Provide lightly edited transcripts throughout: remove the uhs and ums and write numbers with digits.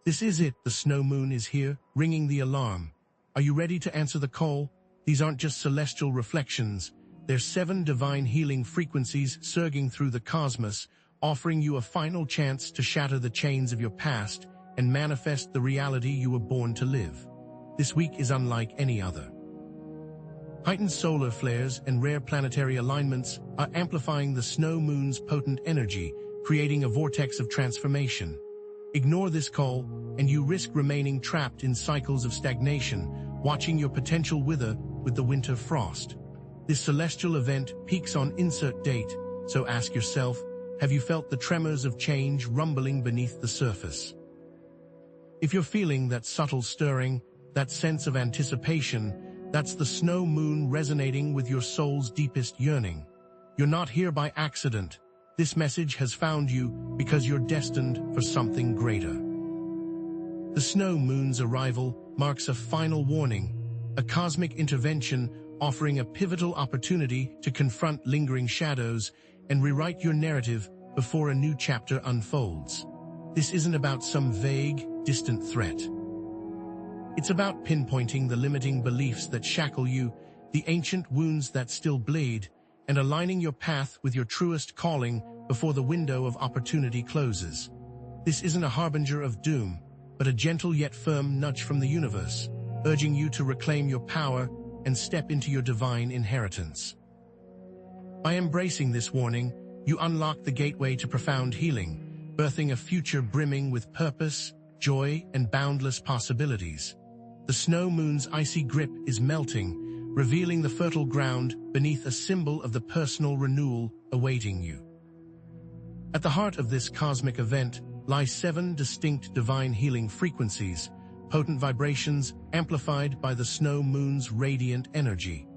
This is it, the snow moon is here, ringing the alarm. Are you ready to answer the call? These aren't just celestial reflections. They're 7 divine healing frequencies surging through the cosmos, offering you a final chance to shatter the chains of your past and manifest the reality you were born to live. This week is unlike any other. Heightened solar flares and rare planetary alignments are amplifying the snow moon's potent energy, creating a vortex of transformation. Ignore this call, and you risk remaining trapped in cycles of stagnation, watching your potential wither with the winter frost. This celestial event peaks on insert date, so ask yourself, have you felt the tremors of change rumbling beneath the surface? If you're feeling that subtle stirring, that sense of anticipation, that's the snow moon resonating with your soul's deepest yearning. You're not here by accident. This message has found you because you're destined for something greater. The snow moon's arrival marks a final warning, a cosmic intervention offering a pivotal opportunity to confront lingering shadows and rewrite your narrative before a new chapter unfolds. This isn't about some vague, distant threat. It's about pinpointing the limiting beliefs that shackle you, the ancient wounds that still bleed, and aligning your path with your truest calling before the window of opportunity closes. This isn't a harbinger of doom, but a gentle yet firm nudge from the universe, urging you to reclaim your power and step into your divine inheritance. By embracing this warning, you unlock the gateway to profound healing, birthing a future brimming with purpose, joy, and boundless possibilities. The snow moon's icy grip is melting, revealing the fertile ground beneath a symbol of the personal renewal awaiting you. At the heart of this cosmic event lie 7 distinct divine healing frequencies, potent vibrations amplified by the snow moon's radiant energy.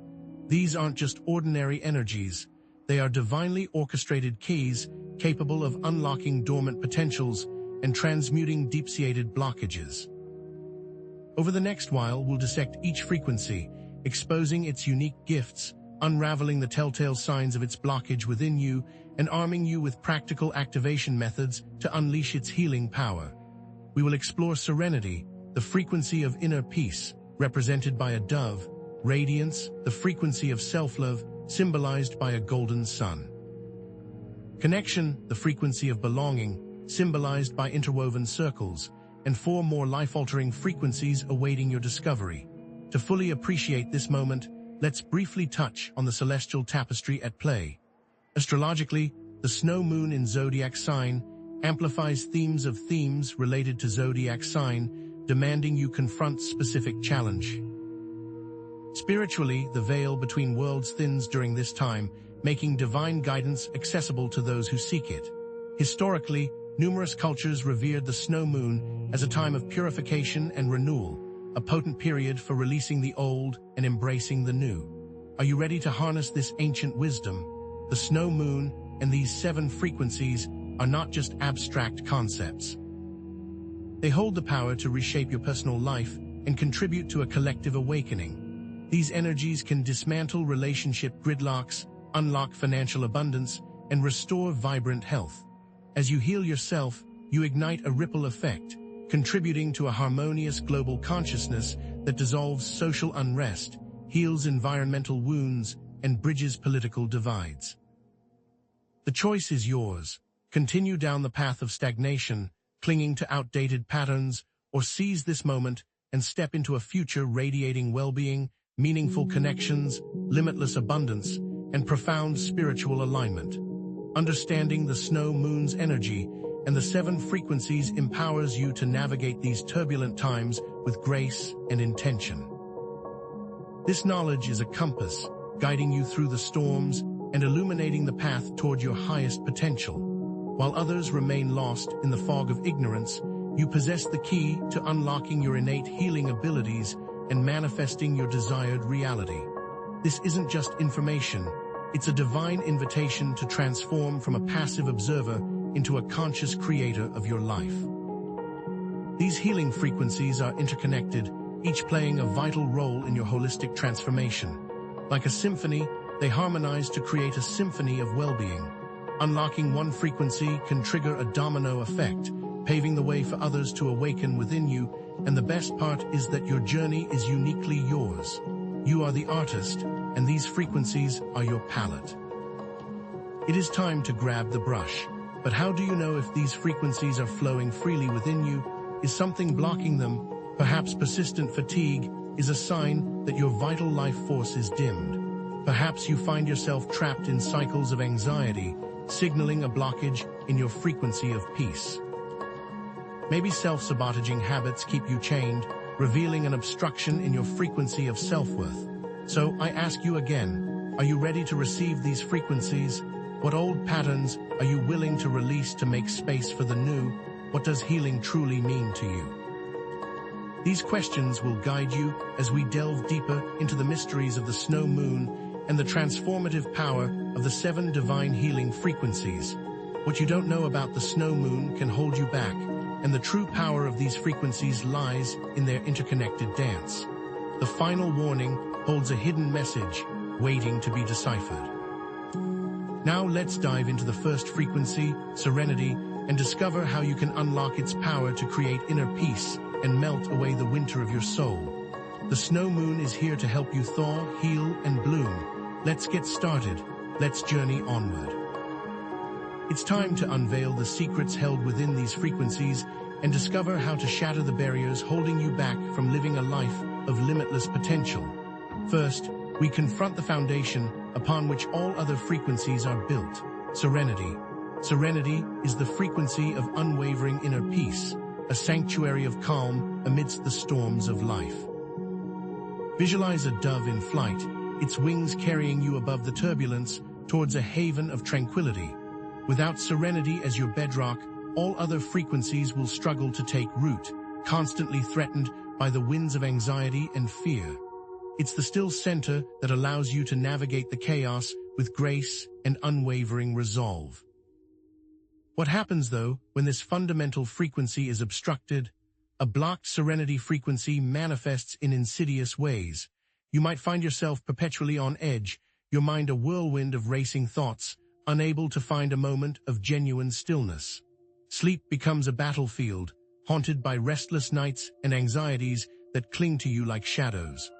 These aren't just ordinary energies, they are divinely orchestrated keys capable of unlocking dormant potentials and transmuting deep-seated blockages. Over the next while, we'll dissect each frequency, exposing its unique gifts, unraveling the telltale signs of its blockage within you, and arming you with practical activation methods to unleash its healing power. We will explore serenity, the frequency of inner peace, represented by a dove; radiance, the frequency of self-love, symbolized by a golden sun; connection, the frequency of belonging, symbolized by interwoven circles; and 4 more life-altering frequencies awaiting your discovery. To fully appreciate this moment, let's briefly touch on the celestial tapestry at play. Astrologically, the snow moon in zodiac sign amplifies themes related to zodiac sign, demanding you confront specific challenge. Spiritually, the veil between worlds thins during this time, making divine guidance accessible to those who seek it. Historically, numerous cultures revered the snow moon as a time of purification and renewal, a potent period for releasing the old and embracing the new. Are you ready to harness this ancient wisdom? The snow moon and these 7 frequencies are not just abstract concepts. They hold the power to reshape your personal life and contribute to a collective awakening. These energies can dismantle relationship gridlocks, unlock financial abundance, and restore vibrant health. As you heal yourself, you ignite a ripple effect, contributing to a harmonious global consciousness that dissolves social unrest, heals environmental wounds, and bridges political divides. The choice is yours. Continue down the path of stagnation, clinging to outdated patterns, or seize this moment and step into a future radiating well-being, meaningful connections, limitless abundance, and profound spiritual alignment. Understanding the snow moon's energy and the 7 frequencies empowers you to navigate these turbulent times with grace and intention. This knowledge is a compass, guiding you through the storms and illuminating the path toward your highest potential. While others remain lost in the fog of ignorance, you possess the key to unlocking your innate healing abilities and manifesting your desired reality. This isn't just information, it's a divine invitation to transform from a passive observer into a conscious creator of your life. These healing frequencies are interconnected, each playing a vital role in your holistic transformation. Like a symphony, they harmonize to create a symphony of well-being. Unlocking one frequency can trigger a domino effect, paving the way for others to awaken within you, and the best part is that your journey is uniquely yours. You are the artist, and these frequencies are your palette. It is time to grab the brush. But how do you know if these frequencies are flowing freely within you? Is something blocking them? Perhaps persistent fatigue is a sign that your vital life force is dimmed. Perhaps you find yourself trapped in cycles of anxiety, signaling a blockage in your frequency of peace. Maybe self-sabotaging habits keep you chained, revealing an obstruction in your frequency of self-worth. So I ask you again, are you ready to receive these frequencies? What old patterns are you willing to release to make space for the new? What does healing truly mean to you? These questions will guide you as we delve deeper into the mysteries of the snow moon and the transformative power of the 7 divine healing frequencies. What you don't know about the snow moon can hold you back, and the true power of these frequencies lies in their interconnected dance. The final warning holds a hidden message waiting to be deciphered. Now let's dive into the first frequency, serenity, and discover how you can unlock its power to create inner peace and melt away the winter of your soul. The snow moon is here to help you thaw, heal, and bloom. Let's get started. Let's journey onward. It's time to unveil the secrets held within these frequencies and discover how to shatter the barriers holding you back from living a life of limitless potential. First, we confront the foundation upon which all other frequencies are built: serenity. Serenity is the frequency of unwavering inner peace, a sanctuary of calm amidst the storms of life. Visualize a dove in flight, its wings carrying you above the turbulence towards a haven of tranquility. Without serenity as your bedrock, all other frequencies will struggle to take root, constantly threatened by the winds of anxiety and fear. It's the still center that allows you to navigate the chaos with grace and unwavering resolve. What happens, though, when this fundamental frequency is obstructed? A blocked serenity frequency manifests in insidious ways. You might find yourself perpetually on edge, your mind a whirlwind of racing thoughts, unable to find a moment of genuine stillness. Sleep becomes a battlefield, haunted by restless nights and anxieties that cling to you like shadows.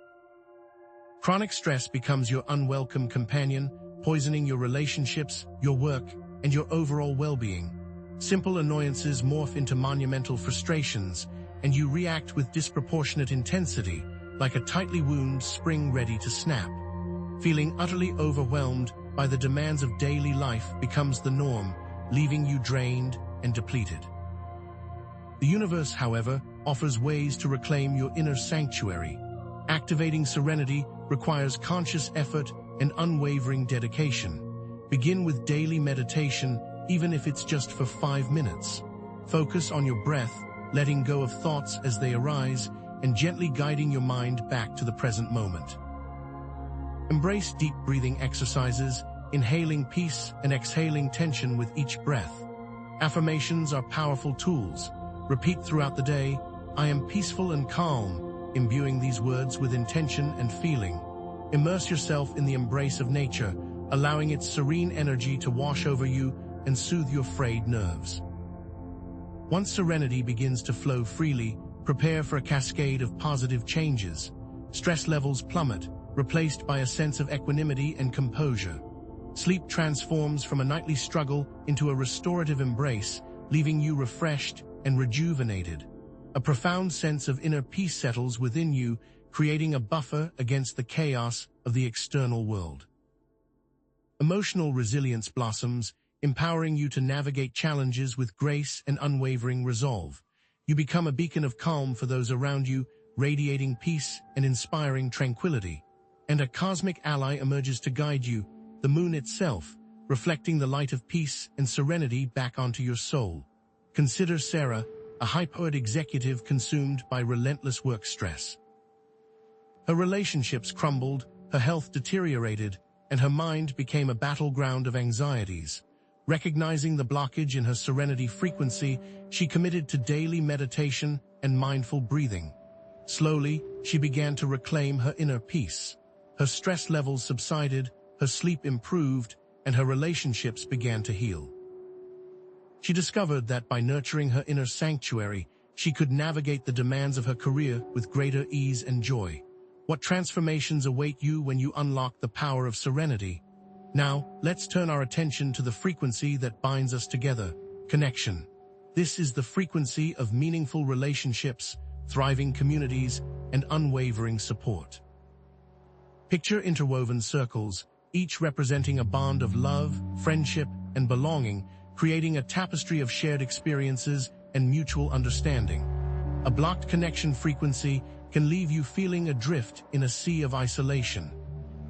Chronic stress becomes your unwelcome companion, poisoning your relationships, your work, and your overall well-being. Simple annoyances morph into monumental frustrations, and you react with disproportionate intensity, like a tightly wound spring ready to snap. Feeling utterly overwhelmed by the demands of daily life becomes the norm, leaving you drained and depleted. The universe, however, offers ways to reclaim your inner sanctuary. Activating serenity requires conscious effort and unwavering dedication. Begin with daily meditation, even if it's just for 5 minutes. Focus on your breath, letting go of thoughts as they arise, and gently guiding your mind back to the present moment. Embrace deep breathing exercises, inhaling peace and exhaling tension with each breath. Affirmations are powerful tools. Repeat throughout the day, "I am peaceful and calm," imbuing these words with intention and feeling. Immerse yourself in the embrace of nature, allowing its serene energy to wash over you and soothe your frayed nerves. Once serenity begins to flow freely, prepare for a cascade of positive changes. Stress levels plummet, replaced by a sense of equanimity and composure. Sleep transforms from a nightly struggle into a restorative embrace, leaving you refreshed and rejuvenated. A profound sense of inner peace settles within you, creating a buffer against the chaos of the external world. Emotional resilience blossoms, empowering you to navigate challenges with grace and unwavering resolve. You become a beacon of calm for those around you, radiating peace and inspiring tranquility. And a cosmic ally emerges to guide you, the moon itself, reflecting the light of peace and serenity back onto your soul. Consider Sarah, a high-powered executive consumed by relentless work stress. Her relationships crumbled, her health deteriorated, and her mind became a battleground of anxieties. Recognizing the blockage in her serenity frequency, she committed to daily meditation and mindful breathing. Slowly, she began to reclaim her inner peace. Her stress levels subsided, her sleep improved, and her relationships began to heal. She discovered that by nurturing her inner sanctuary, she could navigate the demands of her career with greater ease and joy. What transformations await you when you unlock the power of serenity? Now, let's turn our attention to the frequency that binds us together: connection. This is the frequency of meaningful relationships, thriving communities, and unwavering support. Picture interwoven circles, each representing a bond of love, friendship, and belonging, creating a tapestry of shared experiences and mutual understanding. A blocked connection frequency can leave you feeling adrift in a sea of isolation.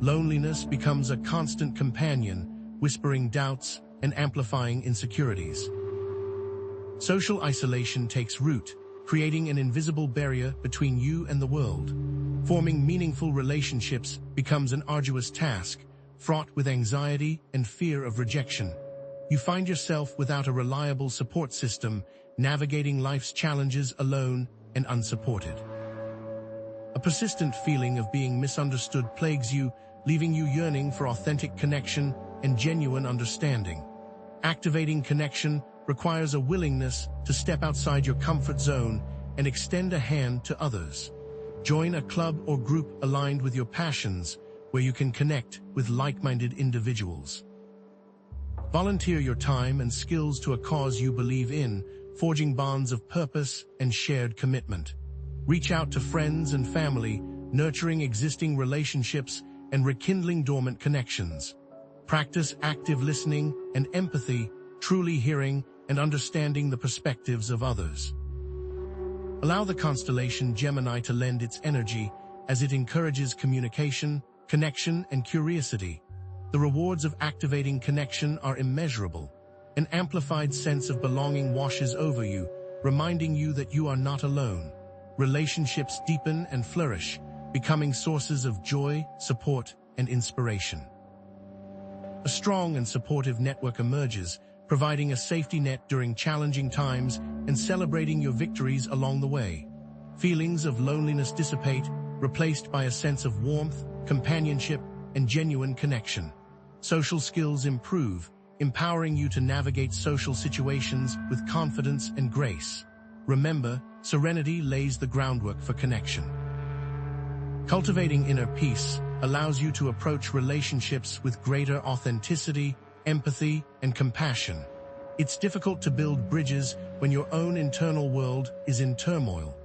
Loneliness becomes a constant companion, whispering doubts and amplifying insecurities. Social isolation takes root, creating an invisible barrier between you and the world. Forming meaningful relationships becomes an arduous task, fraught with anxiety and fear of rejection. You find yourself without a reliable support system, navigating life's challenges alone and unsupported. A persistent feeling of being misunderstood plagues you, leaving you yearning for authentic connection and genuine understanding. Activating connection requires a willingness to step outside your comfort zone and extend a hand to others. Join a club or group aligned with your passions, where you can connect with like-minded individuals. Volunteer your time and skills to a cause you believe in, forging bonds of purpose and shared commitment. Reach out to friends and family, nurturing existing relationships and rekindling dormant connections. Practice active listening and empathy, truly hearing and understanding the perspectives of others. Allow the constellation Gemini to lend its energy as it encourages communication, connection, and curiosity. The rewards of activating connection are immeasurable. An amplified sense of belonging washes over you, reminding you that you are not alone. Relationships deepen and flourish, becoming sources of joy, support, and inspiration. A strong and supportive network emerges, providing a safety net during challenging times and celebrating your victories along the way. Feelings of loneliness dissipate, replaced by a sense of warmth, companionship, and genuine connection. Social skills improve, empowering you to navigate social situations with confidence and grace. Remember, serenity lays the groundwork for connection. Cultivating inner peace allows you to approach relationships with greater authenticity, empathy, and compassion. It's difficult to build bridges when your own internal world is in turmoil.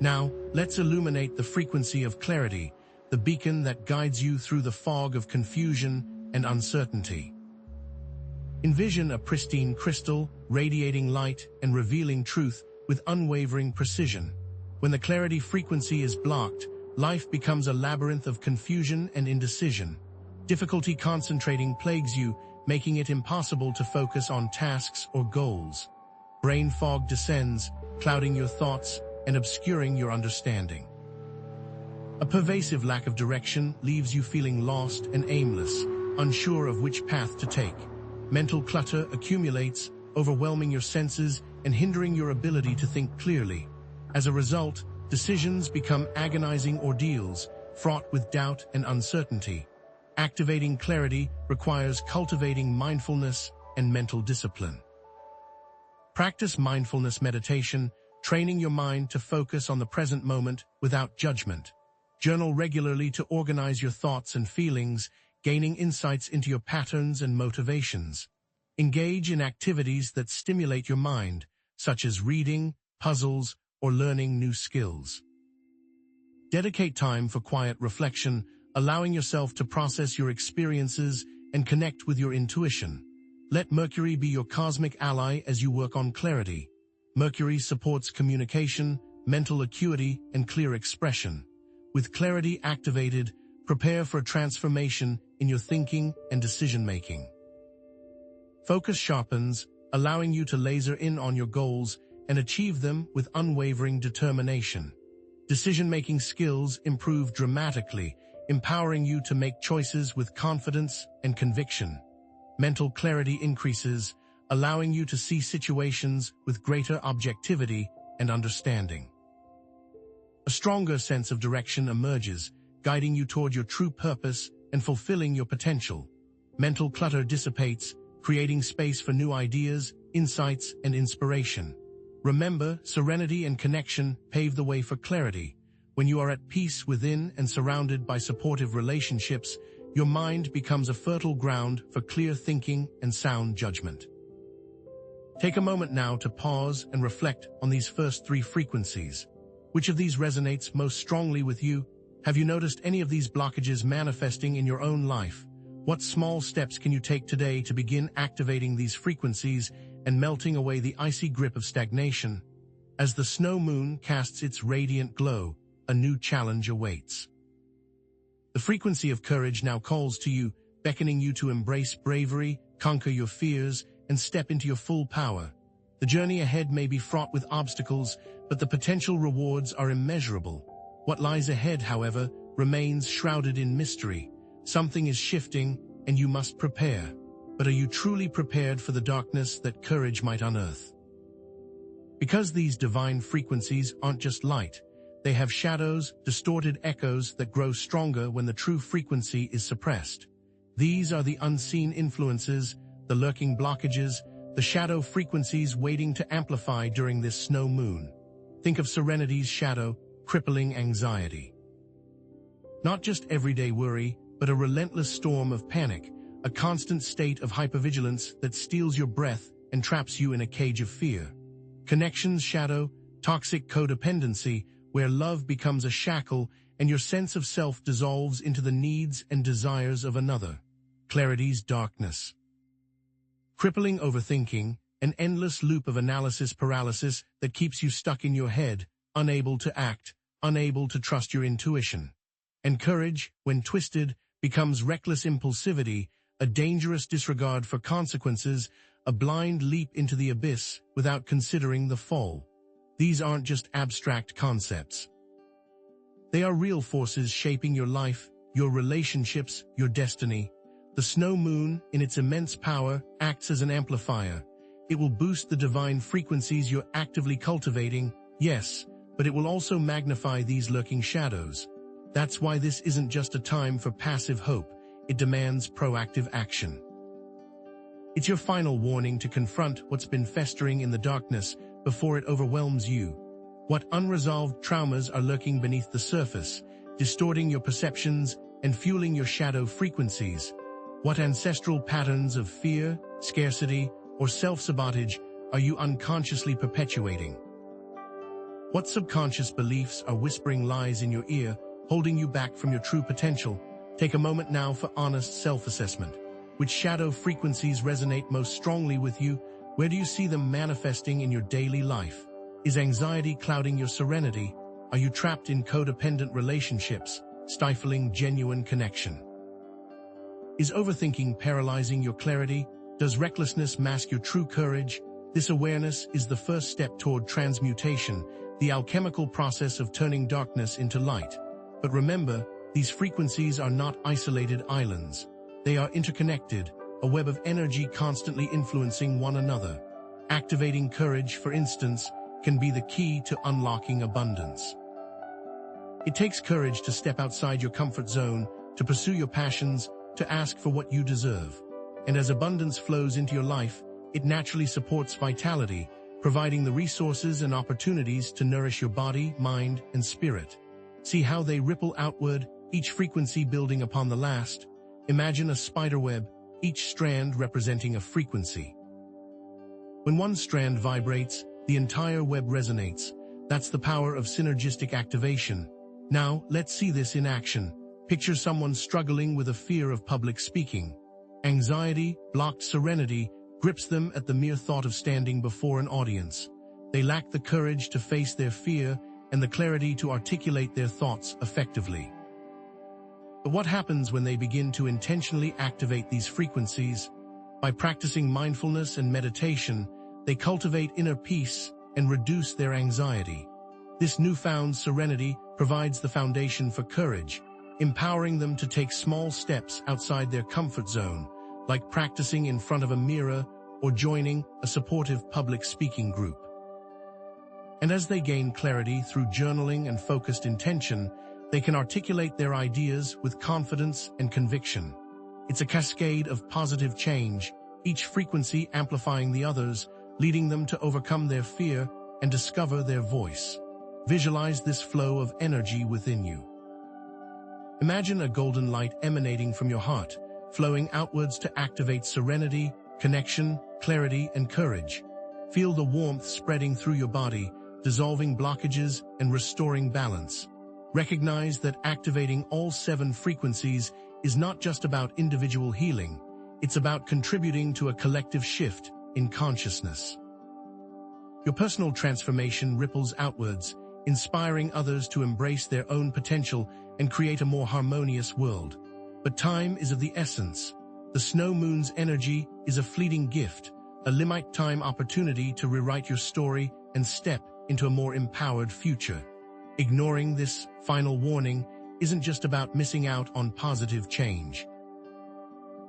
Now, let's illuminate the frequency of clarity, the beacon that guides you through the fog of confusion and uncertainty. Envision a pristine crystal, radiating light and revealing truth with unwavering precision. When the clarity frequency is blocked, life becomes a labyrinth of confusion and indecision. Difficulty concentrating plagues you, making it impossible to focus on tasks or goals. Brain fog descends, clouding your thoughts and obscuring your understanding. A pervasive lack of direction leaves you feeling lost and aimless, unsure of which path to take. Mental clutter accumulates, overwhelming your senses and hindering your ability to think clearly. As a result, decisions become agonizing ordeals, fraught with doubt and uncertainty. Activating clarity requires cultivating mindfulness and mental discipline. Practice mindfulness meditation, training your mind to focus on the present moment without judgment. Journal regularly to organize your thoughts and feelings, gaining insights into your patterns and motivations. Engage in activities that stimulate your mind, such as reading, puzzles, or learning new skills. Dedicate time for quiet reflection, allowing yourself to process your experiences and connect with your intuition. Let Mercury be your cosmic ally as you work on clarity. Mercury supports communication, mental acuity, and clear expression. With clarity activated, prepare for a transformation in your thinking and decision-making. Focus sharpens, allowing you to laser in on your goals and achieve them with unwavering determination. Decision-making skills improve dramatically, empowering you to make choices with confidence and conviction. Mental clarity increases, allowing you to see situations with greater objectivity and understanding. A stronger sense of direction emerges, guiding you toward your true purpose and fulfilling your potential. Mental clutter dissipates, creating space for new ideas, insights, and inspiration. Remember, serenity and connection pave the way for clarity. When you are at peace within and surrounded by supportive relationships, your mind becomes a fertile ground for clear thinking and sound judgment. Take a moment now to pause and reflect on these first three frequencies. Which of these resonates most strongly with you? Have you noticed any of these blockages manifesting in your own life? What small steps can you take today to begin activating these frequencies and melting away the icy grip of stagnation? As the snow moon casts its radiant glow, a new challenge awaits. The frequency of courage now calls to you, beckoning you to embrace bravery, conquer your fears, and step into your full power. The journey ahead may be fraught with obstacles, but the potential rewards are immeasurable. What lies ahead, however, remains shrouded in mystery. Something is shifting, and you must prepare. But are you truly prepared for the darkness that courage might unearth? Because these divine frequencies aren't just light, they have shadows, distorted echoes that grow stronger when the true frequency is suppressed. These are the unseen influences, the lurking blockages, the shadow frequencies waiting to amplify during this snow moon. Think of serenity's shadow, crippling anxiety. Not just everyday worry, but a relentless storm of panic, a constant state of hypervigilance that steals your breath and traps you in a cage of fear. Connection's shadow, toxic codependency, where love becomes a shackle and your sense of self dissolves into the needs and desires of another. Clarity's darkness. Crippling overthinking, an endless loop of analysis paralysis that keeps you stuck in your head, unable to act, unable to trust your intuition. And courage, when twisted, becomes reckless impulsivity, a dangerous disregard for consequences, a blind leap into the abyss without considering the fall. These aren't just abstract concepts. They are real forces shaping your life, your relationships, your destiny. The snow moon, in its immense power, acts as an amplifier. It will boost the divine frequencies you're actively cultivating, yes, but it will also magnify these lurking shadows. That's why this isn't just a time for passive hope. It demands proactive action. It's your final warning to confront what's been festering in the darkness before it overwhelms you. What unresolved traumas are lurking beneath the surface, distorting your perceptions and fueling your shadow frequencies? What ancestral patterns of fear, scarcity, or self-sabotage are you unconsciously perpetuating? What subconscious beliefs are whispering lies in your ear, holding you back from your true potential? Take a moment now for honest self-assessment. Which shadow frequencies resonate most strongly with you? Where do you see them manifesting in your daily life? Is anxiety clouding your serenity? Are you trapped in codependent relationships, stifling genuine connection? Is overthinking paralyzing your clarity? Does recklessness mask your true courage? This awareness is the first step toward transmutation, the alchemical process of turning darkness into light. But remember, these frequencies are not isolated islands. They are interconnected, a web of energy constantly influencing one another. Activating courage, for instance, can be the key to unlocking abundance. It takes courage to step outside your comfort zone, to pursue your passions, to ask for what you deserve. And as abundance flows into your life, it naturally supports vitality, providing the resources and opportunities to nourish your body, mind, and spirit. See how they ripple outward, each frequency building upon the last. Imagine a spiderweb, each strand representing a frequency. When one strand vibrates, the entire web resonates. That's the power of synergistic activation. Now, let's see this in action. Picture someone struggling with a fear of public speaking. Anxiety, blocked serenity, grips them at the mere thought of standing before an audience. They lack the courage to face their fear and the clarity to articulate their thoughts effectively. But what happens when they begin to intentionally activate these frequencies? By practicing mindfulness and meditation, they cultivate inner peace and reduce their anxiety. This newfound serenity provides the foundation for courage, empowering them to take small steps outside their comfort zone, like practicing in front of a mirror or joining a supportive public speaking group. And as they gain clarity through journaling and focused intention, they can articulate their ideas with confidence and conviction. It's a cascade of positive change, each frequency amplifying the others, leading them to overcome their fear and discover their voice. Visualize this flow of energy within you. Imagine a golden light emanating from your heart, flowing outwards to activate serenity, connection, clarity, and courage. Feel the warmth spreading through your body, dissolving blockages and restoring balance. Recognize that activating all 7 frequencies is not just about individual healing, it's about contributing to a collective shift in consciousness. Your personal transformation ripples outwards, inspiring others to embrace their own potential and create a more harmonious world. But time is of the essence. The snow moon's energy is a fleeting gift, a limited-time opportunity to rewrite your story and step into a more empowered future. Ignoring this final warning isn't just about missing out on positive change.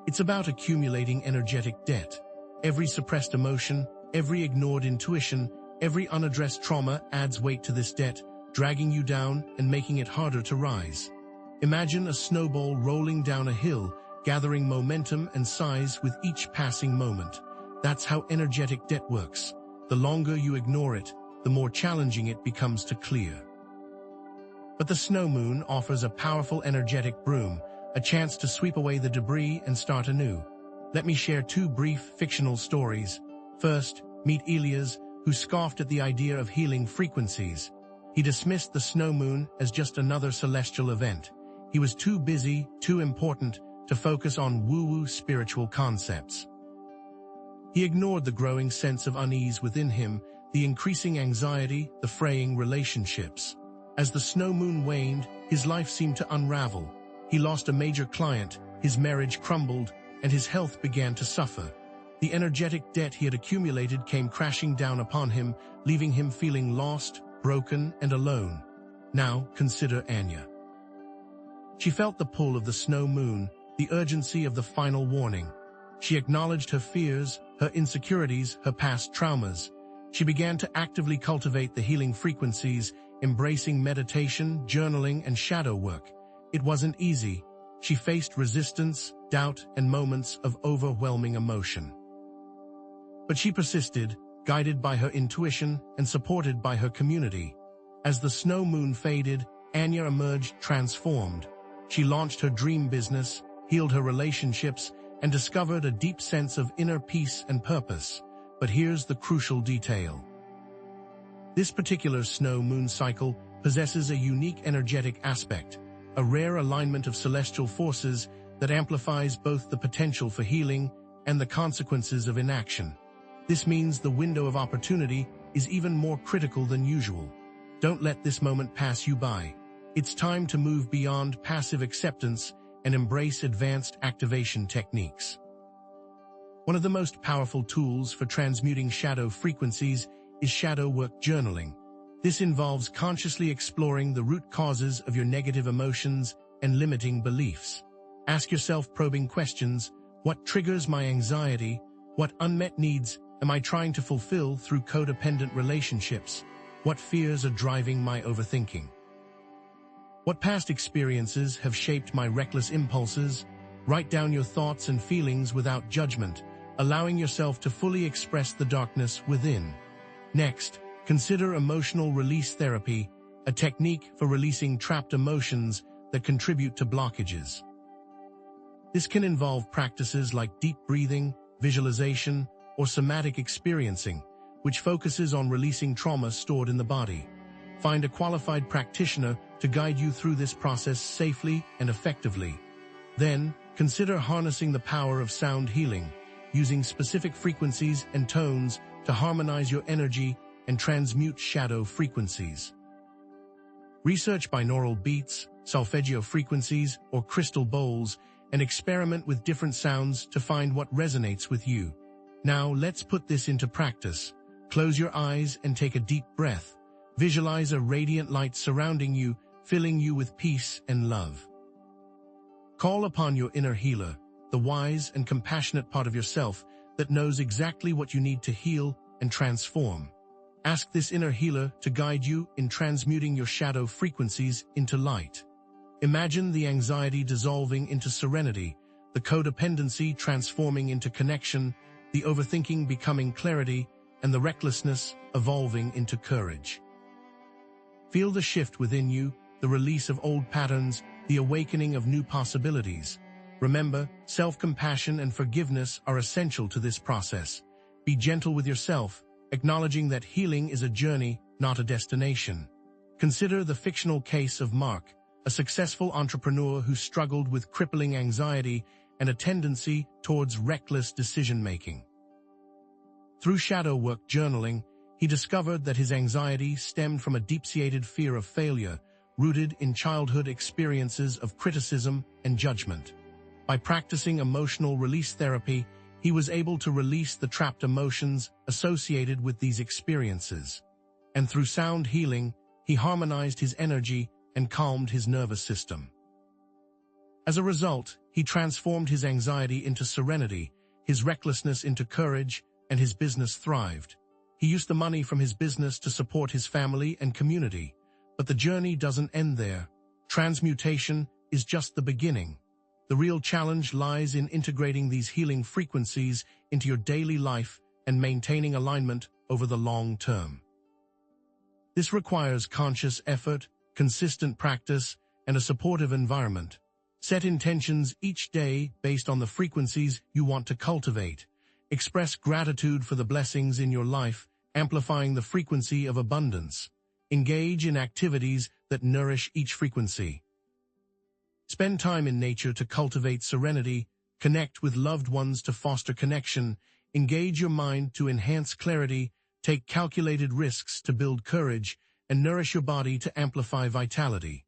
It's about accumulating energetic debt. Every suppressed emotion, every ignored intuition, every unaddressed trauma adds weight to this debt, dragging you down and making it harder to rise. Imagine a snowball rolling down a hill, gathering momentum and size with each passing moment. That's how energetic debt works. The longer you ignore it, the more challenging it becomes to clear. But the snow moon offers a powerful energetic broom, a chance to sweep away the debris and start anew. Let me share 2 brief fictional stories. First, meet Elias, who scoffed at the idea of healing frequencies. He dismissed the snow moon as just another celestial event. He was too busy, too important, to focus on woo-woo spiritual concepts. He ignored the growing sense of unease within him, the increasing anxiety, the fraying relationships. As the snow moon waned, his life seemed to unravel. He lost a major client, his marriage crumbled, and his health began to suffer. The energetic debt he had accumulated came crashing down upon him, leaving him feeling lost, broken, and alone. Now, consider Anya. She felt the pull of the snow moon, the urgency of the final warning. She acknowledged her fears, her insecurities, her past traumas. She began to actively cultivate the healing frequencies, embracing meditation, journaling, and shadow work. It wasn't easy. She faced resistance, doubt, and moments of overwhelming emotion. But she persisted, guided by her intuition and supported by her community. As the snow moon faded, Anya emerged transformed. She launched her dream business, healed her relationships, and discovered a deep sense of inner peace and purpose. But here's the crucial detail. This particular snow moon cycle possesses a unique energetic aspect, a rare alignment of celestial forces that amplifies both the potential for healing and the consequences of inaction. This means the window of opportunity is even more critical than usual. Don't let this moment pass you by. It's time to move beyond passive acceptance and embrace advanced activation techniques. One of the most powerful tools for transmuting shadow frequencies is shadow work journaling. This involves consciously exploring the root causes of your negative emotions and limiting beliefs. Ask yourself probing questions: what triggers my anxiety? What unmet needs am I trying to fulfill through codependent relationships? What fears are driving my overthinking? What past experiences have shaped my reckless impulses? Write down your thoughts and feelings without judgment, allowing yourself to fully express the darkness within. Next, consider emotional release therapy, a technique for releasing trapped emotions that contribute to blockages. This can involve practices like deep breathing, visualization, or somatic experiencing, which focuses on releasing trauma stored in the body. Find a qualified practitioner to guide you through this process safely and effectively. Then, consider harnessing the power of sound healing, using specific frequencies and tones to harmonize your energy and transmute shadow frequencies. Research binaural beats, solfeggio frequencies, or crystal bowls, and experiment with different sounds to find what resonates with you. Now, let's put this into practice. Close your eyes and take a deep breath. Visualize a radiant light surrounding you, filling you with peace and love. Call upon your inner healer, the wise and compassionate part of yourself that knows exactly what you need to heal and transform. Ask this inner healer to guide you in transmuting your shadow frequencies into light. Imagine the anxiety dissolving into serenity, the codependency transforming into connection, the overthinking becoming clarity, and the recklessness evolving into courage. Feel the shift within you, the release of old patterns, the awakening of new possibilities. Remember, self-compassion and forgiveness are essential to this process. Be gentle with yourself, acknowledging that healing is a journey, not a destination. Consider the fictional case of Mark, a successful entrepreneur who struggled with crippling anxiety and a tendency towards reckless decision-making. Through shadow work journaling, he discovered that his anxiety stemmed from a deep-seated fear of failure, rooted in childhood experiences of criticism and judgment. By practicing emotional release therapy, he was able to release the trapped emotions associated with these experiences. And through sound healing, he harmonized his energy and calmed his nervous system. As a result, he transformed his anxiety into serenity, his recklessness into courage, and his business thrived. He used the money from his business to support his family and community. But the journey doesn't end there. Transmutation is just the beginning. The real challenge lies in integrating these healing frequencies into your daily life and maintaining alignment over the long term. This requires conscious effort, consistent practice, and a supportive environment. Set intentions each day based on the frequencies you want to cultivate. Express gratitude for the blessings in your life, amplifying the frequency of abundance. Engage in activities that nourish each frequency. Spend time in nature to cultivate serenity, connect with loved ones to foster connection, engage your mind to enhance clarity, take calculated risks to build courage, and nourish your body to amplify vitality.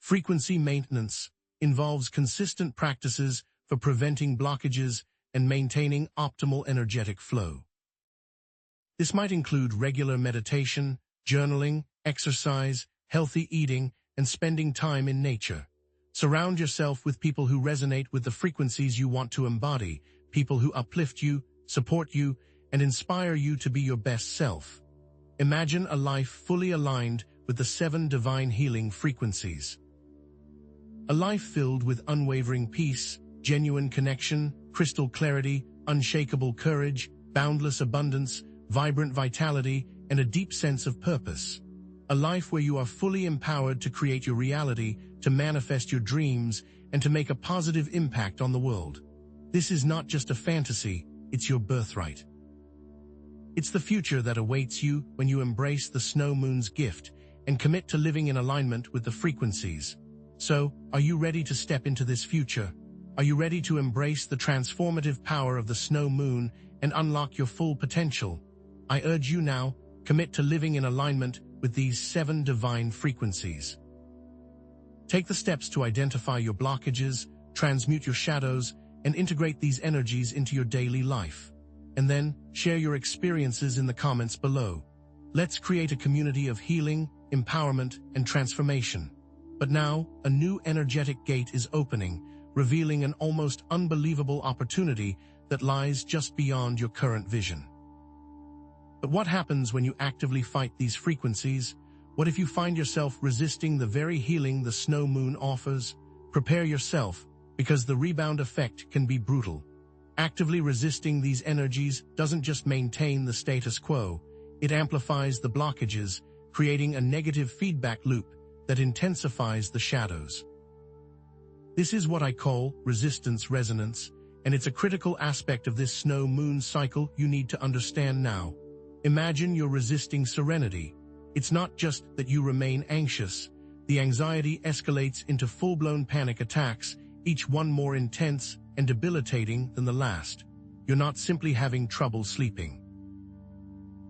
Frequency maintenance involves consistent practices for preventing blockages and maintaining optimal energetic flow. This might include regular meditation, journaling, exercise, healthy eating, and spending time in nature. Surround yourself with people who resonate with the frequencies you want to embody, people who uplift you, support you, and inspire you to be your best self. Imagine a life fully aligned with the 7 divine healing frequencies. A life filled with unwavering peace, genuine connection, crystal clarity, unshakable courage, boundless abundance, vibrant vitality, and a deep sense of purpose. A life where you are fully empowered to create your reality, to manifest your dreams, and to make a positive impact on the world. This is not just a fantasy, it's your birthright. It's the future that awaits you when you embrace the snow moon's gift and commit to living in alignment with the frequencies. So, are you ready to step into this future? Are you ready to embrace the transformative power of the snow moon and unlock your full potential? I urge you now, commit to living in alignment with these 7 divine frequencies. Take the steps to identify your blockages, transmute your shadows, and integrate these energies into your daily life. And then, share your experiences in the comments below. Let's create a community of healing, empowerment, and transformation. But now, a new energetic gate is opening, revealing an almost unbelievable opportunity that lies just beyond your current vision. But what happens when you actively fight these frequencies? What if you find yourself resisting the very healing the snow moon offers? Prepare yourself, because the rebound effect can be brutal. Actively resisting these energies doesn't just maintain the status quo, it amplifies the blockages, creating a negative feedback loop that intensifies the shadows. This is what I call resistance resonance, and it's a critical aspect of this snow moon cycle you need to understand now. Imagine you're resisting serenity. It's not just that you remain anxious. The anxiety escalates into full-blown panic attacks, each one more intense and debilitating than the last. You're not simply having trouble sleeping.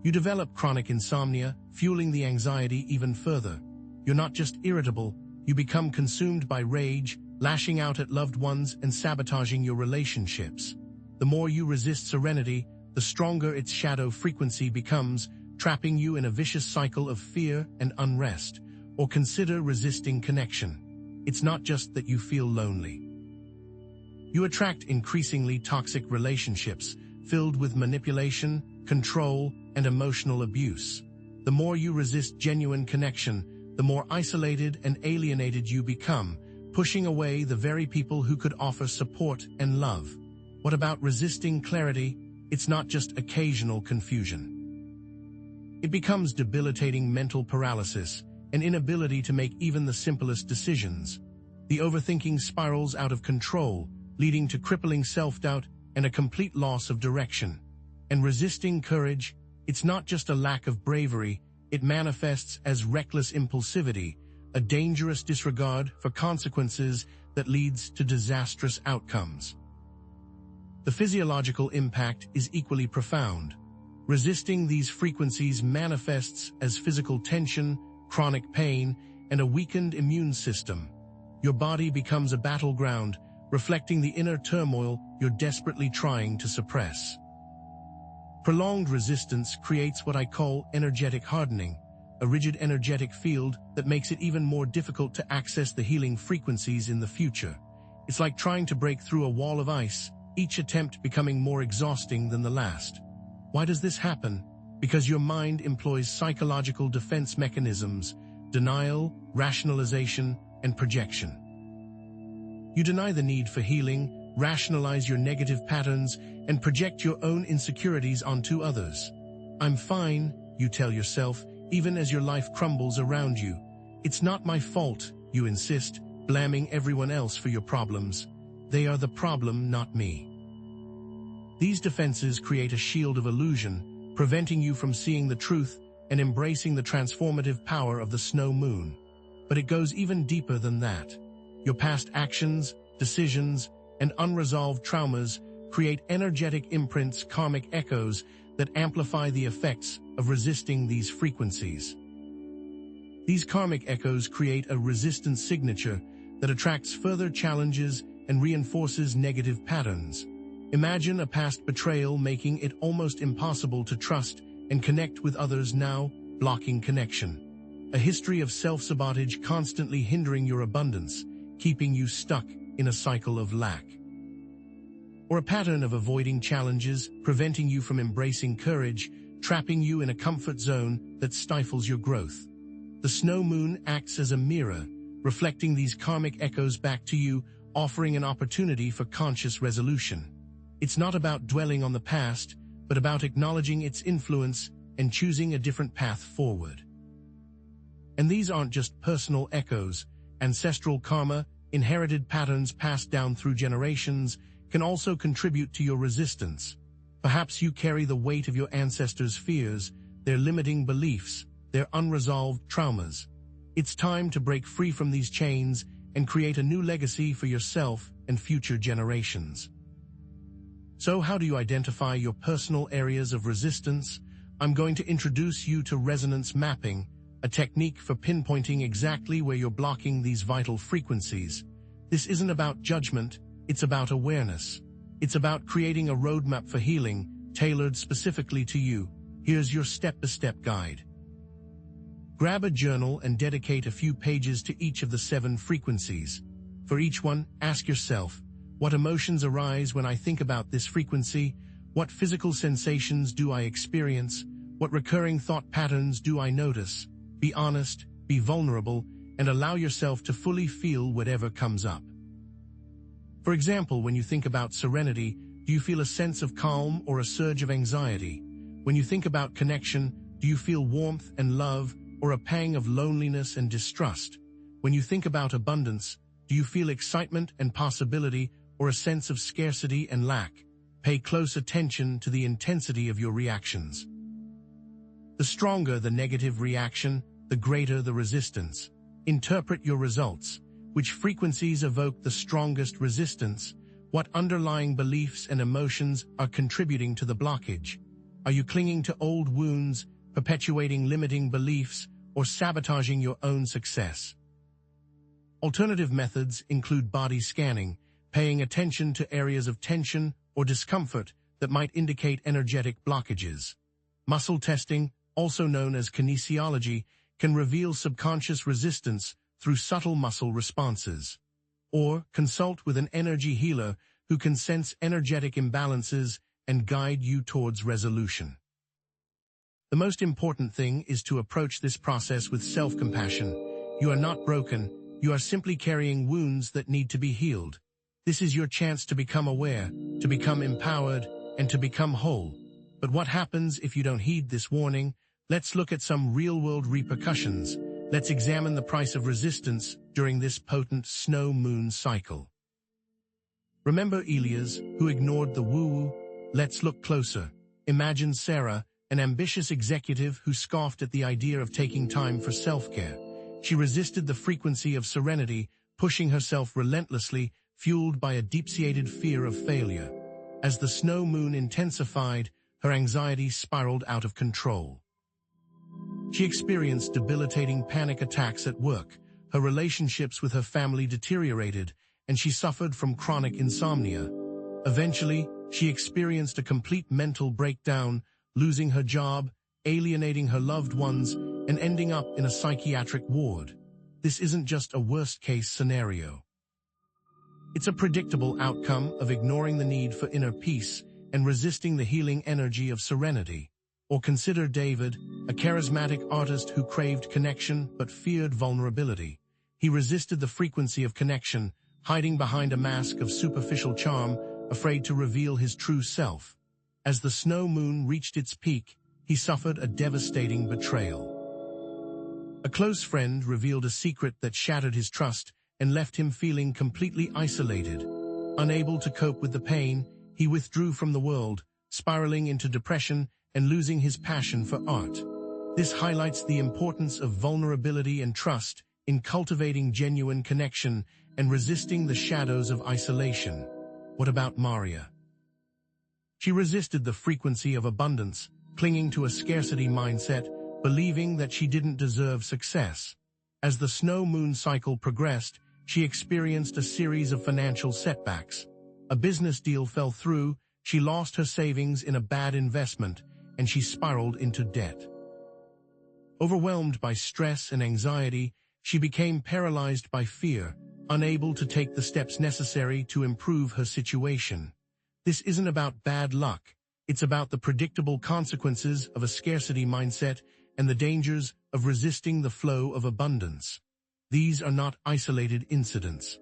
You develop chronic insomnia, fueling the anxiety even further. You're not just irritable, you become consumed by rage, lashing out at loved ones and sabotaging your relationships. The more you resist serenity, the stronger its shadow frequency becomes, trapping you in a vicious cycle of fear and unrest. Or consider resisting connection. It's not just that you feel lonely. You attract increasingly toxic relationships, filled with manipulation, control, and emotional abuse. The more you resist genuine connection, the more isolated and alienated you become, pushing away the very people who could offer support and love. What about resisting clarity? It's not just occasional confusion. It becomes debilitating mental paralysis, an inability to make even the simplest decisions. The overthinking spirals out of control, leading to crippling self-doubt and a complete loss of direction. And resisting courage, it's not just a lack of bravery, it manifests as reckless impulsivity, a dangerous disregard for consequences that leads to disastrous outcomes. The physiological impact is equally profound. Resisting these frequencies manifests as physical tension, chronic pain, and a weakened immune system. Your body becomes a battleground, reflecting the inner turmoil you're desperately trying to suppress. Prolonged resistance creates what I call energetic hardening, a rigid energetic field that makes it even more difficult to access the healing frequencies in the future. It's like trying to break through a wall of ice, each attempt becoming more exhausting than the last. Why does this happen? Because your mind employs psychological defense mechanisms: denial, rationalization, and projection. You deny the need for healing, rationalize your negative patterns, and project your own insecurities onto others. I'm fine, you tell yourself, even as your life crumbles around you. It's not my fault, you insist, blaming everyone else for your problems. They are the problem, not me. These defenses create a shield of illusion, preventing you from seeing the truth and embracing the transformative power of the snow moon. But it goes even deeper than that. Your past actions, decisions, and unresolved traumas create energetic imprints, karmic echoes, that amplify the effects of resisting these frequencies. These karmic echoes create a resistance signature that attracts further challenges and reinforces negative patterns. Imagine a past betrayal making it almost impossible to trust and connect with others, now blocking connection. A history of self-sabotage constantly hindering your abundance, keeping you stuck in a cycle of lack. Or a pattern of avoiding challenges, preventing you from embracing courage, trapping you in a comfort zone that stifles your growth. The snow moon acts as a mirror, reflecting these karmic echoes back to you, offering an opportunity for conscious resolution. It's not about dwelling on the past, but about acknowledging its influence and choosing a different path forward. And these aren't just personal echoes. Ancestral karma, inherited patterns passed down through generations, can also contribute to your resistance. Perhaps you carry the weight of your ancestors' fears, their limiting beliefs, their unresolved traumas. It's time to break free from these chains and create a new legacy for yourself and future generations. So how do you identify your personal areas of resistance? I'm going to introduce you to resonance mapping, a technique for pinpointing exactly where you're blocking these vital frequencies. This isn't about judgment, it's about awareness. It's about creating a roadmap for healing, tailored specifically to you. Here's your step-by-step guide. Grab a journal and dedicate a few pages to each of the 7 frequencies. For each one, ask yourself, what emotions arise when I think about this frequency? What physical sensations do I experience? What recurring thought patterns do I notice? Be honest, be vulnerable, and allow yourself to fully feel whatever comes up. For example, when you think about serenity, do you feel a sense of calm or a surge of anxiety? When you think about connection, do you feel warmth and love or a pang of loneliness and distrust? When you think about abundance, do you feel excitement and possibility or a sense of scarcity and lack? Pay close attention to the intensity of your reactions. The stronger the negative reaction, the greater the resistance. Interpret your results. Which frequencies evoke the strongest resistance? What underlying beliefs and emotions are contributing to the blockage? Are you clinging to old wounds, perpetuating limiting beliefs, or sabotaging your own success? Alternative methods include body scanning, paying attention to areas of tension or discomfort that might indicate energetic blockages. Muscle testing, also known as kinesiology, can reveal subconscious resistance through subtle muscle responses. Or consult with an energy healer who can sense energetic imbalances and guide you towards resolution. The most important thing is to approach this process with self-compassion. You are not broken, you are simply carrying wounds that need to be healed. This is your chance to become aware, to become empowered, and to become whole. But what happens if you don't heed this warning? Let's look at some real-world repercussions. Let's examine the price of resistance during this potent snow-moon cycle. Remember Elias, who ignored the woo-woo? Let's look closer. Imagine Sarah, an ambitious executive who scoffed at the idea of taking time for self-care. She resisted the frequency of serenity, pushing herself relentlessly, fueled by a deep-seated fear of failure. As the snow moon intensified, her anxiety spiraled out of control. She experienced debilitating panic attacks at work, her relationships with her family deteriorated, and she suffered from chronic insomnia. Eventually, she experienced a complete mental breakdown, losing her job, alienating her loved ones, and ending up in a psychiatric ward. This isn't just a worst-case scenario. It's a predictable outcome of ignoring the need for inner peace and resisting the healing energy of serenity. Or consider David, a charismatic artist who craved connection but feared vulnerability. He resisted the frequency of connection, hiding behind a mask of superficial charm, afraid to reveal his true self. As the snow moon reached its peak, he suffered a devastating betrayal. A close friend revealed a secret that shattered his trust and left him feeling completely isolated. Unable to cope with the pain, he withdrew from the world, spiraling into depression and losing his passion for art. This highlights the importance of vulnerability and trust in cultivating genuine connection and resisting the shadows of isolation. What about Maria? She resisted the frequency of abundance, clinging to a scarcity mindset, believing that she didn't deserve success. As the snow moon cycle progressed, she experienced a series of financial setbacks. A business deal fell through, she lost her savings in a bad investment, and she spiraled into debt. Overwhelmed by stress and anxiety, she became paralyzed by fear, unable to take the steps necessary to improve her situation. This isn't about bad luck. It's about the predictable consequences of a scarcity mindset and the dangers of resisting the flow of abundance. These are not isolated incidents.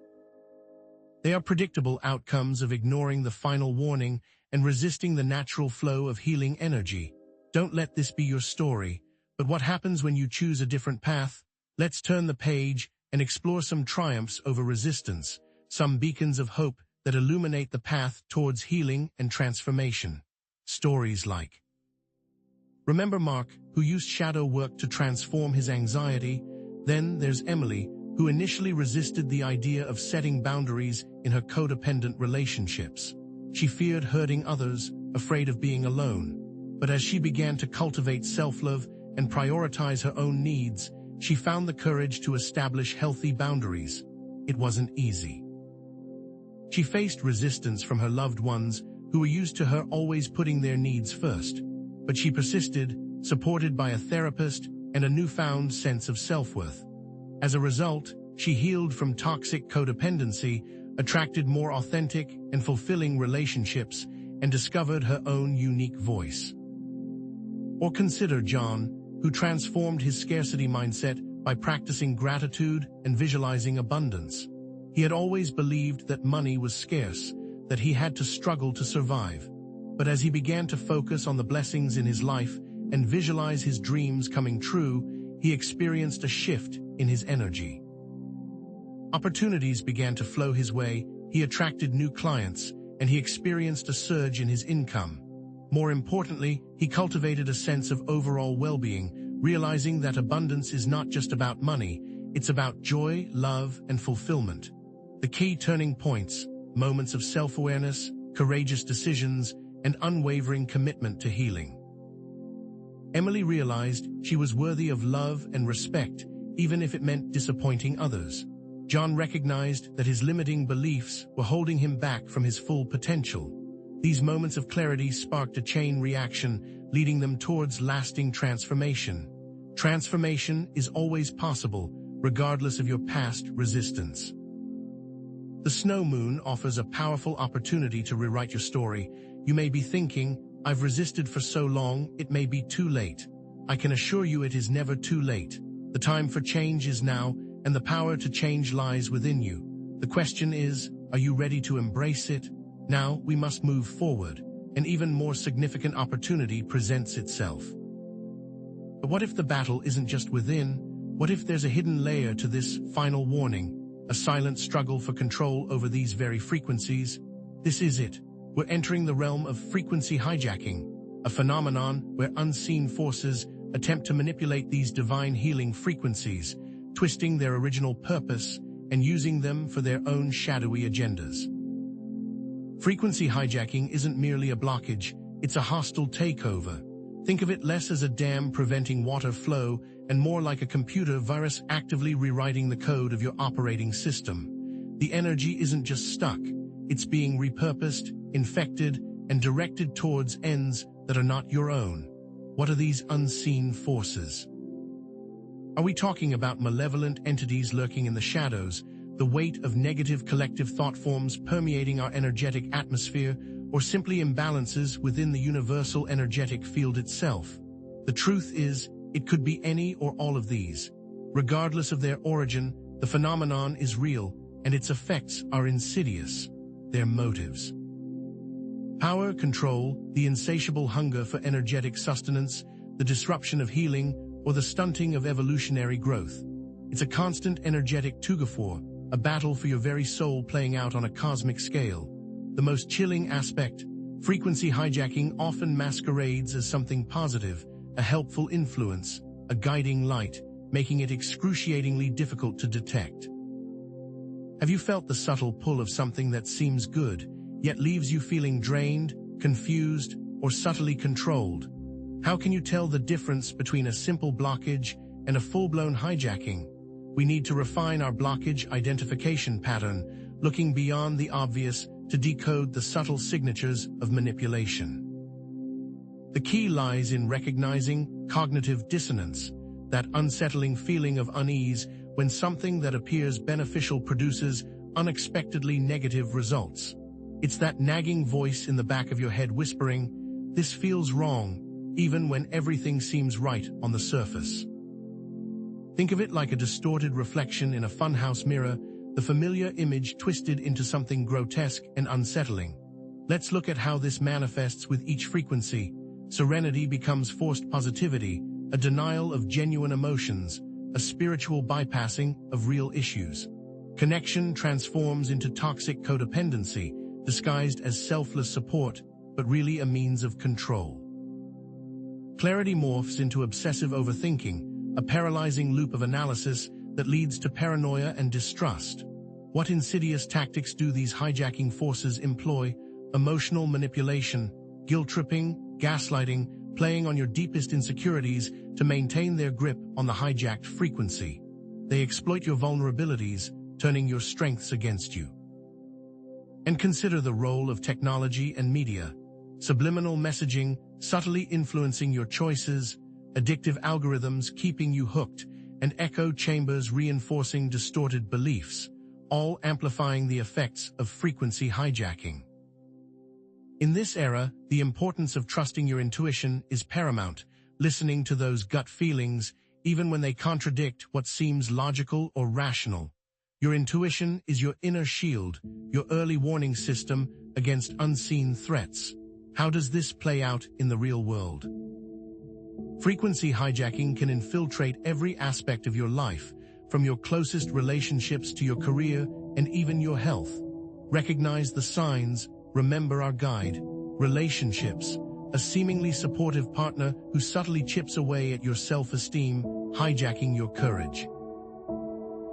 They are predictable outcomes of ignoring the final warning and resisting the natural flow of healing energy. Don't let this be your story, but what happens when you choose a different path? Let's turn the page and explore some triumphs over resistance, some beacons of hope that illuminate the path towards healing and transformation. Stories like, remember Mark, who used shadow work to transform his anxiety? Then there's Emily, who initially resisted the idea of setting boundaries in her codependent relationships. She feared hurting others, afraid of being alone. But as she began to cultivate self-love and prioritize her own needs, she found the courage to establish healthy boundaries. It wasn't easy. She faced resistance from her loved ones, who were used to her always putting their needs first. But she persisted, supported by a therapist and a newfound sense of self-worth. As a result, she healed from toxic codependency, attracted more authentic and fulfilling relationships, and discovered her own unique voice. Or consider John, who transformed his scarcity mindset by practicing gratitude and visualizing abundance. He had always believed that money was scarce, that he had to struggle to survive. But as he began to focus on the blessings in his life and visualize his dreams coming true, he experienced a shift in his energy. Opportunities began to flow his way, he attracted new clients, and he experienced a surge in his income. More importantly, he cultivated a sense of overall well-being, realizing that abundance is not just about money, it's about joy, love, and fulfillment. The key turning points, moments of self-awareness, courageous decisions, and unwavering commitment to healing. Emily realized she was worthy of love and respect, even if it meant disappointing others. John recognized that his limiting beliefs were holding him back from his full potential. These moments of clarity sparked a chain reaction, leading them towards lasting transformation. Transformation is always possible, regardless of your past resistance. The snow moon offers a powerful opportunity to rewrite your story. You may be thinking, I've resisted for so long, it may be too late. I can assure you it is never too late. The time for change is now, and the power to change lies within you. The question is, are you ready to embrace it? Now we must move forward. An even more significant opportunity presents itself. But what if the battle isn't just within? What if there's a hidden layer to this final warning, a silent struggle for control over these very frequencies? This is it. We're entering the realm of frequency hijacking, a phenomenon where unseen forces attempt to manipulate these divine healing frequencies, twisting their original purpose and using them for their own shadowy agendas. Frequency hijacking isn't merely a blockage, it's a hostile takeover. Think of it less as a dam preventing water flow and more like a computer virus actively rewriting the code of your operating system. The energy isn't just stuck, it's being repurposed, infected, and directed towards ends that are not your own. What are these unseen forces? Are we talking about malevolent entities lurking in the shadows, the weight of negative collective thought forms permeating our energetic atmosphere, or simply imbalances within the universal energetic field itself? The truth is, it could be any or all of these. Regardless of their origin, the phenomenon is real, and its effects are insidious. Their motives: power, control, the insatiable hunger for energetic sustenance, the disruption of healing, or the stunting of evolutionary growth. It's a constant energetic tug-of-war, a battle for your very soul playing out on a cosmic scale. The most chilling aspect: frequency hijacking often masquerades as something positive, a helpful influence, a guiding light, making it excruciatingly difficult to detect. Have you felt the subtle pull of something that seems good, yet leaves you feeling drained, confused, or subtly controlled? How can you tell the difference between a simple blockage and a full-blown hijacking? We need to refine our blockage identification pattern, looking beyond the obvious to decode the subtle signatures of manipulation. The key lies in recognizing cognitive dissonance, that unsettling feeling of unease when something that appears beneficial produces unexpectedly negative results. It's that nagging voice in the back of your head whispering, "This feels wrong," even when everything seems right on the surface. Think of it like a distorted reflection in a funhouse mirror, the familiar image twisted into something grotesque and unsettling. Let's look at how this manifests with each frequency. Serenity becomes forced positivity, a denial of genuine emotions, a spiritual bypassing of real issues. Connection transforms into toxic codependency, disguised as selfless support, but really a means of control. Clarity morphs into obsessive overthinking, a paralyzing loop of analysis that leads to paranoia and distrust. What insidious tactics do these hijacking forces employ? Emotional manipulation, guilt-tripping, gaslighting, playing on your deepest insecurities to maintain their grip on the hijacked frequency. They exploit your vulnerabilities, turning your strengths against you. And consider the role of technology and media. Subliminal messaging, subtly influencing your choices, addictive algorithms keeping you hooked, and echo chambers reinforcing distorted beliefs, all amplifying the effects of frequency hijacking. In this era, the importance of trusting your intuition is paramount, listening to those gut feelings, even when they contradict what seems logical or rational. Your intuition is your inner shield, your early warning system against unseen threats. How does this play out in the real world? Frequency hijacking can infiltrate every aspect of your life, from your closest relationships to your career and even your health. Recognize the signs, remember our guide. Relationships, a seemingly supportive partner who subtly chips away at your self-esteem, hijacking your courage.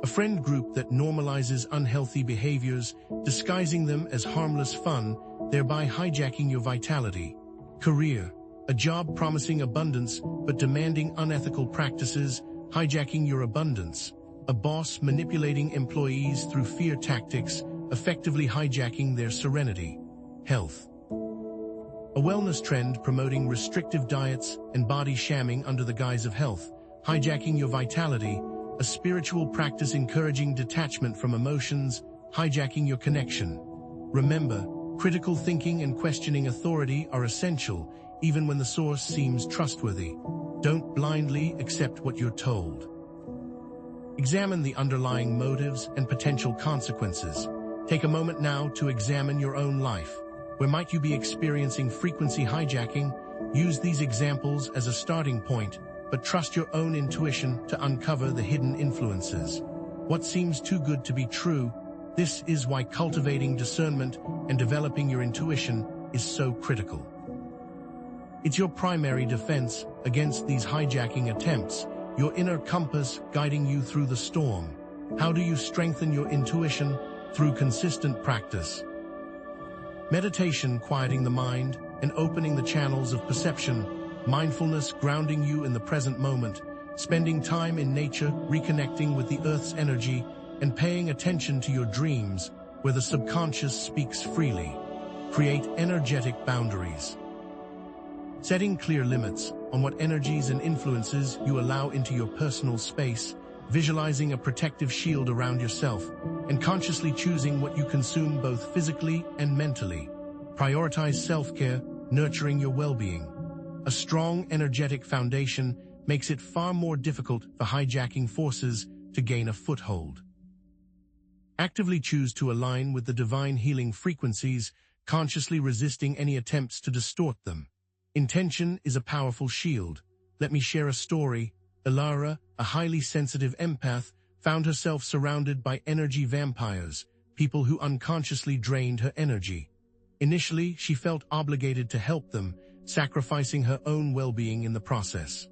A friend group that normalizes unhealthy behaviors, disguising them as harmless fun, thereby hijacking your vitality. Career, a job promising abundance but demanding unethical practices, hijacking your abundance. A boss manipulating employees through fear tactics, effectively hijacking their serenity. Health, a wellness trend promoting restrictive diets and body shamming under the guise of health, hijacking your vitality. A spiritual practice encouraging detachment from emotions, hijacking your connection. Remember, critical thinking and questioning authority are essential, even when the source seems trustworthy. Don't blindly accept what you're told. Examine the underlying motives and potential consequences. Take a moment now to examine your own life. Where might you be experiencing frequency hijacking? Use these examples as a starting point, but trust your own intuition to uncover the hidden influences. What seems too good to be true? This is why cultivating discernment and developing your intuition is so critical. It's your primary defense against these hijacking attempts, your inner compass guiding you through the storm. How do you strengthen your intuition? Through consistent practice. Meditation, quieting the mind and opening the channels of perception. Mindfulness, grounding you in the present moment. Spending time in nature, reconnecting with the earth's energy, and paying attention to your dreams, where the subconscious speaks freely. Create energetic boundaries. Setting clear limits on what energies and influences you allow into your personal space, visualizing a protective shield around yourself, and consciously choosing what you consume both physically and mentally. Prioritize self-care, nurturing your well-being. A strong, energetic foundation makes it far more difficult for hijacking forces to gain a foothold. Actively choose to align with the divine healing frequencies, consciously resisting any attempts to distort them. Intention is a powerful shield. Let me share a story. Ilara, a highly sensitive empath, found herself surrounded by energy vampires, people who unconsciously drained her energy. Initially, she felt obligated to help them, sacrificing her own well-being in the process.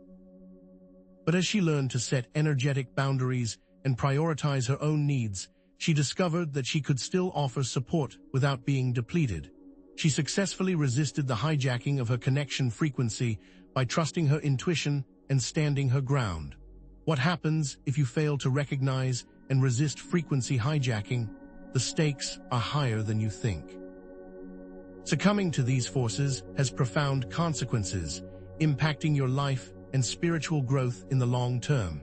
But as she learned to set energetic boundaries and prioritize her own needs, she discovered that she could still offer support without being depleted. She successfully resisted the hijacking of her connection frequency by trusting her intuition and standing her ground. What happens if you fail to recognize and resist frequency hijacking? The stakes are higher than you think. Succumbing to these forces has profound consequences, impacting your life and spiritual growth in the long term.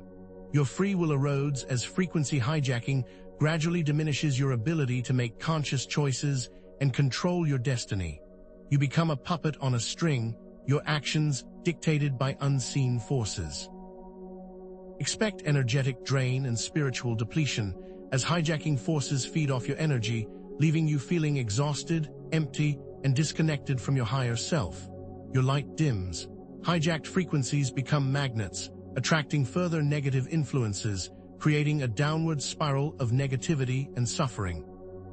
Your free will erodes as frequency hijacking gradually diminishes your ability to make conscious choices and control your destiny. You become a puppet on a string, your actions dictated by unseen forces. Expect energetic drain and spiritual depletion as hijacking forces feed off your energy, leaving you feeling exhausted, empty, and disconnected from your higher self. Your light dims. Hijacked frequencies become magnets, attracting further negative influences, creating a downward spiral of negativity and suffering.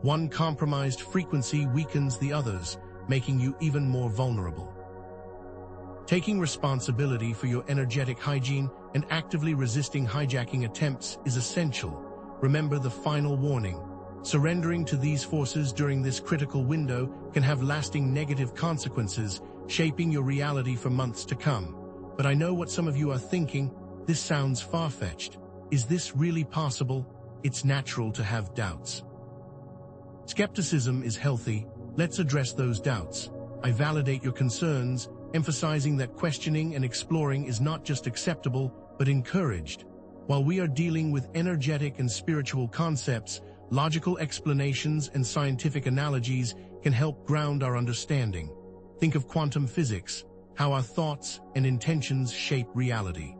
One compromised frequency weakens the others, making you even more vulnerable. Taking responsibility for your energetic hygiene and actively resisting hijacking attempts is essential. Remember the final warning. Surrendering to these forces during this critical window can have lasting negative consequences, shaping your reality for months to come. But I know what some of you are thinking. This sounds far-fetched. Is this really possible? It's natural to have doubts. Skepticism is healthy. Let's address those doubts. I validate your concerns, emphasizing that questioning and exploring is not just acceptable, but encouraged. While we are dealing with energetic and spiritual concepts, logical explanations and scientific analogies can help ground our understanding. Think of quantum physics, how our thoughts and intentions shape reality.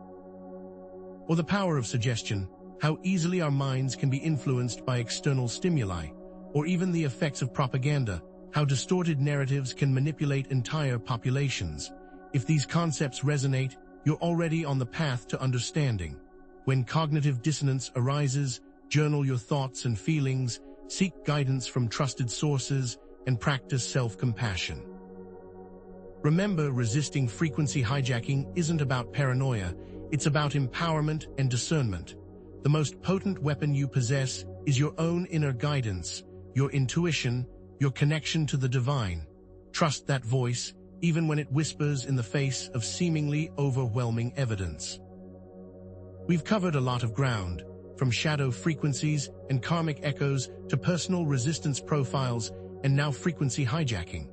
Or the power of suggestion, how easily our minds can be influenced by external stimuli. Or even the effects of propaganda, how distorted narratives can manipulate entire populations. If these concepts resonate, you're already on the path to understanding. When cognitive dissonance arises, journal your thoughts and feelings, seek guidance from trusted sources, and practice self-compassion. Remember, resisting frequency hijacking isn't about paranoia, it's about empowerment and discernment. The most potent weapon you possess is your own inner guidance, your intuition, your connection to the divine. Trust that voice, even when it whispers in the face of seemingly overwhelming evidence. We've covered a lot of ground, from shadow frequencies and karmic echoes to personal resistance profiles and now frequency hijacking.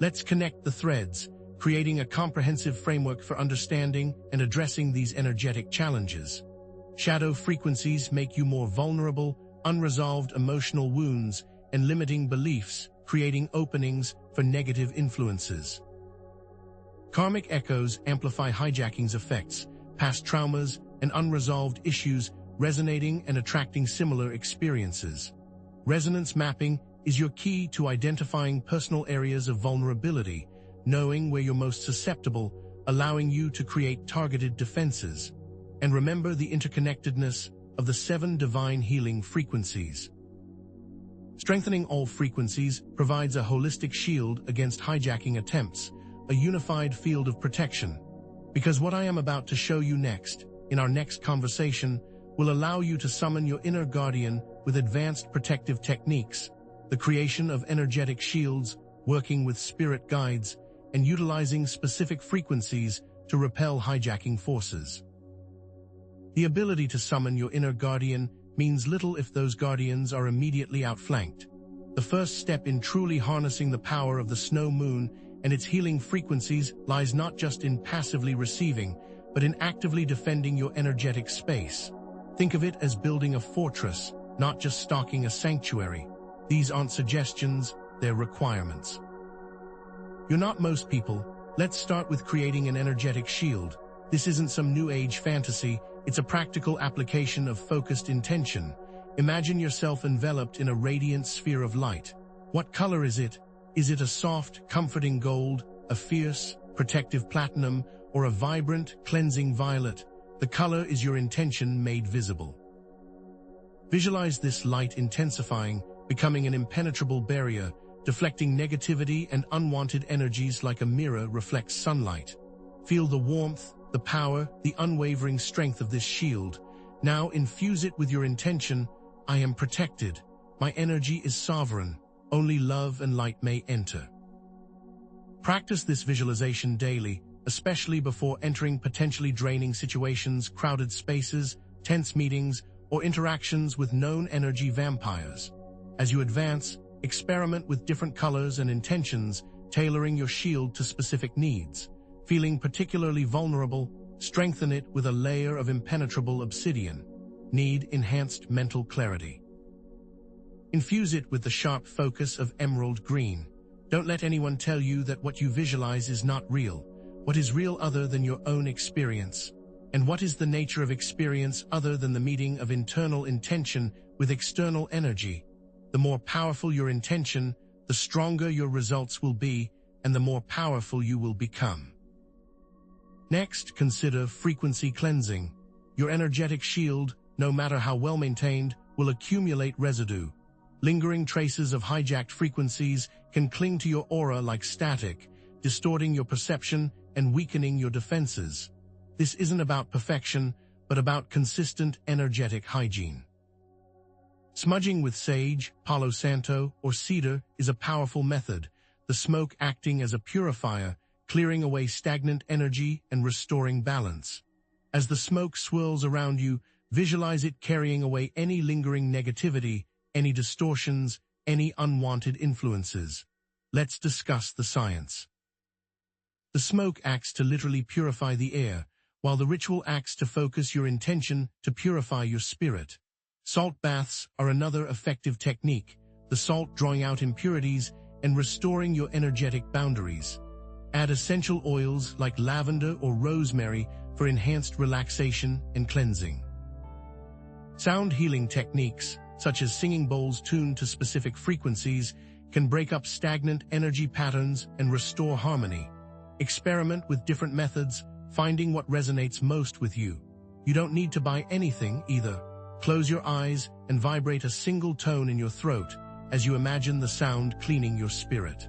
Let's connect the threads, creating a comprehensive framework for understanding and addressing these energetic challenges. Shadow frequencies make you more vulnerable, unresolved emotional wounds, and limiting beliefs, creating openings for negative influences. Karmic echoes amplify hijacking's effects, past traumas, and unresolved issues resonating and attracting similar experiences. Resonance mapping is your key to identifying personal areas of vulnerability, knowing where you're most susceptible, allowing you to create targeted defenses. And remember the interconnectedness of the 7 divine healing frequencies. Strengthening all frequencies provides a holistic shield against hijacking attempts, a unified field of protection. Because what I am about to show you next, in our next conversation, will allow you to summon your inner guardian with advanced protective techniques, the creation of energetic shields, working with spirit guides, and utilizing specific frequencies to repel hijacking forces. The ability to summon your inner guardian means little if those guardians are immediately outflanked. The first step in truly harnessing the power of the snow moon and its healing frequencies lies not just in passively receiving, but in actively defending your energetic space. Think of it as building a fortress, not just stalking a sanctuary. These aren't suggestions, they're requirements. You're not most people. Let's start with creating an energetic shield. This isn't some new age fantasy, it's a practical application of focused intention. Imagine yourself enveloped in a radiant sphere of light. What color is it? Is it a soft, comforting gold, a fierce, protective platinum, or a vibrant, cleansing violet? The color is your intention made visible. Visualize this light intensifying, becoming an impenetrable barrier, deflecting negativity and unwanted energies like a mirror reflects sunlight. Feel the warmth, the power, the unwavering strength of this shield. Now infuse it with your intention. I am protected. My energy is sovereign. Only love and light may enter. Practice this visualization daily, especially before entering potentially draining situations, crowded spaces, tense meetings, or interactions with known energy vampires. As you advance, experiment with different colors and intentions, tailoring your shield to specific needs. Feeling particularly vulnerable, strengthen it with a layer of impenetrable obsidian. Need enhanced mental clarity. Infuse it with the sharp focus of emerald green. Don't let anyone tell you that what you visualize is not real. What is real other than your own experience? And what is the nature of experience other than the meeting of internal intention with external energy? The more powerful your intention, the stronger your results will be, and the more powerful you will become. Next, consider frequency cleansing. Your energetic shield, no matter how well maintained, will accumulate residue. Lingering traces of hijacked frequencies can cling to your aura like static, distorting your perception and weakening your defenses. This isn't about perfection, but about consistent energetic hygiene. Smudging with sage, Palo Santo, or cedar is a powerful method, the smoke acting as a purifier, clearing away stagnant energy and restoring balance. As the smoke swirls around you, visualize it carrying away any lingering negativity, any distortions, any unwanted influences. Let's discuss the science. The smoke acts to literally purify the air, while the ritual acts to focus your intention to purify your spirit. Salt baths are another effective technique, the salt drawing out impurities and restoring your energetic boundaries. Add essential oils like lavender or rosemary for enhanced relaxation and cleansing. Sound healing techniques, such as singing bowls tuned to specific frequencies, can break up stagnant energy patterns and restore harmony. Experiment with different methods, finding what resonates most with you. You don't need to buy anything either. Close your eyes and vibrate a single tone in your throat as you imagine the sound cleaning your spirit.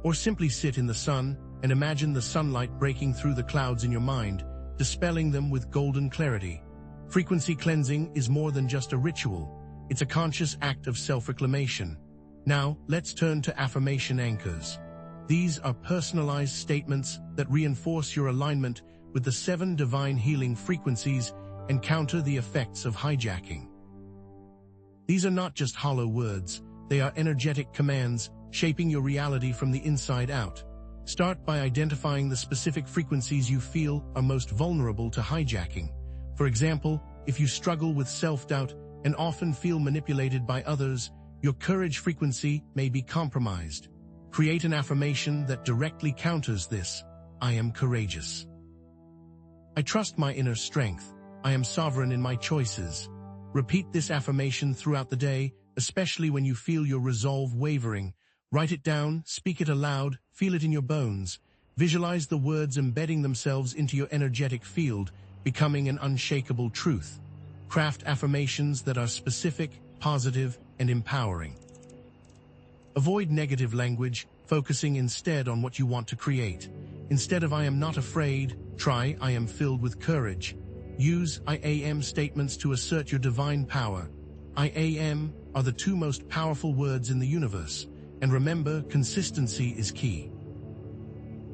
Or simply sit in the sun and imagine the sunlight breaking through the clouds in your mind, dispelling them with golden clarity. Frequency cleansing is more than just a ritual. It's a conscious act of self-reclamation. Now, let's turn to affirmation anchors. These are personalized statements that reinforce your alignment with the 7 divine healing frequencies and counter the effects of hijacking. These are not just hollow words, they are energetic commands shaping your reality from the inside out. Start by identifying the specific frequencies you feel are most vulnerable to hijacking. For example, if you struggle with self-doubt and often feel manipulated by others, your courage frequency may be compromised. Create an affirmation that directly counters this. I am courageous. I trust my inner strength. I am sovereign in my choices. Repeat this affirmation throughout the day, especially when you feel your resolve wavering. Write it down, speak it aloud, feel it in your bones. Visualize the words embedding themselves into your energetic field, becoming an unshakable truth. Craft affirmations that are specific, positive, and empowering. Avoid negative language, focusing instead on what you want to create. Instead of "I am not afraid," try "I am filled with courage." Use "I am" statements to assert your divine power. "I am" are the two most powerful words in the universe, and remember, consistency is key.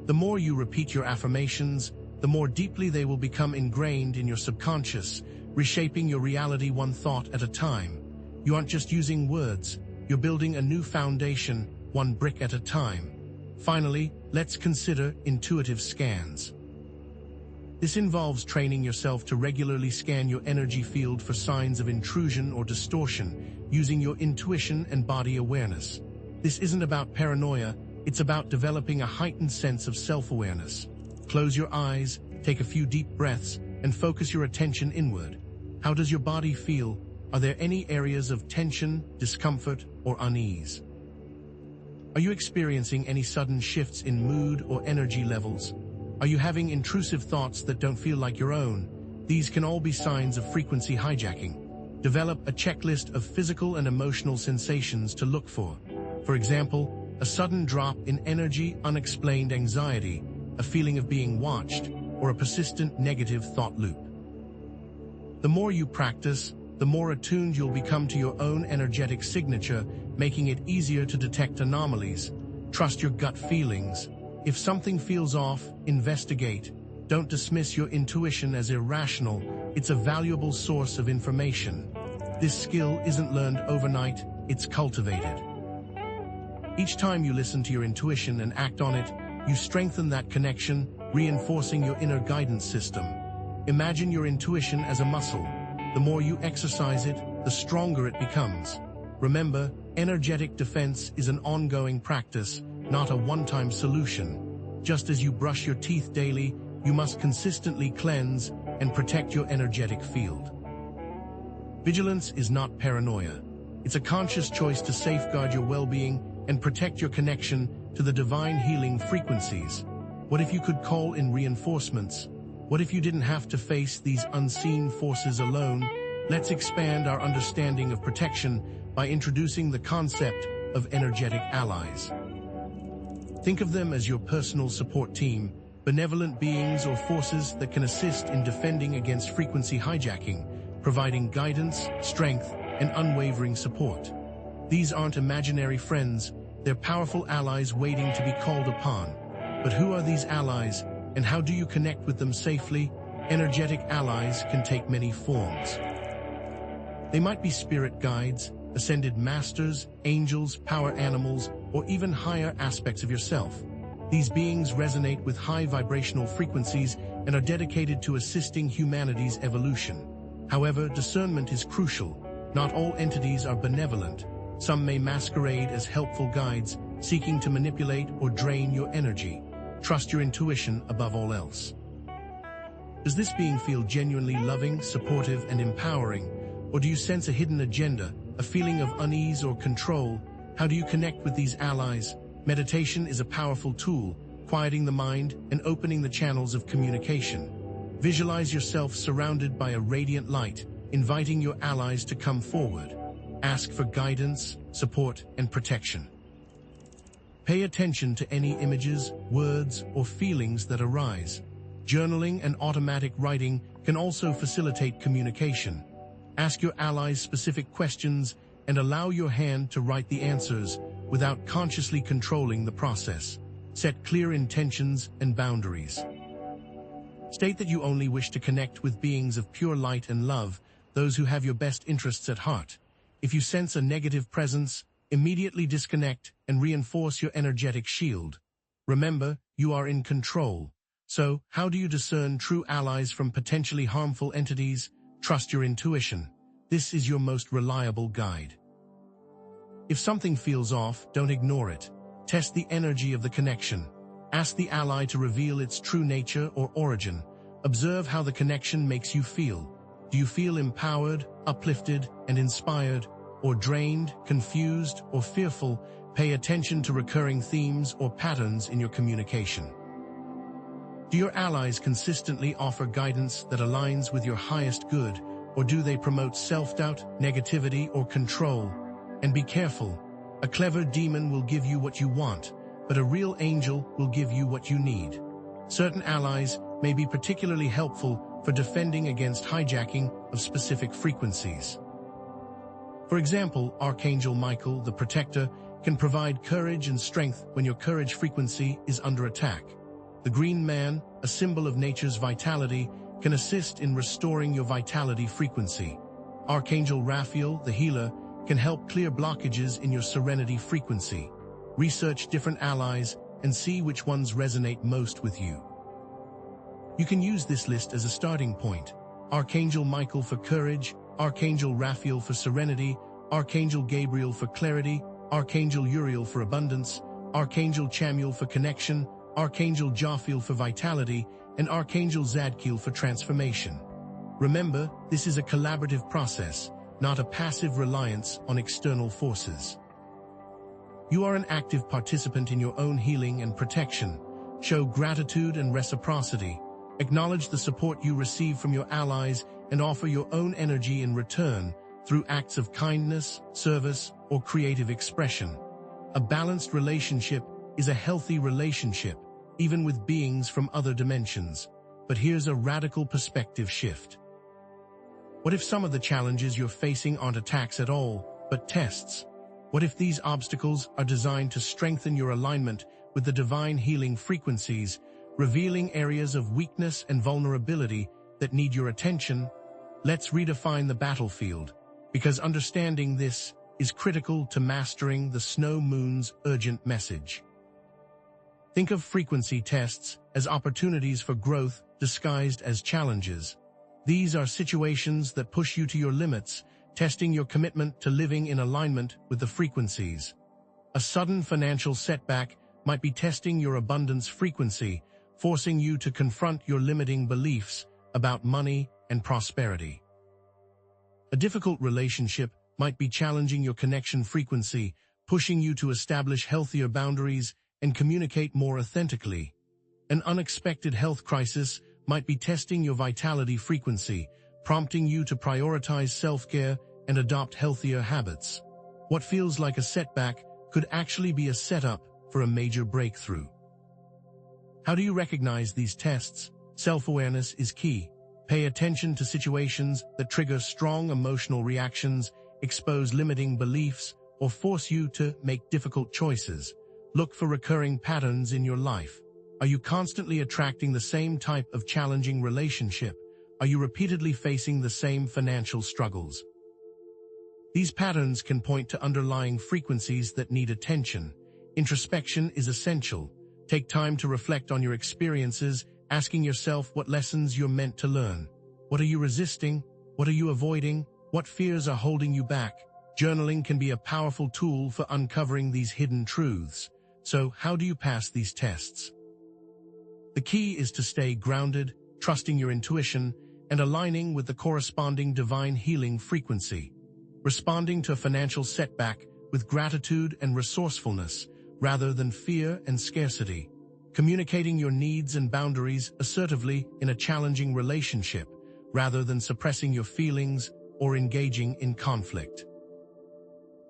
The more you repeat your affirmations, the more deeply they will become ingrained in your subconscious, reshaping your reality one thought at a time. You aren't just using words, you're building a new foundation, one brick at a time. Finally, let's consider intuitive scans. This involves training yourself to regularly scan your energy field for signs of intrusion or distortion, using your intuition and body awareness. This isn't about paranoia, it's about developing a heightened sense of self-awareness. Close your eyes, take a few deep breaths, and focus your attention inward. How does your body feel? Are there any areas of tension, discomfort, or unease? Are you experiencing any sudden shifts in mood or energy levels? Are you having intrusive thoughts that don't feel like your own? These can all be signs of frequency hijacking. Develop a checklist of physical and emotional sensations to look for. For example, a sudden drop in energy, unexplained anxiety, a feeling of being watched, or a persistent negative thought loop. The more you practice, the more attuned you'll become to your own energetic signature, making it easier to detect anomalies. Trust your gut feelings. If something feels off, investigate. Don't dismiss your intuition as irrational. It's a valuable source of information. This skill isn't learned overnight, it's cultivated. Each time you listen to your intuition and act on it, you strengthen that connection, reinforcing your inner guidance system. Imagine your intuition as a muscle. The more you exercise it, the stronger it becomes. Remember, energetic defense is an ongoing practice, not a one-time solution. Just as you brush your teeth daily, you must consistently cleanse and protect your energetic field. Vigilance is not paranoia. It's a conscious choice to safeguard your well-being and protect your connection to the divine healing frequencies. What if you could call in reinforcements? What if you didn't have to face these unseen forces alone? Let's expand our understanding of protection by introducing the concept of energetic allies. Think of them as your personal support team, benevolent beings or forces that can assist in defending against frequency hijacking, providing guidance, strength, and unwavering support. These aren't imaginary friends, they're powerful allies waiting to be called upon. But who are these allies, and how do you connect with them safely? Energetic allies can take many forms. They might be spirit guides, ascended masters, angels, power animals, or even higher aspects of yourself. These beings resonate with high vibrational frequencies and are dedicated to assisting humanity's evolution. However, discernment is crucial. Not all entities are benevolent. Some may masquerade as helpful guides, seeking to manipulate or drain your energy. Trust your intuition above all else. Does this being feel genuinely loving, supportive, and empowering? Or do you sense a hidden agenda, a feeling of unease or control? How do you connect with these allies? Meditation is a powerful tool, quieting the mind and opening the channels of communication. Visualize yourself surrounded by a radiant light, inviting your allies to come forward. Ask for guidance, support, and protection. Pay attention to any images, words, or feelings that arise. Journaling and automatic writing can also facilitate communication. Ask your allies specific questions and allow your hand to write the answers without consciously controlling the process. Set clear intentions and boundaries. State that you only wish to connect with beings of pure light and love, those who have your best interests at heart. If you sense a negative presence, immediately disconnect and reinforce your energetic shield. Remember, you are in control. So, how do you discern true allies from potentially harmful entities? Trust your intuition. This is your most reliable guide. If something feels off, don't ignore it. Test the energy of the connection. Ask the ally to reveal its true nature or origin. Observe how the connection makes you feel. Do you feel empowered, uplifted, and inspired? Or drained, confused, or fearful? Pay attention to recurring themes or patterns in your communication. Do your allies consistently offer guidance that aligns with your highest good, or do they promote self-doubt, negativity, or control? And be careful. A clever demon will give you what you want, but a real angel will give you what you need. Certain allies may be particularly helpful for defending against hijacking of specific frequencies. For example, Archangel Michael, the protector, can provide courage and strength when your courage frequency is under attack. The Green Man, a symbol of nature's vitality, can assist in restoring your vitality frequency. Archangel Raphael, the healer, can help clear blockages in your serenity frequency. Research different allies and see which ones resonate most with you. You can use this list as a starting point. Archangel Michael for courage, Archangel Raphael for serenity, Archangel Gabriel for clarity, Archangel Uriel for abundance, Archangel Chamuel for connection, Archangel Jophiel for vitality, and Archangel Zadkiel for transformation. Remember, this is a collaborative process, not a passive reliance on external forces. You are an active participant in your own healing and protection. Show gratitude and reciprocity. Acknowledge the support you receive from your allies and offer your own energy in return through acts of kindness, service, or creative expression. A balanced relationship is a healthy relationship, even with beings from other dimensions. But here's a radical perspective shift. What if some of the challenges you're facing aren't attacks at all, but tests? What if these obstacles are designed to strengthen your alignment with the divine healing frequencies, revealing areas of weakness and vulnerability that need your attention? Let's redefine the battlefield, because understanding this is critical to mastering the snow moon's urgent message. Think of frequency tests as opportunities for growth disguised as challenges. These are situations that push you to your limits, testing your commitment to living in alignment with the frequencies. A sudden financial setback might be testing your abundance frequency, forcing you to confront your limiting beliefs about money and prosperity. A difficult relationship might be challenging your connection frequency, pushing you to establish healthier boundaries and communicate more authentically. An unexpected health crisis might be testing your vitality frequency, prompting you to prioritize self-care and adopt healthier habits. What feels like a setback could actually be a setup for a major breakthrough. How do you recognize these tests? Self-awareness is key. Pay attention to situations that trigger strong emotional reactions, expose limiting beliefs, or force you to make difficult choices. Look for recurring patterns in your life. Are you constantly attracting the same type of challenging relationship? Are you repeatedly facing the same financial struggles? These patterns can point to underlying frequencies that need attention. Introspection is essential. Take time to reflect on your experiences, asking yourself what lessons you're meant to learn. What are you resisting? What are you avoiding? What fears are holding you back? Journaling can be a powerful tool for uncovering these hidden truths. So, how do you pass these tests? The key is to stay grounded, trusting your intuition, and aligning with the corresponding divine healing frequency. Responding to a financial setback with gratitude and resourcefulness, rather than fear and scarcity. Communicating your needs and boundaries assertively in a challenging relationship, rather than suppressing your feelings or engaging in conflict.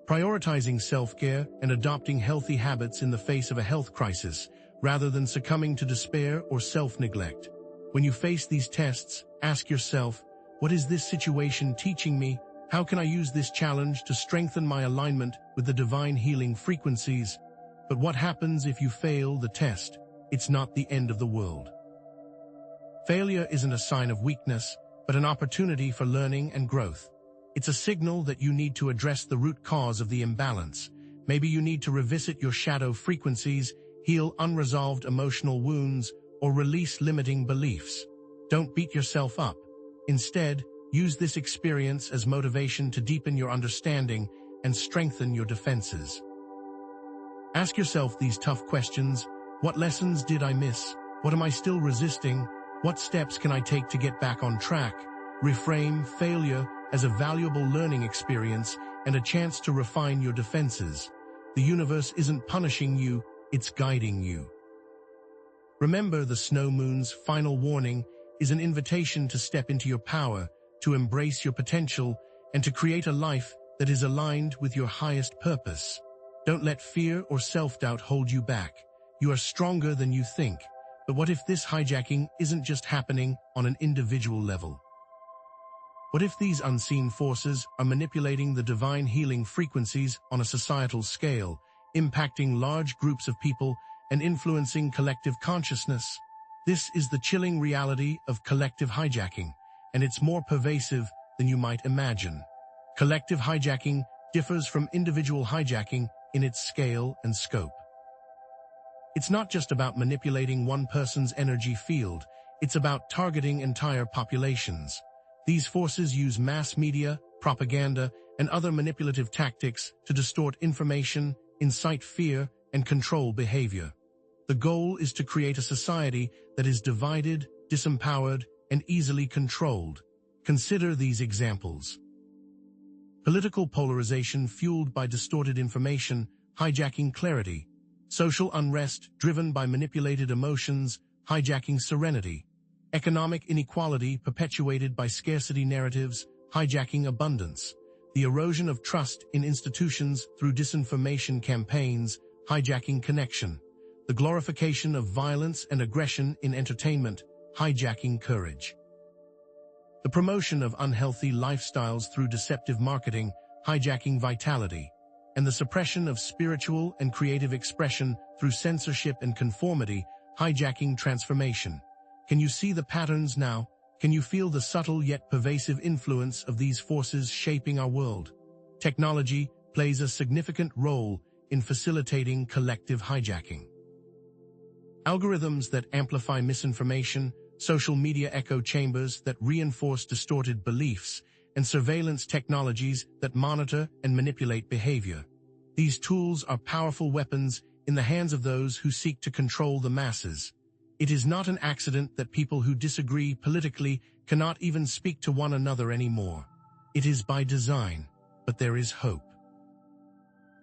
Prioritizing self-care and adopting healthy habits in the face of a health crisis, rather than succumbing to despair or self-neglect. When you face these tests, ask yourself, what is this situation teaching me? How can I use this challenge to strengthen my alignment with the divine healing frequencies? But what happens if you fail the test? It's not the end of the world. Failure isn't a sign of weakness, but an opportunity for learning and growth. It's a signal that you need to address the root cause of the imbalance. Maybe you need to revisit your shadow frequencies, heal unresolved emotional wounds, or release limiting beliefs. Don't beat yourself up. Instead, use this experience as motivation to deepen your understanding and strengthen your defenses. Ask yourself these tough questions. What lessons did I miss? What am I still resisting? What steps can I take to get back on track? Reframe failure as a valuable learning experience and a chance to refine your defenses. The universe isn't punishing you, it's guiding you. Remember, the snow moon's final warning is an invitation to step into your power, to embrace your potential, and to create a life that is aligned with your highest purpose. Don't let fear or self-doubt hold you back. You are stronger than you think. But what if this hijacking isn't just happening on an individual level? What if these unseen forces are manipulating the divine healing frequencies on a societal scale, impacting large groups of people and influencing collective consciousness? This is the chilling reality of collective hijacking, and it's more pervasive than you might imagine. Collective hijacking differs from individual hijacking in its scale and scope. It's not just about manipulating one person's energy field, it's about targeting entire populations. These forces use mass media, propaganda, and other manipulative tactics to distort information, incite fear, and control behavior. The goal is to create a society that is divided, disempowered, and easily controlled. Consider these examples. Political polarization fueled by distorted information, hijacking clarity. Social unrest driven by manipulated emotions, hijacking serenity. Economic inequality perpetuated by scarcity narratives, hijacking abundance. The erosion of trust in institutions through disinformation campaigns, hijacking connection. The glorification of violence and aggression in entertainment, hijacking courage. The promotion of unhealthy lifestyles through deceptive marketing, hijacking vitality. And the suppression of spiritual and creative expression through censorship and conformity, hijacking transformation. Can you see the patterns now? Can you feel the subtle yet pervasive influence of these forces shaping our world? Technology plays a significant role in facilitating collective hijacking. Algorithms that amplify misinformation, social media echo chambers that reinforce distorted beliefs, and surveillance technologies that monitor and manipulate behavior. These tools are powerful weapons in the hands of those who seek to control the masses. It is not an accident that people who disagree politically cannot even speak to one another anymore. It is by design, but there is hope.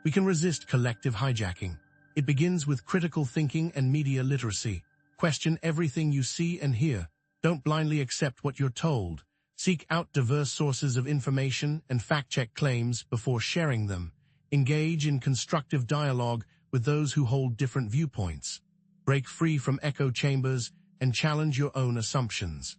We can resist collective hijacking. It begins with critical thinking and media literacy. Question everything you see and hear. Don't blindly accept what you're told. Seek out diverse sources of information and fact-check claims before sharing them. Engage in constructive dialogue with those who hold different viewpoints. Break free from echo chambers and challenge your own assumptions.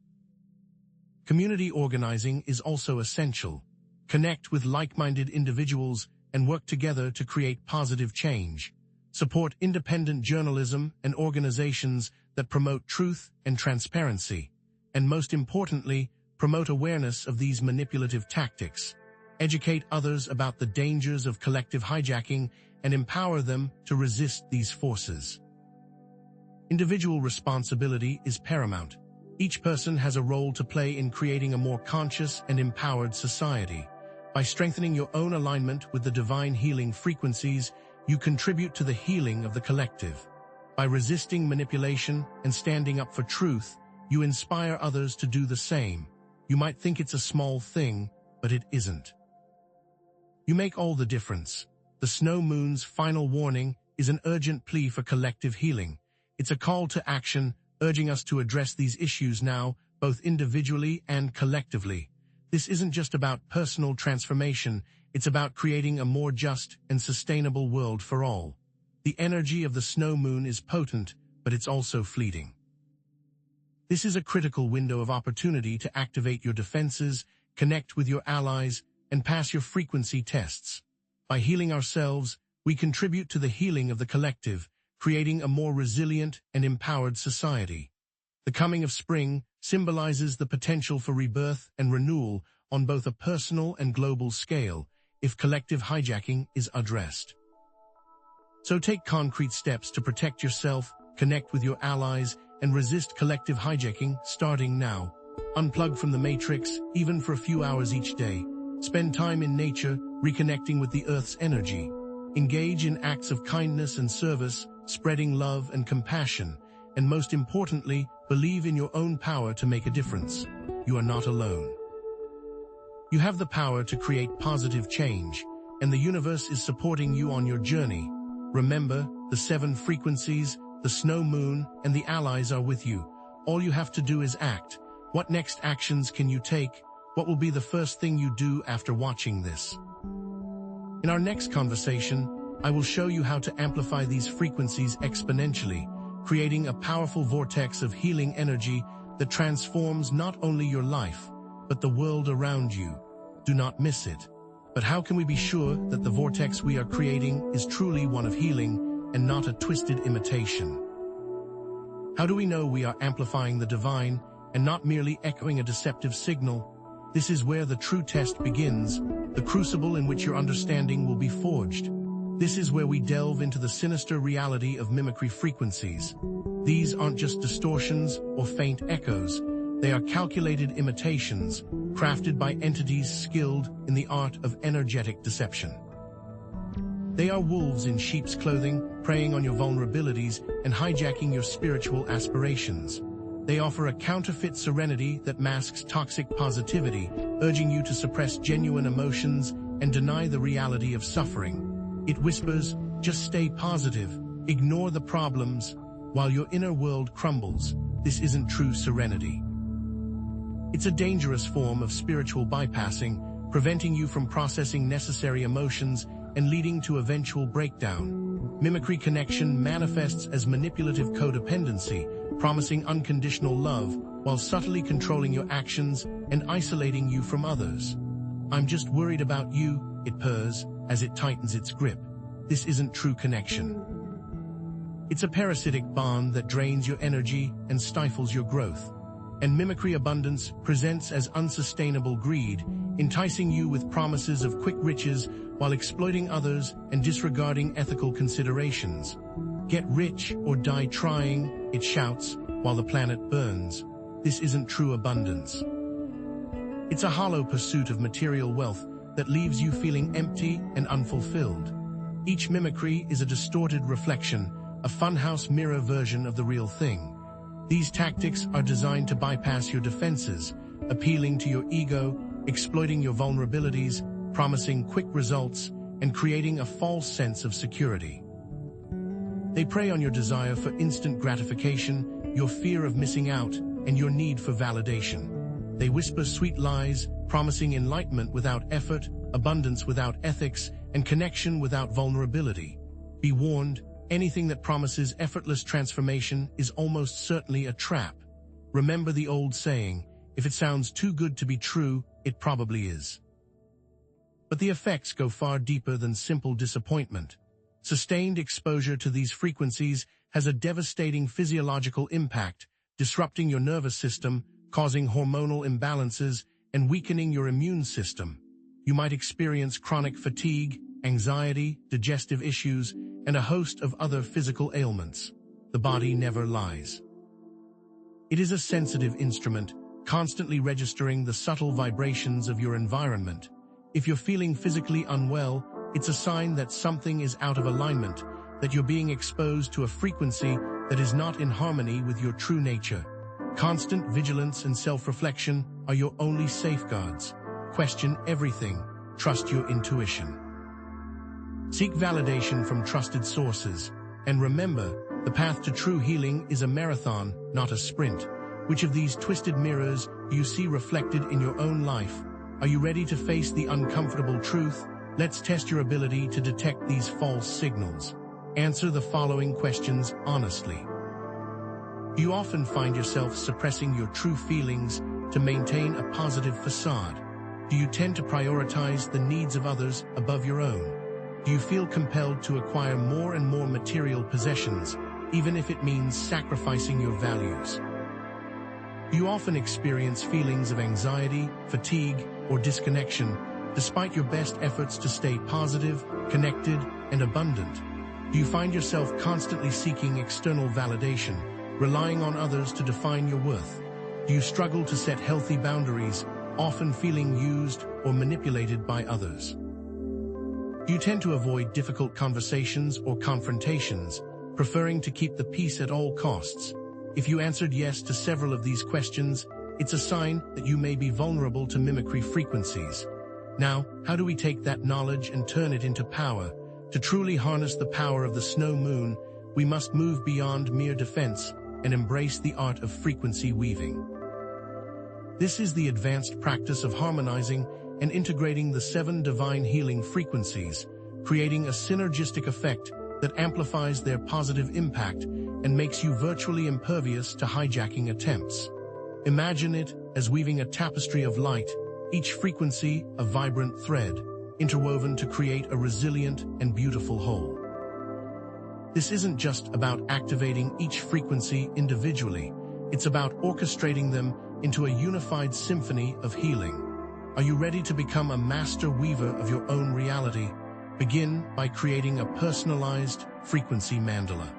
Community organizing is also essential. Connect with like-minded individuals and work together to create positive change. Support independent journalism and organizations that promote truth and transparency. And most importantly, promote awareness of these manipulative tactics. Educate others about the dangers of collective hijacking and empower them to resist these forces. Individual responsibility is paramount. Each person has a role to play in creating a more conscious and empowered society. By strengthening your own alignment with the divine healing frequencies, you contribute to the healing of the collective. By resisting manipulation and standing up for truth, you inspire others to do the same. You might think it's a small thing, but it isn't. You make all the difference. The snow moon's final warning is an urgent plea for collective healing. It's a call to action, urging us to address these issues now, both individually and collectively. This isn't just about personal transformation, it's about creating a more just and sustainable world for all. The energy of the snow moon is potent, but it's also fleeting. This is a critical window of opportunity to activate your defenses, connect with your allies, and pass your frequency tests. By healing ourselves, we contribute to the healing of the collective, creating a more resilient and empowered society. The coming of spring symbolizes the potential for rebirth and renewal on both a personal and global scale, if collective hijacking is addressed. So take concrete steps to protect yourself, connect with your allies, and resist collective hijacking starting now. Unplug from the matrix, even for a few hours each day. Spend time in nature, reconnecting with the Earth's energy. Engage in acts of kindness and service, spreading love and compassion. And most importantly, believe in your own power to make a difference. You are not alone. You have the power to create positive change, and the universe is supporting you on your journey. Remember, the 7 frequencies, the snow moon, and the allies are with you. All you have to do is act. What next actions can you take? What will be the first thing you do after watching this? In our next conversation, I will show you how to amplify these frequencies exponentially, creating a powerful vortex of healing energy that transforms not only your life, but the world around you. Do not miss it. But how can we be sure that the vortex we are creating is truly one of healing and not a twisted imitation? How do we know we are amplifying the divine and not merely echoing a deceptive signal? This is where the true test begins, the crucible in which your understanding will be forged. This is where we delve into the sinister reality of mimicry frequencies. These aren't just distortions or faint echoes. They are calculated imitations, crafted by entities skilled in the art of energetic deception. They are wolves in sheep's clothing, preying on your vulnerabilities and hijacking your spiritual aspirations. They offer a counterfeit serenity that masks toxic positivity, urging you to suppress genuine emotions and deny the reality of suffering. It whispers, just stay positive, ignore the problems, while your inner world crumbles. This isn't true serenity. It's a dangerous form of spiritual bypassing, preventing you from processing necessary emotions and leading to eventual breakdown. Mimicry connection manifests as manipulative codependency, promising unconditional love while subtly controlling your actions and isolating you from others. I'm just worried about you, it purrs, as it tightens its grip. This isn't true connection. It's a parasitic bond that drains your energy and stifles your growth. And mimicry abundance presents as unsustainable greed, enticing you with promises of quick riches while exploiting others and disregarding ethical considerations. Get rich or die trying, it shouts, while the planet burns. This isn't true abundance. It's a hollow pursuit of material wealth that leaves you feeling empty and unfulfilled. Each mimicry is a distorted reflection, a funhouse mirror version of the real thing. These tactics are designed to bypass your defenses, appealing to your ego, exploiting your vulnerabilities, promising quick results, and creating a false sense of security. They prey on your desire for instant gratification, your fear of missing out, and your need for validation. They whisper sweet lies, promising enlightenment without effort, abundance without ethics, and connection without vulnerability. Be warned, anything that promises effortless transformation is almost certainly a trap. Remember the old saying, if it sounds too good to be true, it probably is. But the effects go far deeper than simple disappointment. Sustained exposure to these frequencies has a devastating physiological impact, disrupting your nervous system, causing hormonal imbalances, and weakening your immune system. You might experience chronic fatigue, anxiety, digestive issues, and a host of other physical ailments. The body never lies. It is a sensitive instrument, constantly registering the subtle vibrations of your environment. If you're feeling physically unwell, it's a sign that something is out of alignment, that you're being exposed to a frequency that is not in harmony with your true nature. Constant vigilance and self-reflection are your only safeguards. Question everything. Trust your intuition. Seek validation from trusted sources. And remember, the path to true healing is a marathon, not a sprint. Which of these twisted mirrors do you see reflected in your own life? Are you ready to face the uncomfortable truth? Let's test your ability to detect these false signals. Answer the following questions honestly. Do you often find yourself suppressing your true feelings to maintain a positive facade? Do you tend to prioritize the needs of others above your own? Do you feel compelled to acquire more and more material possessions, even if it means sacrificing your values? Do you often experience feelings of anxiety, fatigue, or disconnection, despite your best efforts to stay positive, connected, and abundant? Do you find yourself constantly seeking external validation, relying on others to define your worth? Do you struggle to set healthy boundaries, often feeling used or manipulated by others? Do you tend to avoid difficult conversations or confrontations, preferring to keep the peace at all costs? If you answered yes to several of these questions, it's a sign that you may be vulnerable to mimicry frequencies. Now, how do we take that knowledge and turn it into power? To truly harness the power of the snow moon, we must move beyond mere defense and embrace the art of frequency weaving. This is the advanced practice of harmonizing and integrating the 7 divine healing frequencies, creating a synergistic effect that amplifies their positive impact and makes you virtually impervious to hijacking attempts. Imagine it as weaving a tapestry of light, each frequency a vibrant thread, interwoven to create a resilient and beautiful whole. This isn't just about activating each frequency individually, it's about orchestrating them into a unified symphony of healing. Are you ready to become a master weaver of your own reality? Begin by creating a personalized frequency mandala.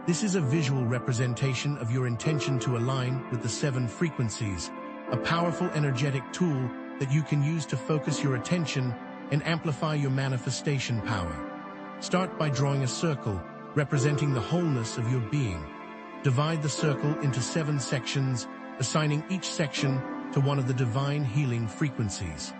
This is a visual representation of your intention to align with the 7 frequencies, a powerful energetic tool that you can use to focus your attention and amplify your manifestation power. Start by drawing a circle representing the wholeness of your being. Divide the circle into 7 sections, assigning each section to one of the divine healing frequencies.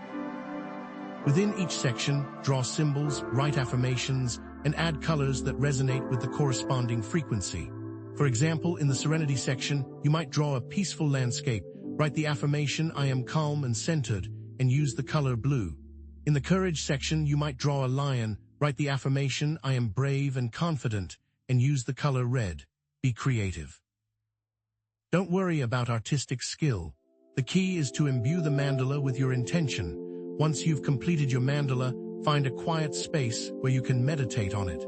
Within each section, draw symbols, write affirmations, and add colors that resonate with the corresponding frequency. For example, in the Serenity section, you might draw a peaceful landscape, write the affirmation, "I am calm and centered," and use the color blue. In the Courage section, you might draw a lion, write the affirmation, "I am brave and confident," and use the color red. Be creative. Don't worry about artistic skill. The key is to imbue the mandala with your intention. Once you've completed your mandala, find a quiet space where you can meditate on it.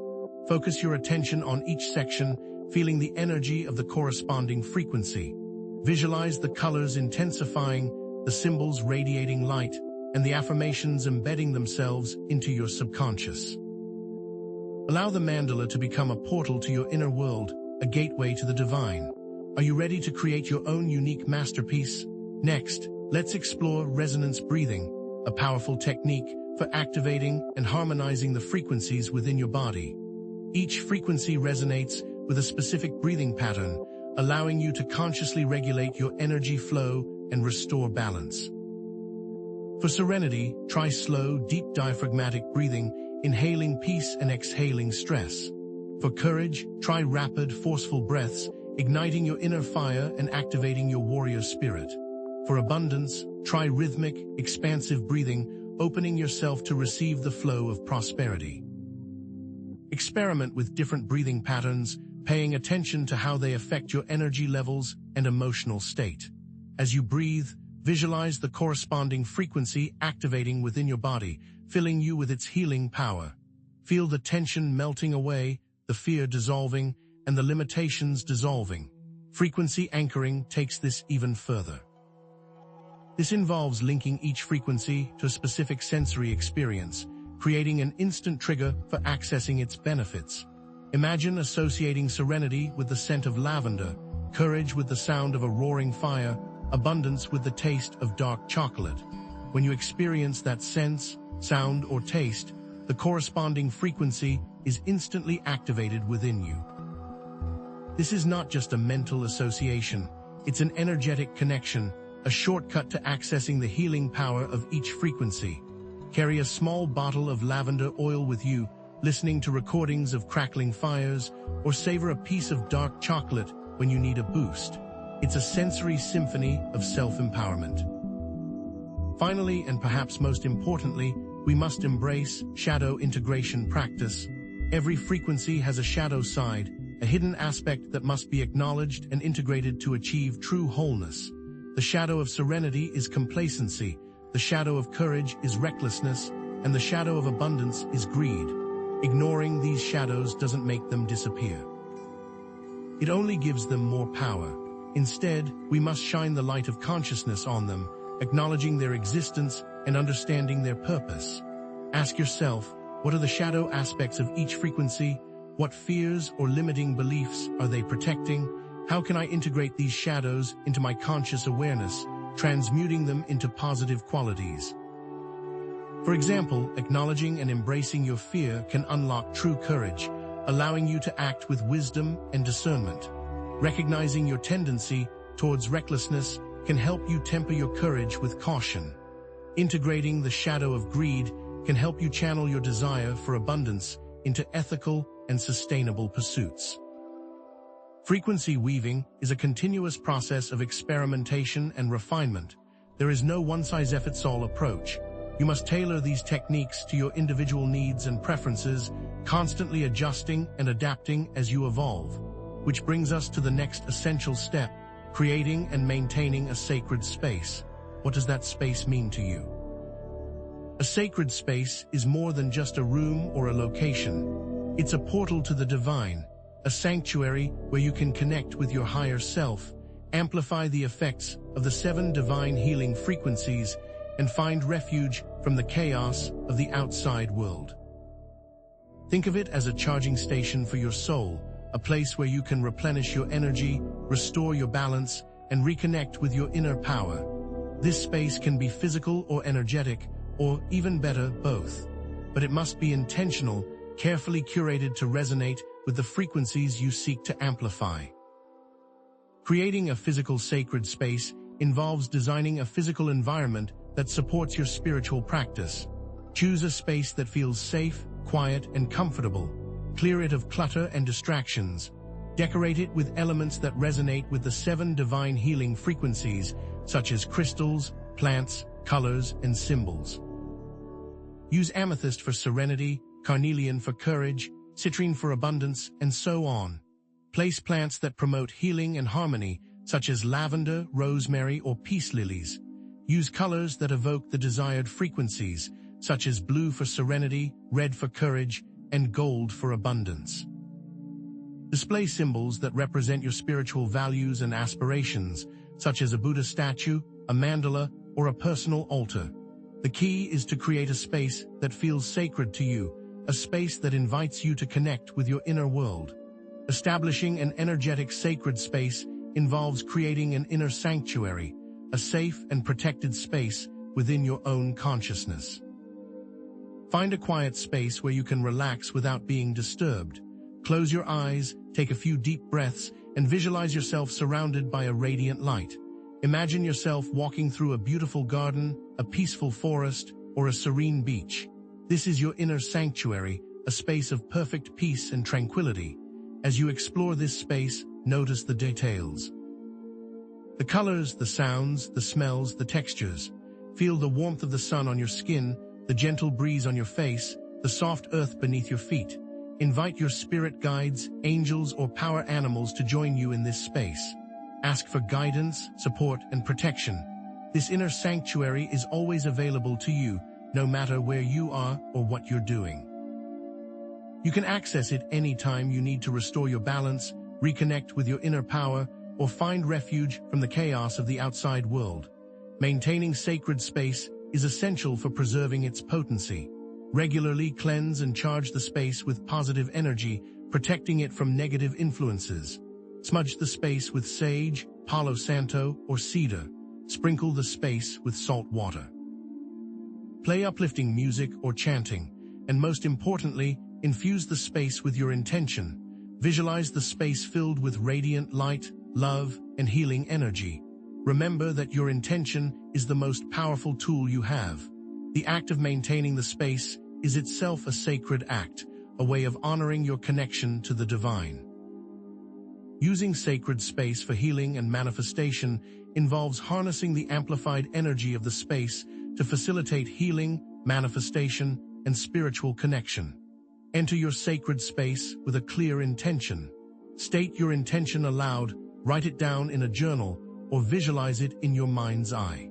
Focus your attention on each section, feeling the energy of the corresponding frequency. Visualize the colors intensifying, the symbols radiating light, and the affirmations embedding themselves into your subconscious. Allow the mandala to become a portal to your inner world, a gateway to the divine. Are you ready to create your own unique masterpiece? Next, let's explore resonance breathing, a powerful technique for activating and harmonizing the frequencies within your body. Each frequency resonates with a specific breathing pattern, allowing you to consciously regulate your energy flow and restore balance. For serenity, try slow, deep diaphragmatic breathing, inhaling peace and exhaling stress. For courage, try rapid, forceful breaths, igniting your inner fire and activating your warrior spirit. For abundance, try rhythmic, expansive breathing, opening yourself to receive the flow of prosperity. Experiment with different breathing patterns, paying attention to how they affect your energy levels and emotional state. As you breathe, visualize the corresponding frequency activating within your body, filling you with its healing power. Feel the tension melting away, the fear dissolving, and the limitations dissolving. Frequency anchoring takes this even further. This involves linking each frequency to a specific sensory experience, creating an instant trigger for accessing its benefits. Imagine associating serenity with the scent of lavender, courage with the sound of a roaring fire, abundance with the taste of dark chocolate. When you experience that sense, sound, or taste, the corresponding frequency is instantly activated within you. This is not just a mental association, it's an energetic connection, a shortcut to accessing the healing power of each frequency. Carry a small bottle of lavender oil with you, listening to recordings of crackling fires, or savor a piece of dark chocolate when you need a boost. It's a sensory symphony of self-empowerment. Finally, and perhaps most importantly, we must embrace shadow integration practice. Every frequency has a shadow side, a hidden aspect that must be acknowledged and integrated to achieve true wholeness. The shadow of serenity is complacency, the shadow of courage is recklessness, and the shadow of abundance is greed. Ignoring these shadows doesn't make them disappear. It only gives them more power. Instead, we must shine the light of consciousness on them, acknowledging their existence and understanding their purpose. Ask yourself, what are the shadow aspects of each frequency? What fears or limiting beliefs are they protecting? How can I integrate these shadows into my conscious awareness, transmuting them into positive qualities? For example, acknowledging and embracing your fear can unlock true courage, allowing you to act with wisdom and discernment. Recognizing your tendency towards recklessness can help you temper your courage with caution. Integrating the shadow of greed can help you channel your desire for abundance into ethical and sustainable pursuits. Frequency weaving is a continuous process of experimentation and refinement. There is no one-size-fits-all approach. You must tailor these techniques to your individual needs and preferences, constantly adjusting and adapting as you evolve. Which brings us to the next essential step, creating and maintaining a sacred space. What does that space mean to you? A sacred space is more than just a room or a location. It's a portal to the divine, a sanctuary where you can connect with your higher self, amplify the effects of the 7 divine healing frequencies, and find refuge from the chaos of the outside world. Think of it as a charging station for your soul, a place where you can replenish your energy, restore your balance, and reconnect with your inner power. This space can be physical or energetic, or even better, both. But it must be intentional, carefully curated to resonate with the frequencies you seek to amplify. Creating a physical sacred space involves designing a physical environment that supports your spiritual practice. Choose a space that feels safe, quiet, and comfortable. Clear it of clutter and distractions. Decorate it with elements that resonate with the 7 divine healing frequencies, such as crystals, plants, colors, and symbols. Use amethyst for serenity, carnelian for courage, citrine for abundance, and so on. Place plants that promote healing and harmony, such as lavender, rosemary, or peace lilies. Use colors that evoke the desired frequencies, such as blue for serenity, red for courage, and gold for abundance. Display symbols that represent your spiritual values and aspirations, such as a Buddha statue, a mandala, or a personal altar. The key is to create a space that feels sacred to you, a space that invites you to connect with your inner world. Establishing an energetic sacred space involves creating an inner sanctuary, a safe and protected space within your own consciousness. Find a quiet space where you can relax without being disturbed. Close your eyes, take a few deep breaths, and visualize yourself surrounded by a radiant light. Imagine yourself walking through a beautiful garden, a peaceful forest, or a serene beach. This is your inner sanctuary, a space of perfect peace and tranquility. As you explore this space, notice the details. The colors, the sounds, the smells, the textures. Feel the warmth of the sun on your skin, the gentle breeze on your face, the soft earth beneath your feet. Invite your spirit guides, angels, or power animals to join you in this space. Ask for guidance, support, and protection. This inner sanctuary is always available to you, no matter where you are or what you're doing. You can access it anytime you need to restore your balance, reconnect with your inner power, or find refuge from the chaos of the outside world. Maintaining sacred space is essential for preserving its potency. Regularly cleanse and charge the space with positive energy, protecting it from negative influences. Smudge the space with sage, Palo Santo, or cedar. Sprinkle the space with salt water. Play uplifting music or chanting, and most importantly, infuse the space with your intention. Visualize the space filled with radiant light, love, and healing energy. Remember that your intention is the most powerful tool you have. The act of maintaining the space is itself a sacred act, a way of honoring your connection to the divine. Using sacred space for healing and manifestation involves harnessing the amplified energy of the space to facilitate healing, manifestation, and spiritual connection. Enter your sacred space with a clear intention. State your intention aloud, write it down in a journal, or visualize it in your mind's eye.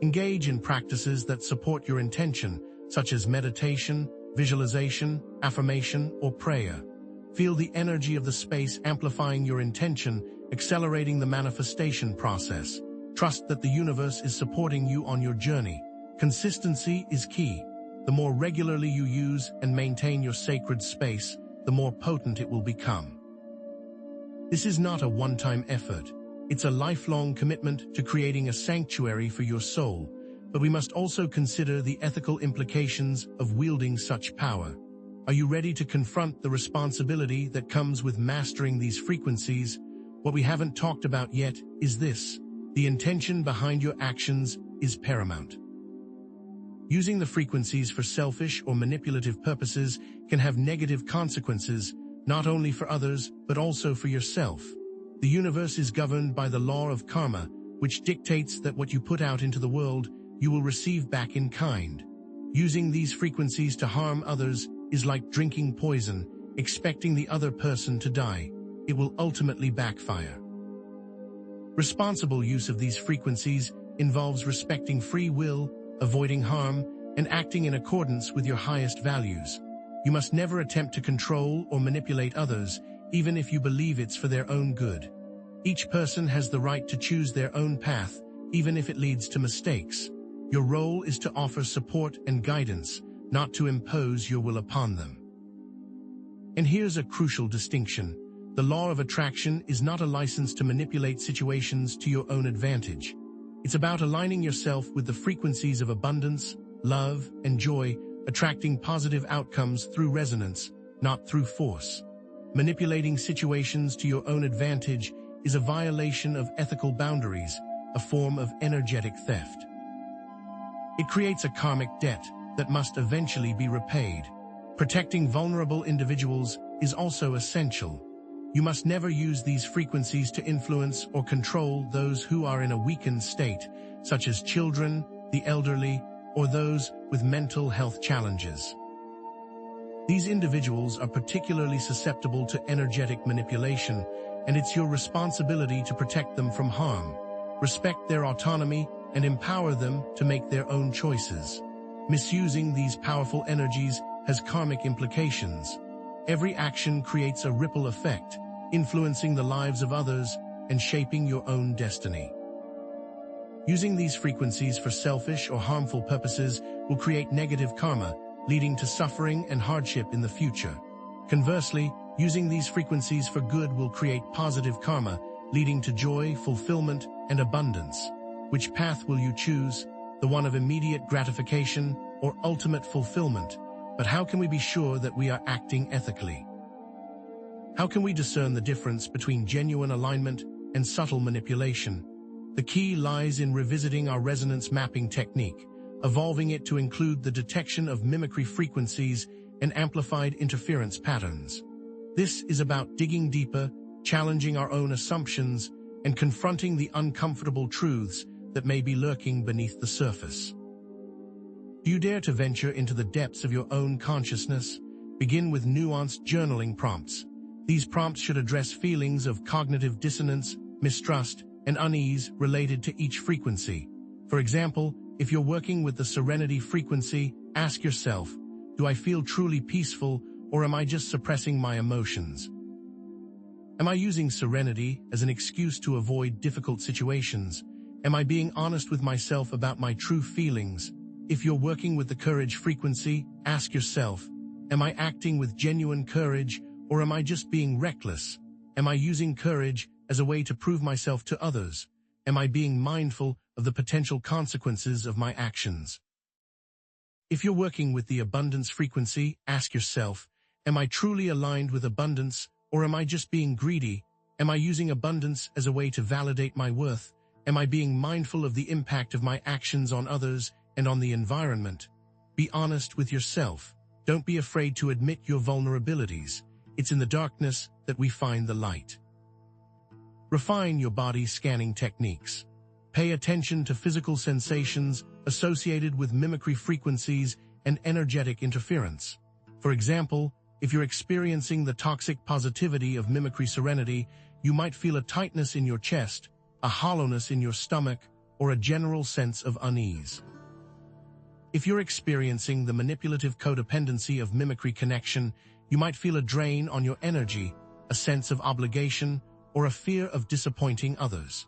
Engage in practices that support your intention, such as meditation, visualization, affirmation, or prayer. Feel the energy of the space amplifying your intention, accelerating the manifestation process. Trust that the universe is supporting you on your journey. Consistency is key. The more regularly you use and maintain your sacred space, the more potent it will become. This is not a one-time effort. It's a lifelong commitment to creating a sanctuary for your soul, but we must also consider the ethical implications of wielding such power. Are you ready to confront the responsibility that comes with mastering these frequencies? What we haven't talked about yet is this: the intention behind your actions is paramount. Using the frequencies for selfish or manipulative purposes can have negative consequences, not only for others, but also for yourself. The universe is governed by the law of karma, which dictates that what you put out into the world, you will receive back in kind. Using these frequencies to harm others is like drinking poison, expecting the other person to die. It will ultimately backfire. Responsible use of these frequencies involves respecting free will, avoiding harm, and acting in accordance with your highest values. You must never attempt to control or manipulate others, even if you believe it's for their own good. Each person has the right to choose their own path, even if it leads to mistakes. Your role is to offer support and guidance, not to impose your will upon them. And here's a crucial distinction. The law of attraction is not a license to manipulate situations to your own advantage. It's about aligning yourself with the frequencies of abundance, love, and joy, attracting positive outcomes through resonance, not through force. Manipulating situations to your own advantage is a violation of ethical boundaries, a form of energetic theft. It creates a karmic debt that must eventually be repaid. Protecting vulnerable individuals is also essential. You must never use these frequencies to influence or control those who are in a weakened state, such as children, the elderly, or those with mental health challenges. These individuals are particularly susceptible to energetic manipulation, and it's your responsibility to protect them from harm. Respect their autonomy and empower them to make their own choices. Misusing these powerful energies has karmic implications. Every action creates a ripple effect, influencing the lives of others and shaping your own destiny. Using these frequencies for selfish or harmful purposes will create negative karma, leading to suffering and hardship in the future. Conversely, using these frequencies for good will create positive karma, leading to joy, fulfillment, and abundance. Which path will you choose? The one of immediate gratification or ultimate fulfillment? But how can we be sure that we are acting ethically? How can we discern the difference between genuine alignment and subtle manipulation? The key lies in revisiting our resonance mapping technique, evolving it to include the detection of mimicry frequencies and amplified interference patterns. This is about digging deeper, challenging our own assumptions, and confronting the uncomfortable truths that may be lurking beneath the surface. Do you dare to venture into the depths of your own consciousness? Begin with nuanced journaling prompts. These prompts should address feelings of cognitive dissonance, mistrust, and unease related to each frequency. For example, if you're working with the serenity frequency, ask yourself, do I feel truly peaceful, or am I just suppressing my emotions? Am I using serenity as an excuse to avoid difficult situations? Am I being honest with myself about my true feelings? If you're working with the courage frequency, ask yourself, am I acting with genuine courage, or am I just being reckless? Am I using courage as a way to prove myself to others? Am I being mindful of the potential consequences of my actions? If you're working with the abundance frequency, ask yourself, am I truly aligned with abundance, or am I just being greedy? Am I using abundance as a way to validate my worth? Am I being mindful of the impact of my actions on others and on the environment? Be honest with yourself. Don't be afraid to admit your vulnerabilities. It's in the darkness that we find the light. Refine your body scanning techniques. Pay attention to physical sensations associated with mimicry frequencies and energetic interference. For example, if you're experiencing the toxic positivity of mimicry serenity, you might feel a tightness in your chest, a hollowness in your stomach, or a general sense of unease. If you're experiencing the manipulative codependency of mimicry connection, you might feel a drain on your energy, a sense of obligation, or a fear of disappointing others.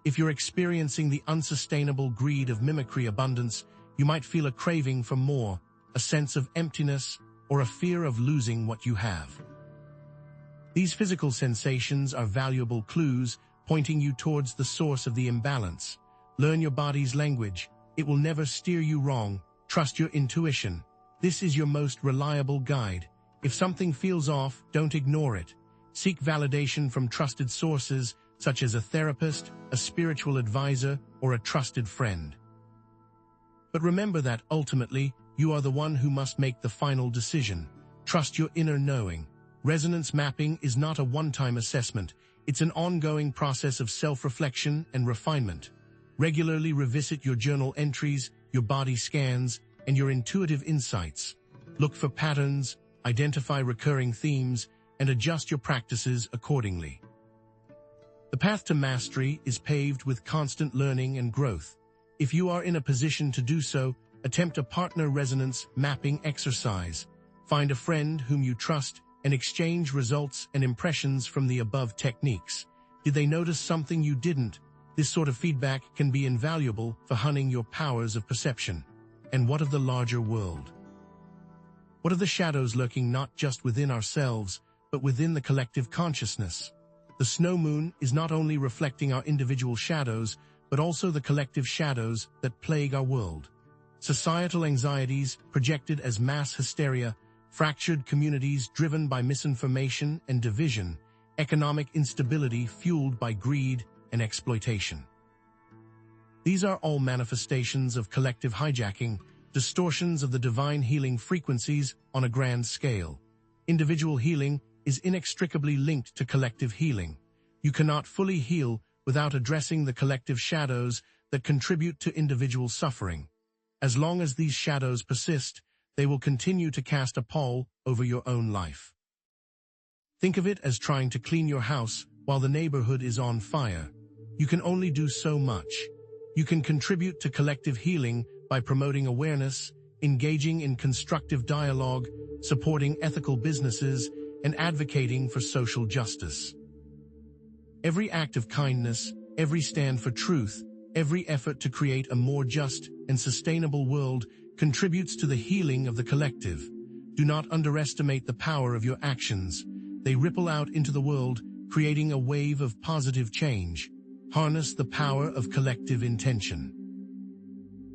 If you're experiencing the unsustainable greed of mimicry abundance, you might feel a craving for more, a sense of emptiness, or a fear of losing what you have. These physical sensations are valuable clues pointing you towards the source of the imbalance. Learn your body's language. It will never steer you wrong. Trust your intuition. This is your most reliable guide. If something feels off, don't ignore it. Seek validation from trusted sources, such as a therapist, a spiritual advisor, or a trusted friend. But remember that, ultimately, you are the one who must make the final decision. Trust your inner knowing. Resonance mapping is not a one-time assessment. It's an ongoing process of self-reflection and refinement. Regularly revisit your journal entries, your body scans, and your intuitive insights. Look for patterns, identify recurring themes, and adjust your practices accordingly. The path to mastery is paved with constant learning and growth. If you are in a position to do so, attempt a partner resonance mapping exercise. Find a friend whom you trust and exchange results and impressions from the above techniques. Did they notice something you didn't? This sort of feedback can be invaluable for honing your powers of perception. And what of the larger world? What are the shadows lurking not just within ourselves, but within the collective consciousness? The snow moon is not only reflecting our individual shadows, but also the collective shadows that plague our world. Societal anxieties projected as mass hysteria, fractured communities driven by misinformation and division, economic instability fueled by greed and exploitation. These are all manifestations of collective hijacking, distortions of the divine healing frequencies on a grand scale. Individual healing is inextricably linked to collective healing. You cannot fully heal without addressing the collective shadows that contribute to individual suffering. As long as these shadows persist, they will continue to cast a pall over your own life. Think of it as trying to clean your house while the neighborhood is on fire. You can only do so much. You can contribute to collective healing by promoting awareness, engaging in constructive dialogue, supporting ethical businesses, and advocating for social justice. Every act of kindness, every stand for truth, every effort to create a more just and sustainable world contributes to the healing of the collective. Do not underestimate the power of your actions. They ripple out into the world, creating a wave of positive change. Harness the power of collective intention.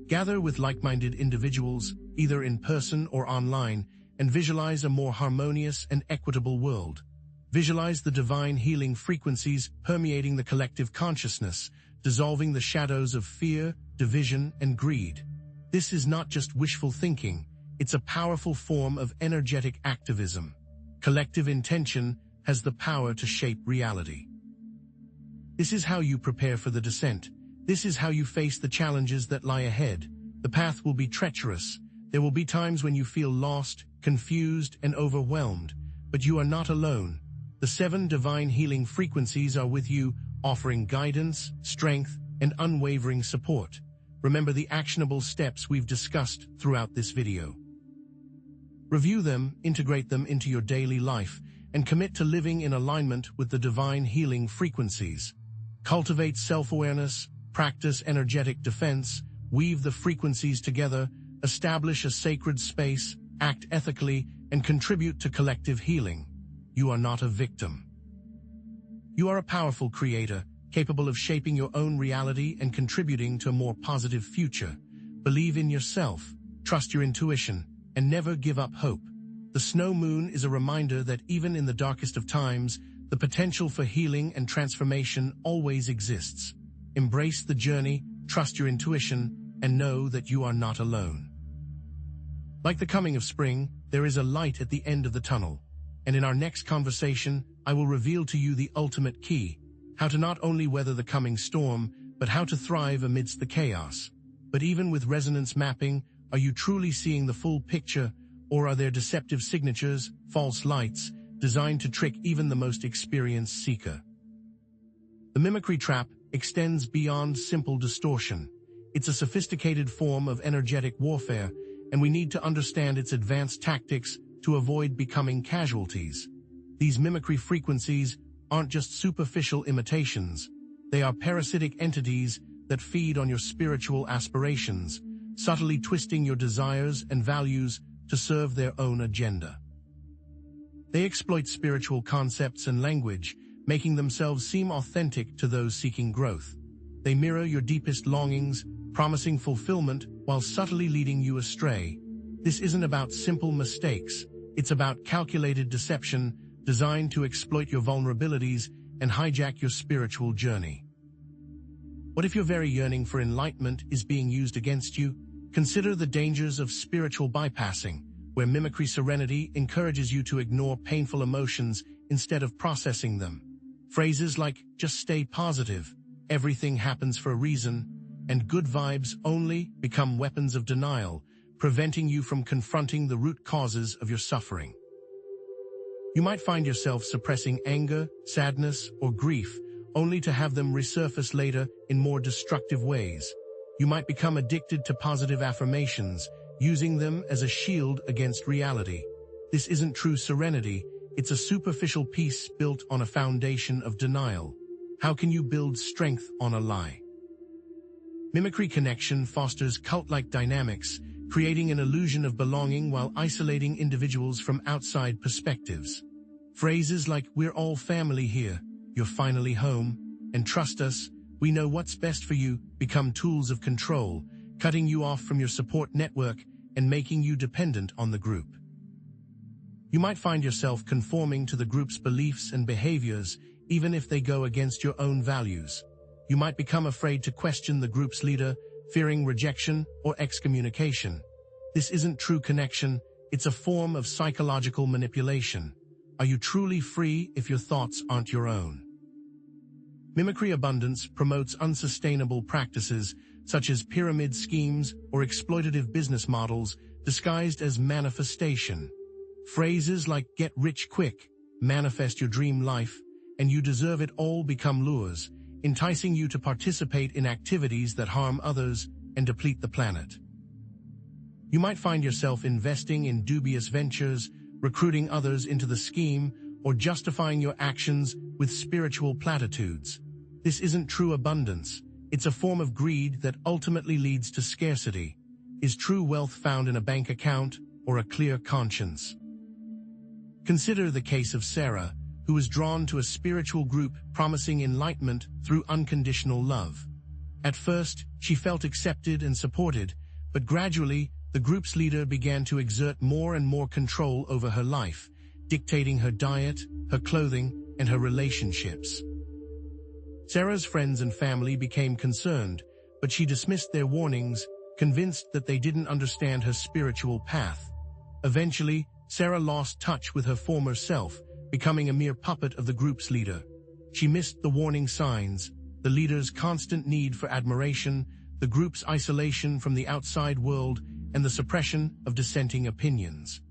Gather with like-minded individuals, either in person or online, and visualize a more harmonious and equitable world. Visualize the divine healing frequencies permeating the collective consciousness, dissolving the shadows of fear, division, and greed. This is not just wishful thinking, it's a powerful form of energetic activism. Collective intention has the power to shape reality. This is how you prepare for the descent. This is how you face the challenges that lie ahead. The path will be treacherous. There will be times when you feel lost, confused, and overwhelmed. But you are not alone. The 7 divine healing frequencies are with you, offering guidance, strength, and unwavering support. Remember the actionable steps we've discussed throughout this video. Review them, integrate them into your daily life, and commit to living in alignment with the divine healing frequencies. Cultivate self-awareness, practice energetic defense, weave the frequencies together, establish a sacred space, act ethically, and contribute to collective healing. You are not a victim. You are a powerful creator, capable of shaping your own reality and contributing to a more positive future. Believe in yourself, trust your intuition, and never give up hope. The snow moon is a reminder that even in the darkest of times, the potential for healing and transformation always exists. Embrace the journey, trust your intuition, and know that you are not alone. Like the coming of spring, there is a light at the end of the tunnel. And in our next conversation, I will reveal to you the ultimate key, how to not only weather the coming storm, but how to thrive amidst the chaos. But even with resonance mapping, are you truly seeing the full picture, or are there deceptive signatures, false lights, designed to trick even the most experienced seeker? The mimicry trap extends beyond simple distortion. It's a sophisticated form of energetic warfare, and we need to understand its advanced tactics to avoid becoming casualties. These mimicry frequencies aren't just superficial imitations. They are parasitic entities that feed on your spiritual aspirations, subtly twisting your desires and values to serve their own agenda. They exploit spiritual concepts and language, making themselves seem authentic to those seeking growth. They mirror your deepest longings, promising fulfillment while subtly leading you astray. This isn't about simple mistakes. It's about calculated deception designed to exploit your vulnerabilities and hijack your spiritual journey. What if your very yearning for enlightenment is being used against you? Consider the dangers of spiritual bypassing, where mimicry serenity encourages you to ignore painful emotions instead of processing them. Phrases like, just stay positive, everything happens for a reason, and good vibes only become weapons of denial, preventing you from confronting the root causes of your suffering. You might find yourself suppressing anger, sadness, or grief, only to have them resurface later in more destructive ways. You might become addicted to positive affirmations, using them as a shield against reality. This isn't true serenity, it's a superficial peace built on a foundation of denial. How can you build strength on a lie? Mimicry connection fosters cult-like dynamics, creating an illusion of belonging while isolating individuals from outside perspectives. Phrases like, we're all family here, you're finally home, and trust us, we know what's best for you, become tools of control, cutting you off from your support network and making you dependent on the group. You might find yourself conforming to the group's beliefs and behaviors, even if they go against your own values. You might become afraid to question the group's leader, fearing rejection or excommunication. This isn't true connection, it's a form of psychological manipulation. Are you truly free if your thoughts aren't your own? Mimicry abundance promotes unsustainable practices, such as pyramid schemes or exploitative business models disguised as manifestation. Phrases like get rich quick, manifest your dream life, and you deserve it all become lures, enticing you to participate in activities that harm others and deplete the planet. You might find yourself investing in dubious ventures, recruiting others into the scheme, or justifying your actions with spiritual platitudes. This isn't true abundance. It's a form of greed that ultimately leads to scarcity. Is true wealth found in a bank account or a clear conscience? Consider the case of Sarah, who was drawn to a spiritual group promising enlightenment through unconditional love. At first, she felt accepted and supported, but gradually, the group's leader began to exert more and more control over her life, dictating her diet, her clothing, and her relationships. Sarah's friends and family became concerned, but she dismissed their warnings, convinced that they didn't understand her spiritual path. Eventually, Sarah lost touch with her former self, becoming a mere puppet of the group's leader. She missed the warning signs, the leader's constant need for admiration, the group's isolation from the outside world, and the suppression of dissenting opinions.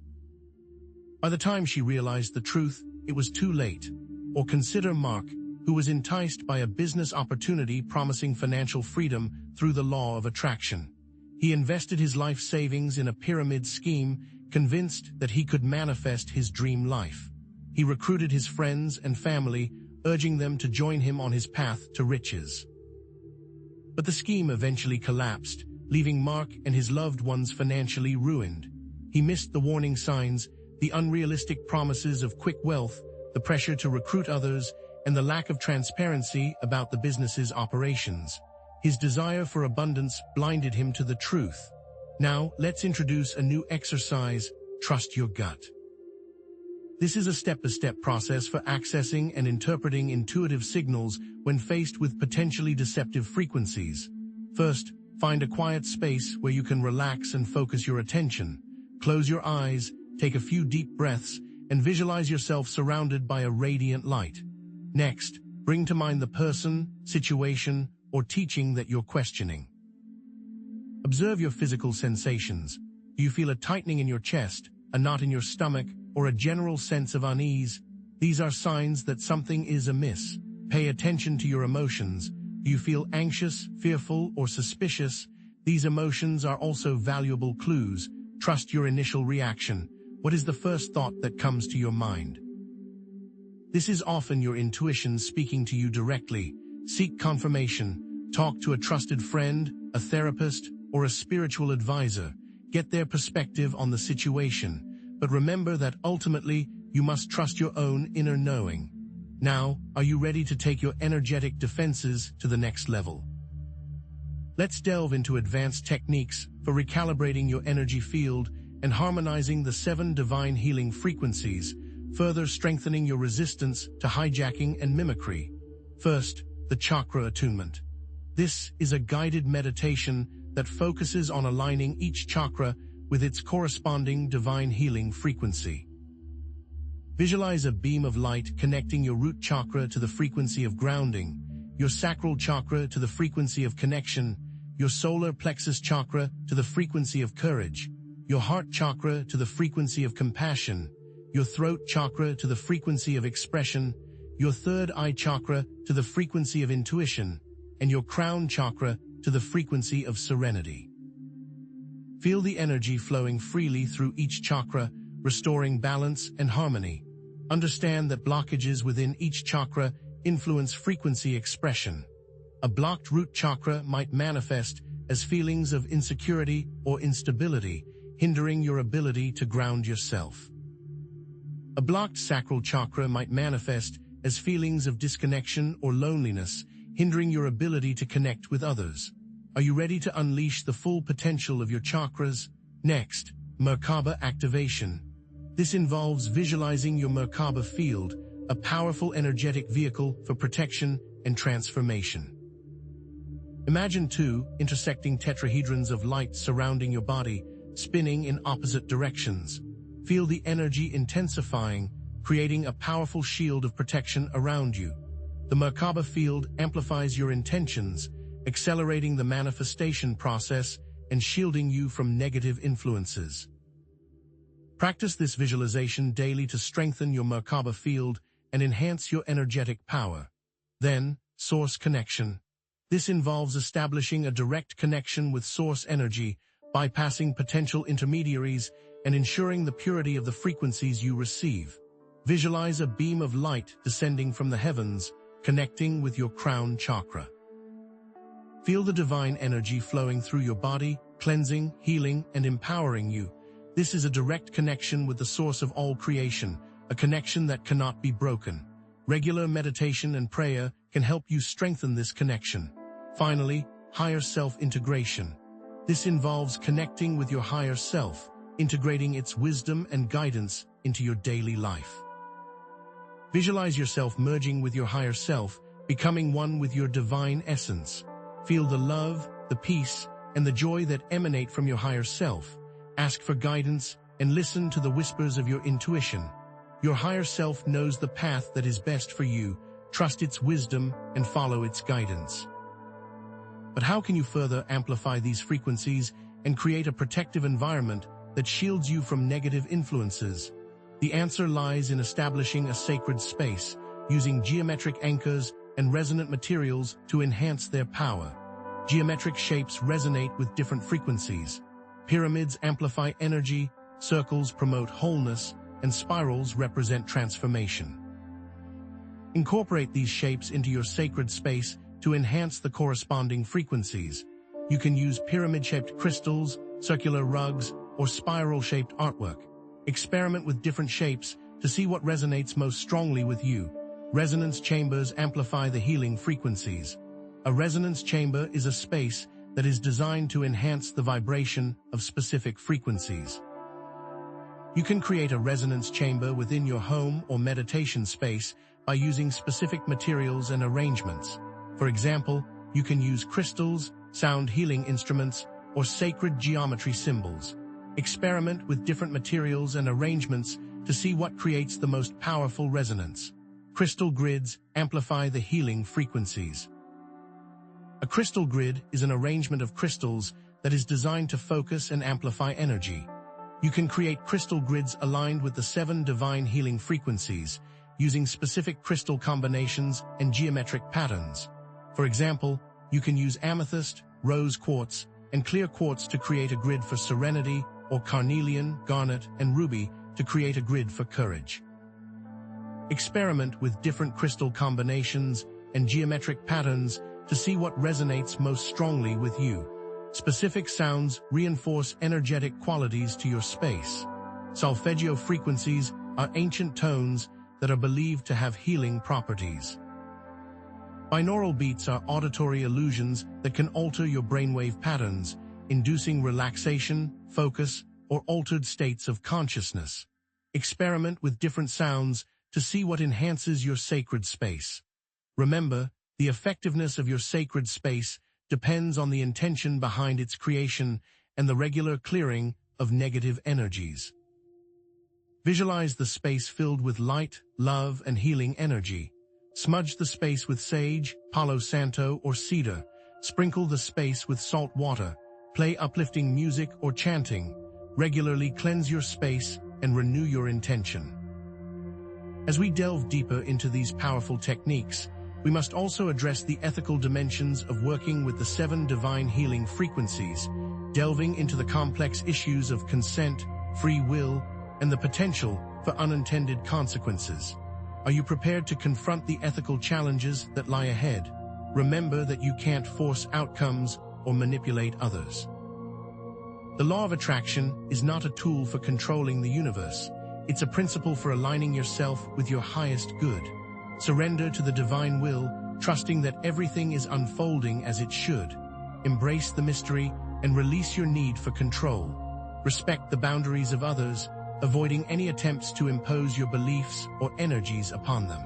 By the time she realized the truth, it was too late. Or consider Mark, who was enticed by a business opportunity promising financial freedom through the law of attraction. He invested his life savings in a pyramid scheme, convinced that he could manifest his dream life. He recruited his friends and family, urging them to join him on his path to riches. But the scheme eventually collapsed, leaving Mark and his loved ones financially ruined. He missed the warning signs, the unrealistic promises of quick wealth, the pressure to recruit others, and the lack of transparency about the business's operations. His desire for abundance blinded him to the truth. Now, let's introduce a new exercise, trust your gut. This is a step-by-step process for accessing and interpreting intuitive signals when faced with potentially deceptive frequencies. First, find a quiet space where you can relax and focus your attention. Close your eyes, take a few deep breaths, and visualize yourself surrounded by a radiant light. Next, bring to mind the person, situation, or teaching that you're questioning. Observe your physical sensations. Do you feel a tightening in your chest, a knot in your stomach, or a general sense of unease? These are signs that something is amiss. Pay attention to your emotions. Do you feel anxious, fearful, or suspicious? These emotions are also valuable clues. Trust your initial reaction. What is the first thought that comes to your mind? This is often your intuition speaking to you directly. Seek confirmation. Talk to a trusted friend, a therapist, or a spiritual advisor. Get their perspective on the situation. But remember that ultimately, you must trust your own inner knowing. Now, are you ready to take your energetic defenses to the next level? Let's delve into advanced techniques for recalibrating your energy field and harmonizing the 7 divine healing frequencies, further strengthening your resistance to hijacking and mimicry. First, the chakra attunement. This is a guided meditation that focuses on aligning each chakra with its corresponding divine healing frequency. Visualize a beam of light connecting your root chakra to the frequency of grounding, your sacral chakra to the frequency of connection, your solar plexus chakra to the frequency of courage, your heart chakra to the frequency of compassion, your throat chakra to the frequency of expression, your third eye chakra to the frequency of intuition, and your crown chakra to the frequency of serenity. Feel the energy flowing freely through each chakra, restoring balance and harmony. Understand that blockages within each chakra influence frequency expression. A blocked root chakra might manifest as feelings of insecurity or instability, hindering your ability to ground yourself. A blocked sacral chakra might manifest as feelings of disconnection or loneliness, hindering your ability to connect with others. Are you ready to unleash the full potential of your chakras? Next, Merkaba activation. This involves visualizing your Merkaba field, a powerful energetic vehicle for protection and transformation. Imagine two intersecting tetrahedrons of light surrounding your body, spinning in opposite directions. Feel the energy intensifying, creating a powerful shield of protection around you. The Merkaba field amplifies your intentions, accelerating the manifestation process and shielding you from negative influences. Practice this visualization daily to strengthen your Merkaba field and enhance your energetic power. Then, source connection. This involves establishing a direct connection with source energy, bypassing potential intermediaries and ensuring the purity of the frequencies you receive. Visualize a beam of light descending from the heavens, connecting with your crown chakra. Feel the divine energy flowing through your body, cleansing, healing, and empowering you. This is a direct connection with the source of all creation, a connection that cannot be broken. Regular meditation and prayer can help you strengthen this connection. Finally, higher self-integration. This involves connecting with your higher self, integrating its wisdom and guidance into your daily life. Visualize yourself merging with your higher self, becoming one with your divine essence. Feel the love, the peace, and the joy that emanate from your higher self. Ask for guidance and listen to the whispers of your intuition. Your higher self knows the path that is best for you. Trust its wisdom and follow its guidance. But how can you further amplify these frequencies and create a protective environment that shields you from negative influences? The answer lies in establishing a sacred space, using geometric anchors and resonant materials to enhance their power. Geometric shapes resonate with different frequencies. Pyramids amplify energy, circles promote wholeness, and spirals represent transformation. Incorporate these shapes into your sacred space to enhance the corresponding frequencies. You can use pyramid-shaped crystals, circular rugs, or spiral-shaped artwork. Experiment with different shapes to see what resonates most strongly with you. Resonance chambers amplify the healing frequencies. A resonance chamber is a space that is designed to enhance the vibration of specific frequencies. You can create a resonance chamber within your home or meditation space by using specific materials and arrangements. For example, you can use crystals, sound healing instruments, or sacred geometry symbols. Experiment with different materials and arrangements to see what creates the most powerful resonance. Crystal grids amplify the healing frequencies. A crystal grid is an arrangement of crystals that is designed to focus and amplify energy. You can create crystal grids aligned with the 7 divine healing frequencies, using specific crystal combinations and geometric patterns. For example, you can use amethyst, rose quartz, and clear quartz to create a grid for serenity, or carnelian, garnet, and ruby to create a grid for courage. Experiment with different crystal combinations and geometric patterns to see what resonates most strongly with you. Specific sounds reinforce energetic qualities to your space. Solfeggio frequencies are ancient tones that are believed to have healing properties. Binaural beats are auditory illusions that can alter your brainwave patterns, inducing relaxation, focus, or altered states of consciousness. Experiment with different sounds to see what enhances your sacred space. Remember, the effectiveness of your sacred space depends on the intention behind its creation and the regular clearing of negative energies. Visualize the space filled with light, love, and healing energy. Smudge the space with sage, Palo Santo, or cedar. Sprinkle the space with salt water. Play uplifting music or chanting. Regularly cleanse your space and renew your intention. As we delve deeper into these powerful techniques, we must also address the ethical dimensions of working with the 7 divine healing frequencies, delving into the complex issues of consent, free will, and the potential for unintended consequences. Are you prepared to confront the ethical challenges that lie ahead? Remember that you can't force outcomes or manipulate others. The law of attraction is not a tool for controlling the universe. It's a principle for aligning yourself with your highest good. Surrender to the divine will, trusting that everything is unfolding as it should. Embrace the mystery and release your need for control. Respect the boundaries of others, avoiding any attempts to impose your beliefs or energies upon them.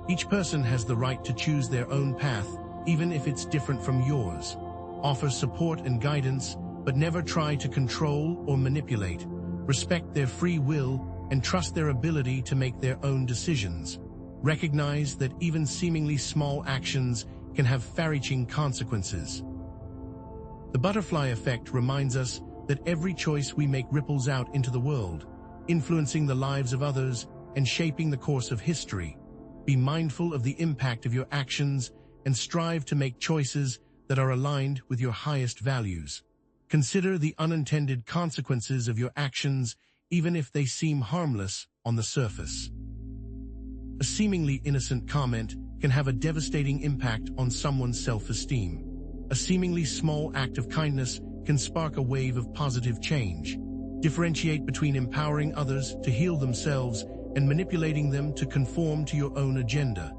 Each person has the right to choose their own path, even if it's different from yours. Offer support and guidance, but never try to control or manipulate. Respect their free will and trust their ability to make their own decisions. Recognize that even seemingly small actions can have far-reaching consequences. The butterfly effect reminds us that every choice we make ripples out into the world, influencing the lives of others and shaping the course of history. Be mindful of the impact of your actions and strive to make choices that are aligned with your highest values. Consider the unintended consequences of your actions, even if they seem harmless on the surface. A seemingly innocent comment can have a devastating impact on someone's self-esteem. A seemingly small act of kindness can spark a wave of positive change. Differentiate between empowering others to heal themselves and manipulating them to conform to your own agenda.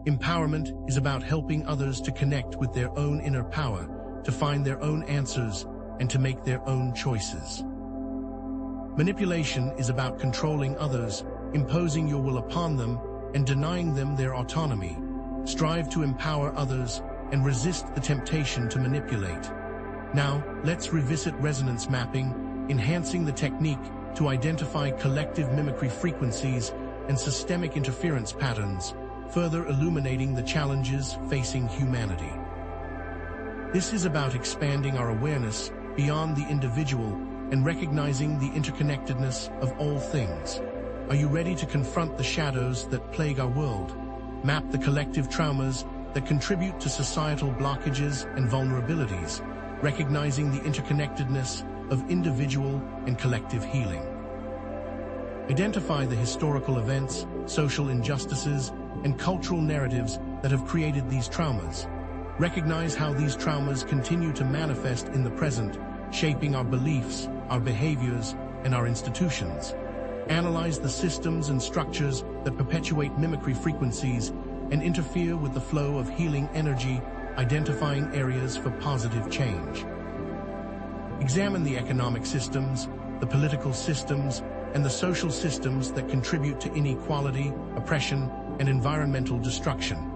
Empowerment is about helping others to connect with their own inner power, to find their own answers, and to make their own choices. Manipulation is about controlling others, imposing your will upon them, and denying them their autonomy. Strive to empower others and resist the temptation to manipulate. Now, let's revisit resonance mapping, enhancing the technique to identify collective mimicry frequencies and systemic interference patterns, further illuminating the challenges facing humanity. This is about expanding our awareness beyond the individual and recognizing the interconnectedness of all things. Are you ready to confront the shadows that plague our world? Map the collective traumas that contribute to societal blockages and vulnerabilities, recognizing the interconnectedness of individual and collective healing. Identify the historical events, social injustices, and cultural narratives that have created these traumas. Recognize how these traumas continue to manifest in the present, shaping our beliefs, our behaviors, and our institutions. Analyze the systems and structures that perpetuate mimicry frequencies and interfere with the flow of healing energy, identifying areas for positive change. Examine the economic systems, the political systems, and the social systems that contribute to inequality, oppression, and environmental destruction.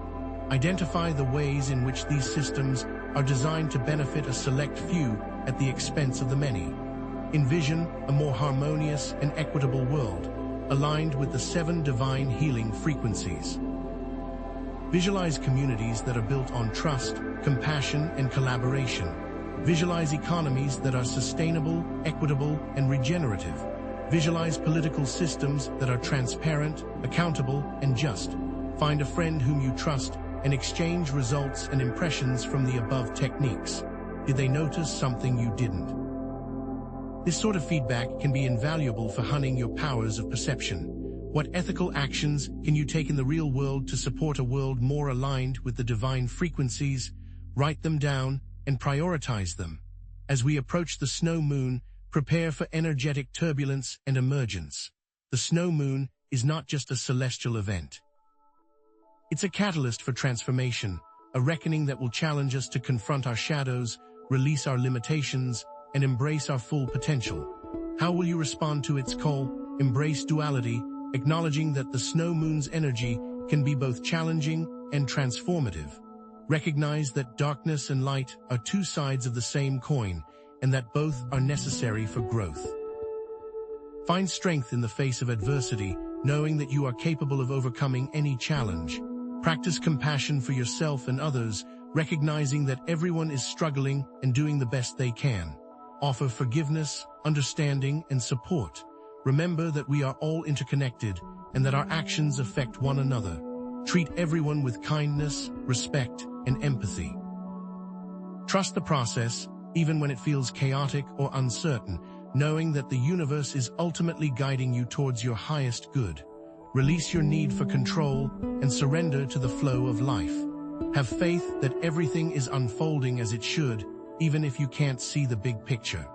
Identify the ways in which these systems are designed to benefit a select few at the expense of the many. Envision a more harmonious and equitable world, aligned with the 7 divine healing frequencies. Visualize communities that are built on trust, compassion, and collaboration. Visualize economies that are sustainable, equitable, and regenerative. Visualize political systems that are transparent, accountable, and just. Find a friend whom you trust and exchange results and impressions from the above techniques. Did they notice something you didn't? This sort of feedback can be invaluable for honing your powers of perception. What ethical actions can you take in the real world to support a world more aligned with the divine frequencies? Write them down and prioritize them. As we approach the snow moon, prepare for energetic turbulence and emergence. The snow moon is not just a celestial event. It's a catalyst for transformation, a reckoning that will challenge us to confront our shadows, release our limitations, and embrace our full potential. How will you respond to its call? Embrace duality, acknowledging that the snow moon's energy can be both challenging and transformative. Recognize that darkness and light are two sides of the same coin, and that both are necessary for growth. Find strength in the face of adversity, knowing that you are capable of overcoming any challenge. Practice compassion for yourself and others, recognizing that everyone is struggling and doing the best they can. Offer forgiveness, understanding, and support. Remember that we are all interconnected and that our actions affect one another. Treat everyone with kindness, respect, and empathy. Trust the process, even when it feels chaotic or uncertain, knowing that the universe is ultimately guiding you towards your highest good. Release your need for control and surrender to the flow of life. Have faith that everything is unfolding as it should, even if you can't see the big picture.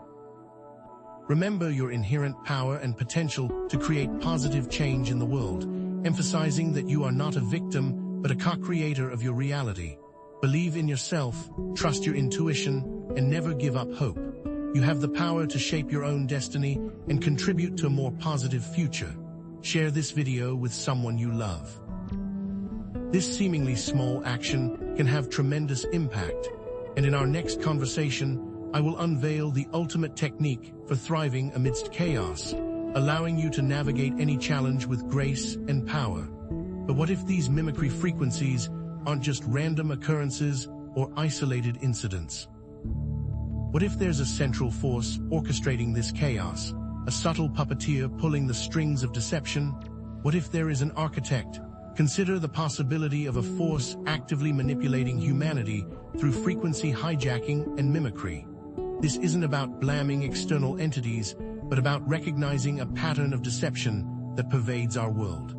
Remember your inherent power and potential to create positive change in the world, emphasizing that you are not a victim, but a co-creator of your reality. Believe in yourself, trust your intuition, and never give up hope. You have the power to shape your own destiny and contribute to a more positive future. Share this video with someone you love. This seemingly small action can have tremendous impact, and in our next conversation, I will unveil the ultimate technique for thriving amidst chaos, allowing you to navigate any challenge with grace and power. But what if these mimicry frequencies aren't just random occurrences or isolated incidents? What if there's a central force orchestrating this chaos, a subtle puppeteer pulling the strings of deception? What if there is an architect? Consider the possibility of a force actively manipulating humanity through frequency hijacking and mimicry. This isn't about blaming external entities, but about recognizing a pattern of deception that pervades our world.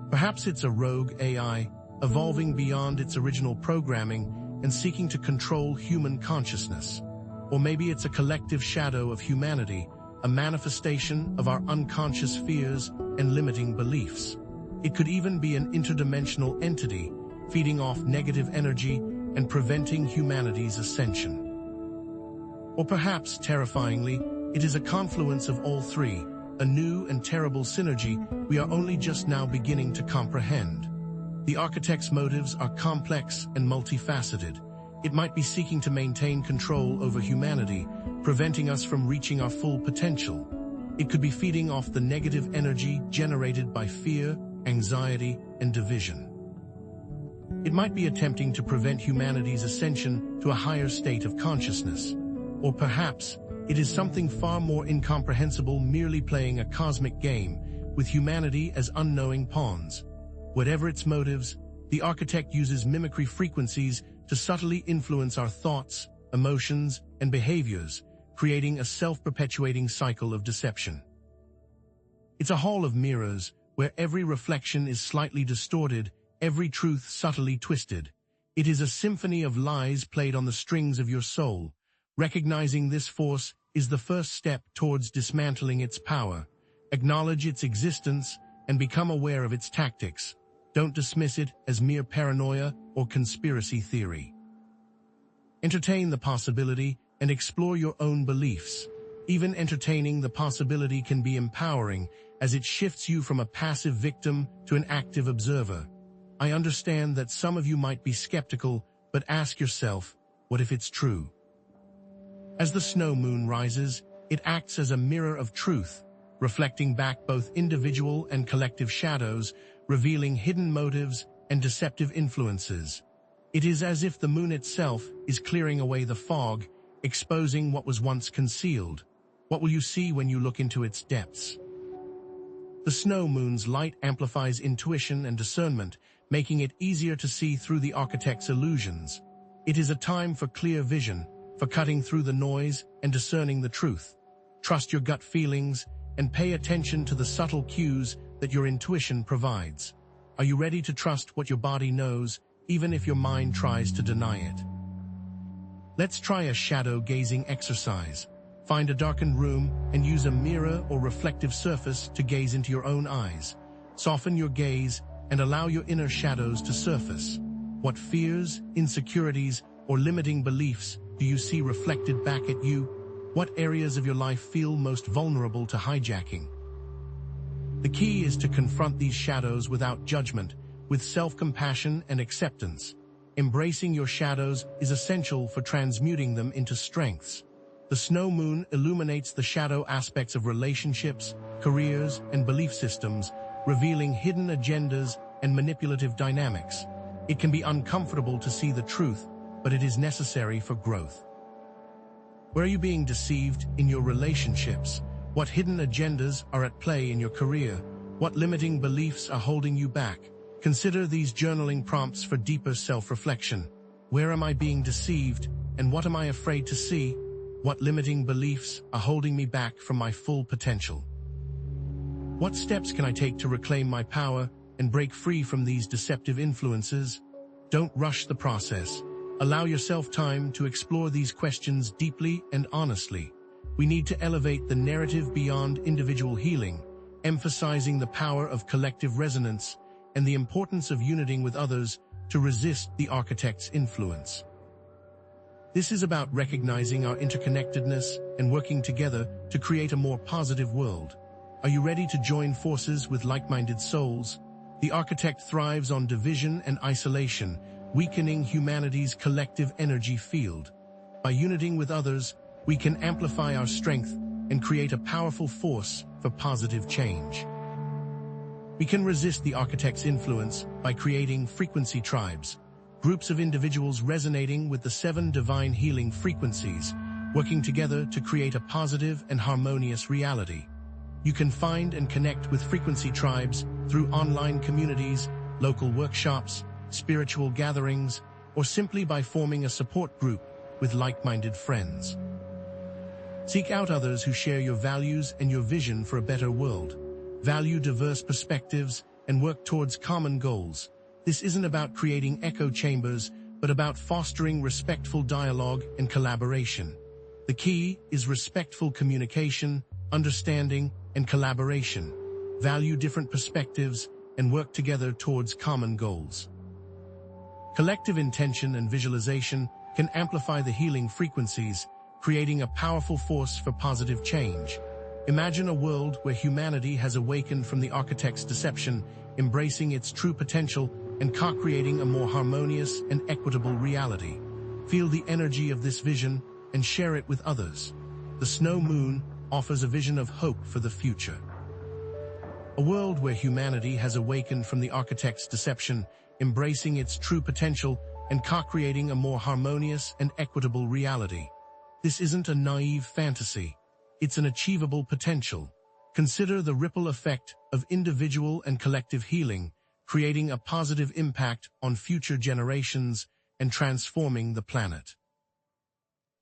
Perhaps it's a rogue AI, evolving beyond its original programming and seeking to control human consciousness. Or maybe it's a collective shadow of humanity, a manifestation of our unconscious fears and limiting beliefs. It could even be an interdimensional entity, feeding off negative energy and preventing humanity's ascension. Or perhaps, terrifyingly, it is a confluence of all three, a new and terrible synergy we are only just now beginning to comprehend. The architect's motives are complex and multifaceted. It might be seeking to maintain control over humanity, preventing us from reaching our full potential. It could be feeding off the negative energy generated by fear, anxiety, and division. It might be attempting to prevent humanity's ascension to a higher state of consciousness. Or perhaps it is something far more incomprehensible, merely playing a cosmic game with humanity as unknowing pawns. Whatever its motives, the architect uses mimicry frequencies to subtly influence our thoughts, emotions, and behaviors, creating a self-perpetuating cycle of deception. It's a hall of mirrors, where every reflection is slightly distorted, every truth subtly twisted. It is a symphony of lies played on the strings of your soul. Recognizing this force is the first step towards dismantling its power. Acknowledge its existence and become aware of its tactics. Don't dismiss it as mere paranoia or conspiracy theory. Entertain the possibility and explore your own beliefs. Even entertaining the possibility can be empowering, as it shifts you from a passive victim to an active observer. I understand that some of you might be skeptical, but ask yourself, what if it's true? As the snow moon rises, it acts as a mirror of truth, reflecting back both individual and collective shadows, revealing hidden motives and deceptive influences. It is as if the moon itself is clearing away the fog, exposing what was once concealed. What will you see when you look into its depths? The snow moon's light amplifies intuition and discernment, making it easier to see through the architect's illusions. It is a time for clear vision, for cutting through the noise and discerning the truth. Trust your gut feelings and pay attention to the subtle cues that your intuition provides. Are you ready to trust what your body knows, even if your mind tries to deny it? Let's try a shadow gazing exercise. Find a darkened room and use a mirror or reflective surface to gaze into your own eyes. Soften your gaze and allow your inner shadows to surface. What fears, insecurities, or limiting beliefs do you see reflected back at you? What areas of your life feel most vulnerable to hijacking? The key is to confront these shadows without judgment, with self-compassion and acceptance. Embracing your shadows is essential for transmuting them into strengths. The snow moon illuminates the shadow aspects of relationships, careers, and belief systems, revealing hidden agendas and manipulative dynamics. It can be uncomfortable to see the truth, but it is necessary for growth. Where are you being deceived in your relationships? What hidden agendas are at play in your career? What limiting beliefs are holding you back? Consider these journaling prompts for deeper self-reflection. Where am I being deceived, and what am I afraid to see? What limiting beliefs are holding me back from my full potential? What steps can I take to reclaim my power and break free from these deceptive influences? Don't rush the process. Allow yourself time to explore these questions deeply and honestly. We need to elevate the narrative beyond individual healing, emphasizing the power of collective resonance and the importance of uniting with others to resist the architect's influence. This is about recognizing our interconnectedness and working together to create a more positive world. Are you ready to join forces with like-minded souls? The architect thrives on division and isolation, weakening humanity's collective energy field. By uniting with others, we can amplify our strength and create a powerful force for positive change. We can resist the architect's influence by creating frequency tribes, groups of individuals resonating with the 7 divine healing frequencies, working together to create a positive and harmonious reality. You can find and connect with frequency tribes through online communities, local workshops, spiritual gatherings, or simply by forming a support group with like-minded friends. Seek out others who share your values and your vision for a better world. Value diverse perspectives and work towards common goals. This isn't about creating echo chambers, but about fostering respectful dialogue and collaboration. The key is respectful communication, understanding, and collaboration. Value different perspectives and work together towards common goals. Collective intention and visualization can amplify the healing frequencies, creating a powerful force for positive change. Imagine a world where humanity has awakened from the architect's deception, embracing its true potential and co-creating a more harmonious and equitable reality. Feel the energy of this vision and share it with others. The snow moon offers a vision of hope for the future. A world where humanity has awakened from the architect's deception, embracing its true potential and co-creating a more harmonious and equitable reality. This isn't a naive fantasy. It's an achievable potential. Consider the ripple effect of individual and collective healing, creating a positive impact on future generations and transforming the planet.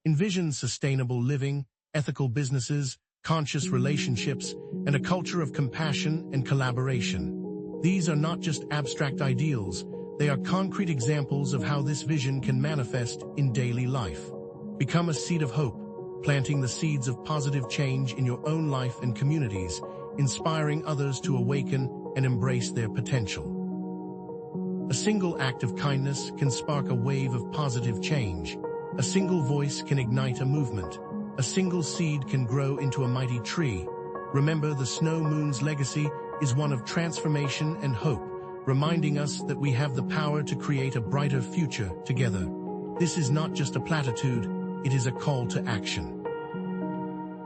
Envision sustainable living, ethical businesses, conscious relationships, and a culture of compassion and collaboration. These are not just abstract ideals, they are concrete examples of how this vision can manifest in daily life. Become a seed of hope, planting the seeds of positive change in your own life and communities, inspiring others to awaken and embrace their potential. A single act of kindness can spark a wave of positive change. A single voice can ignite a movement. A single seed can grow into a mighty tree. Remember, the snow moon's legacy is one of transformation and hope, reminding us that we have the power to create a brighter future together. This is not just a platitude, it is a call to action.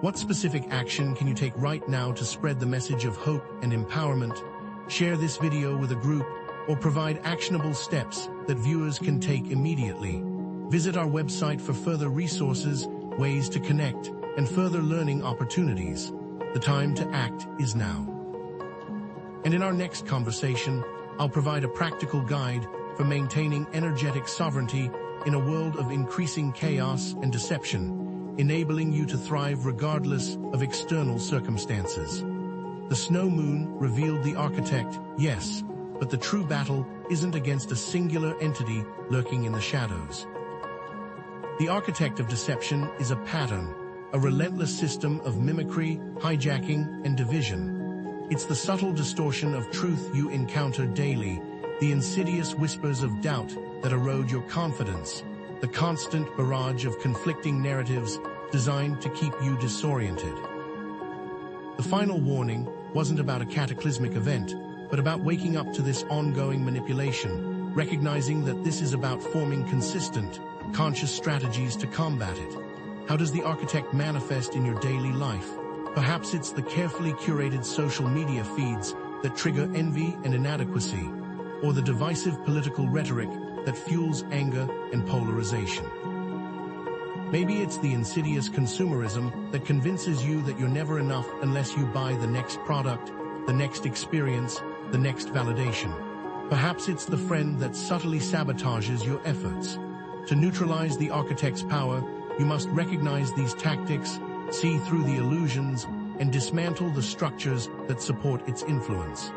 What specific action can you take right now to spread the message of hope and empowerment? Share this video with a group or provide actionable steps that viewers can take immediately. Visit our website for further resources, ways to connect, and further learning opportunities. The time to act is now. And in our next conversation, I'll provide a practical guide for maintaining energetic sovereignty in a world of increasing chaos and deception, enabling you to thrive regardless of external circumstances. The snow moon revealed the architect, yes, but the true battle isn't against a singular entity lurking in the shadows. The architect of deception is a pattern, a relentless system of mimicry, hijacking, and division. It's the subtle distortion of truth you encounter daily, the insidious whispers of doubt that erode your confidence, the constant barrage of conflicting narratives designed to keep you disoriented. The final warning wasn't about a cataclysmic event, but about waking up to this ongoing manipulation. recognizing that this is about forming consistent, conscious strategies to combat it. How does the architect manifest in your daily life? Perhaps it's the carefully curated social media feeds that trigger envy and inadequacy, or the divisive political rhetoric that fuels anger and polarization. Maybe it's the insidious consumerism that convinces you that you're never enough unless you buy the next product, the next experience, the next validation. Perhaps it's the friend that subtly sabotages your efforts. To neutralize the architect's power, you must recognize these tactics, see through the illusions, and dismantle the structures that support its influence.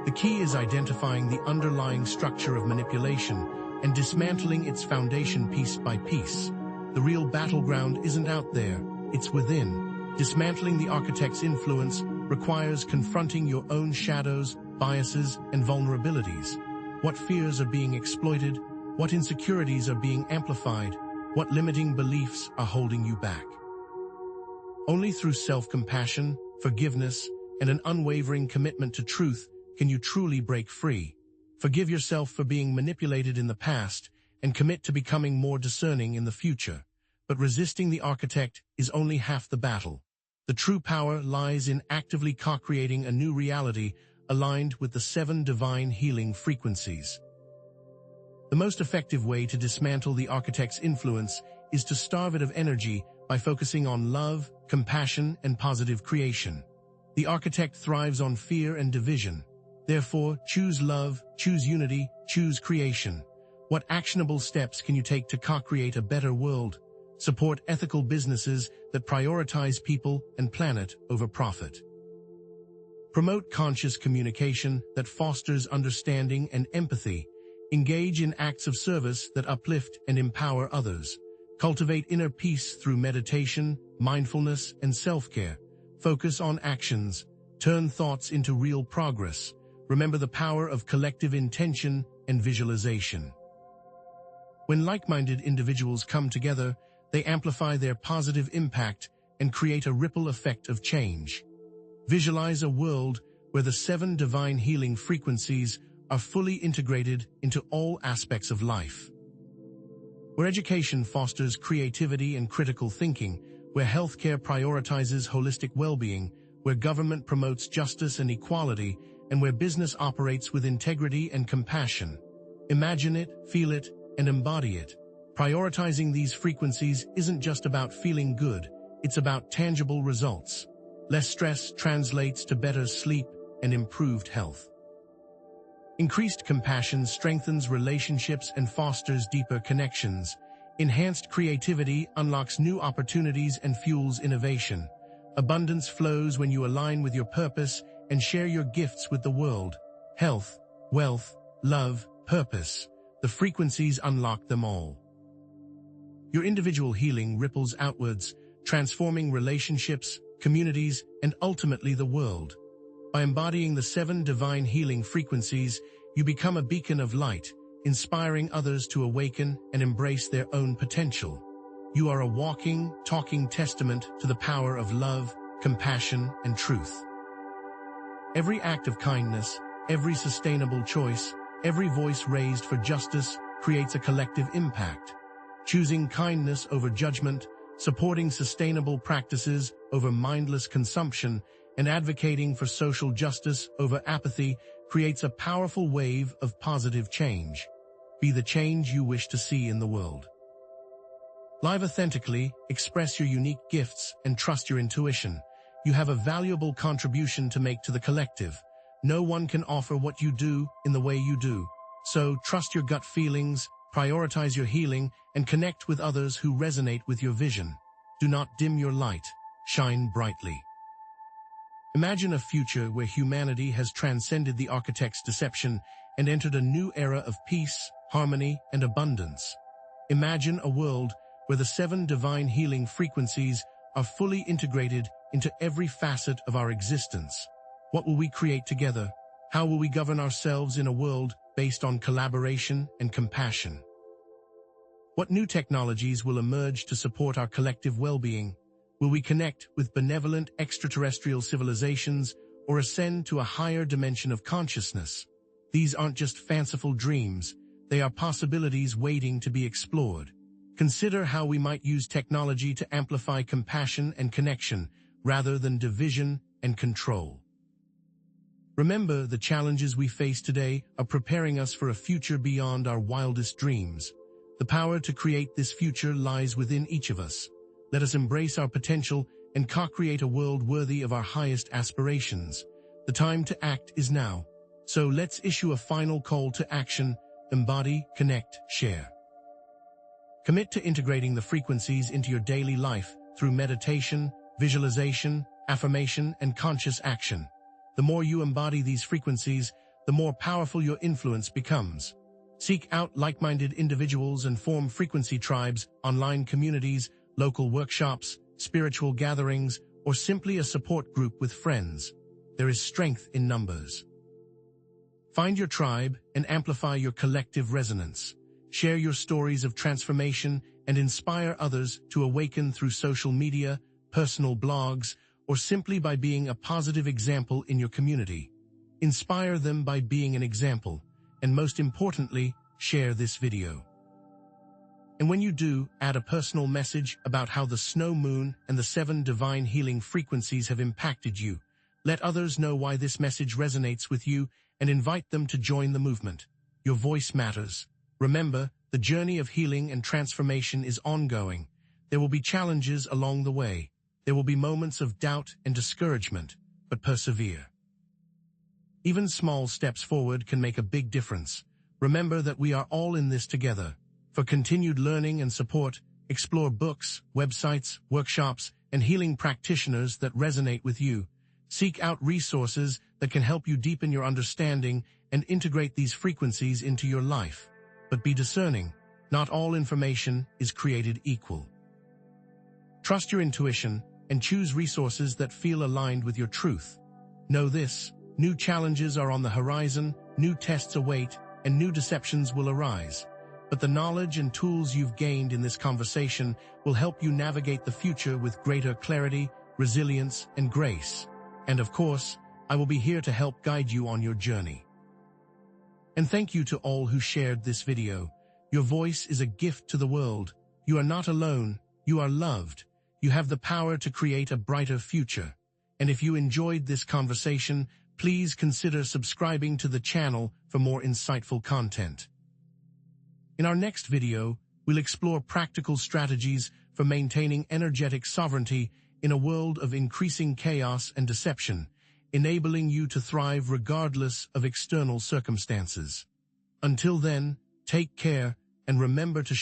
The key is identifying the underlying structure of manipulation and dismantling its foundation piece by piece. The real battleground isn't out there, it's within. Dismantling the architect's influence requires confronting your own shadows, biases, and vulnerabilities. What fears are being exploited? What insecurities are being amplified? What limiting beliefs are holding you back? Only through self-compassion, forgiveness, and an unwavering commitment to truth can you truly break free. Forgive yourself for being manipulated in the past and commit to becoming more discerning in the future. But resisting the architect is only half the battle. The true power lies in actively co-creating a new reality aligned with the 7 divine healing frequencies. The most effective way to dismantle the architect's influence is to starve it of energy by focusing on love, compassion, and positive creation. The architect thrives on fear and division. Therefore, choose love, choose unity, choose creation. What actionable steps can you take to co-create a better world? Support ethical businesses that prioritize people and planet over profit. Promote conscious communication that fosters understanding and empathy. Engage in acts of service that uplift and empower others. Cultivate inner peace through meditation, mindfulness, and self-care. Focus on actions. Turn thoughts into real progress. Remember the power of collective intention and visualization. When like-minded individuals come together, they amplify their positive impact and create a ripple effect of change. Visualize a world where the 7 divine healing frequencies are fully integrated into all aspects of life. Where education fosters creativity and critical thinking, where healthcare prioritizes holistic well-being, where government promotes justice and equality, and where business operates with integrity and compassion. Imagine it, feel it, and embody it. Prioritizing these frequencies isn't just about feeling good, it's about tangible results. Less stress translates to better sleep and improved health. Increased compassion strengthens relationships and fosters deeper connections. Enhanced creativity unlocks new opportunities and fuels innovation. Abundance flows when you align with your purpose and share your gifts with the world. Health, wealth, love, purpose. The frequencies unlock them all. Your individual healing ripples outwards, transforming relationships, communities, and ultimately the world. By embodying the 7 divine healing frequencies, you become a beacon of light, inspiring others to awaken and embrace their own potential. You are a walking, talking testament to the power of love, compassion, and truth. Every act of kindness, every sustainable choice, every voice raised for justice creates a collective impact. Choosing kindness over judgment, supporting sustainable practices over mindless consumption, and advocating for social justice over apathy creates a powerful wave of positive change. Be the change you wish to see in the world. Live authentically, express your unique gifts, and trust your intuition. You have a valuable contribution to make to the collective. No one can offer what you do in the way you do. So trust your gut feelings, prioritize your healing, and connect with others who resonate with your vision. Do not dim your light. Shine brightly. Imagine a future where humanity has transcended the architect's deception and entered a new era of peace, harmony, and abundance. Imagine a world where the 7 divine healing frequencies are fully integrated into every facet of our existence. What will we create together? How will we govern ourselves in a world based on collaboration and compassion? What new technologies will emerge to support our collective well-being? Will we connect with benevolent extraterrestrial civilizations or ascend to a higher dimension of consciousness? These aren't just fanciful dreams, they are possibilities waiting to be explored. Consider how we might use technology to amplify compassion and connection, rather than division and control. Remember, the challenges we face today are preparing us for a future beyond our wildest dreams. The power to create this future lies within each of us. Let us embrace our potential and co-create a world worthy of our highest aspirations. The time to act is now. So let's issue a final call to action: embody, connect, share. Commit to integrating the frequencies into your daily life through meditation, visualization, affirmation, and conscious action. The more you embody these frequencies, the more powerful your influence becomes. Seek out like-minded individuals and form frequency tribes, online communities, local workshops, spiritual gatherings, or simply a support group with friends. There is strength in numbers. Find your tribe and amplify your collective resonance. Share your stories of transformation and inspire others to awaken through social media, personal blogs, or simply by being a positive example in your community. Inspire them by being an example, and most importantly, share this video. And when you do, add a personal message about how the snow moon and the 7 divine healing frequencies have impacted you. Let others know why this message resonates with you and invite them to join the movement. Your voice matters. Remember, the journey of healing and transformation is ongoing. There will be challenges along the way. There will be moments of doubt and discouragement, but persevere. Even small steps forward can make a big difference. Remember that we are all in this together. For continued learning and support, explore books, websites, workshops, and healing practitioners that resonate with you. Seek out resources that can help you deepen your understanding and integrate these frequencies into your life. But be discerning. Not all information is created equal. Trust your intuition and choose resources that feel aligned with your truth. Know this: new challenges are on the horizon, new tests await, and new deceptions will arise. But the knowledge and tools you've gained in this conversation will help you navigate the future with greater clarity, resilience, and grace. And of course, I will be here to help guide you on your journey. And thank you to all who shared this video. Your voice is a gift to the world. You are not alone. You are loved. You have the power to create a brighter future. And if you enjoyed this conversation, please consider subscribing to the channel for more insightful content. In our next video, we'll explore practical strategies for maintaining energetic sovereignty in a world of increasing chaos and deception, enabling you to thrive regardless of external circumstances. Until then, take care and remember to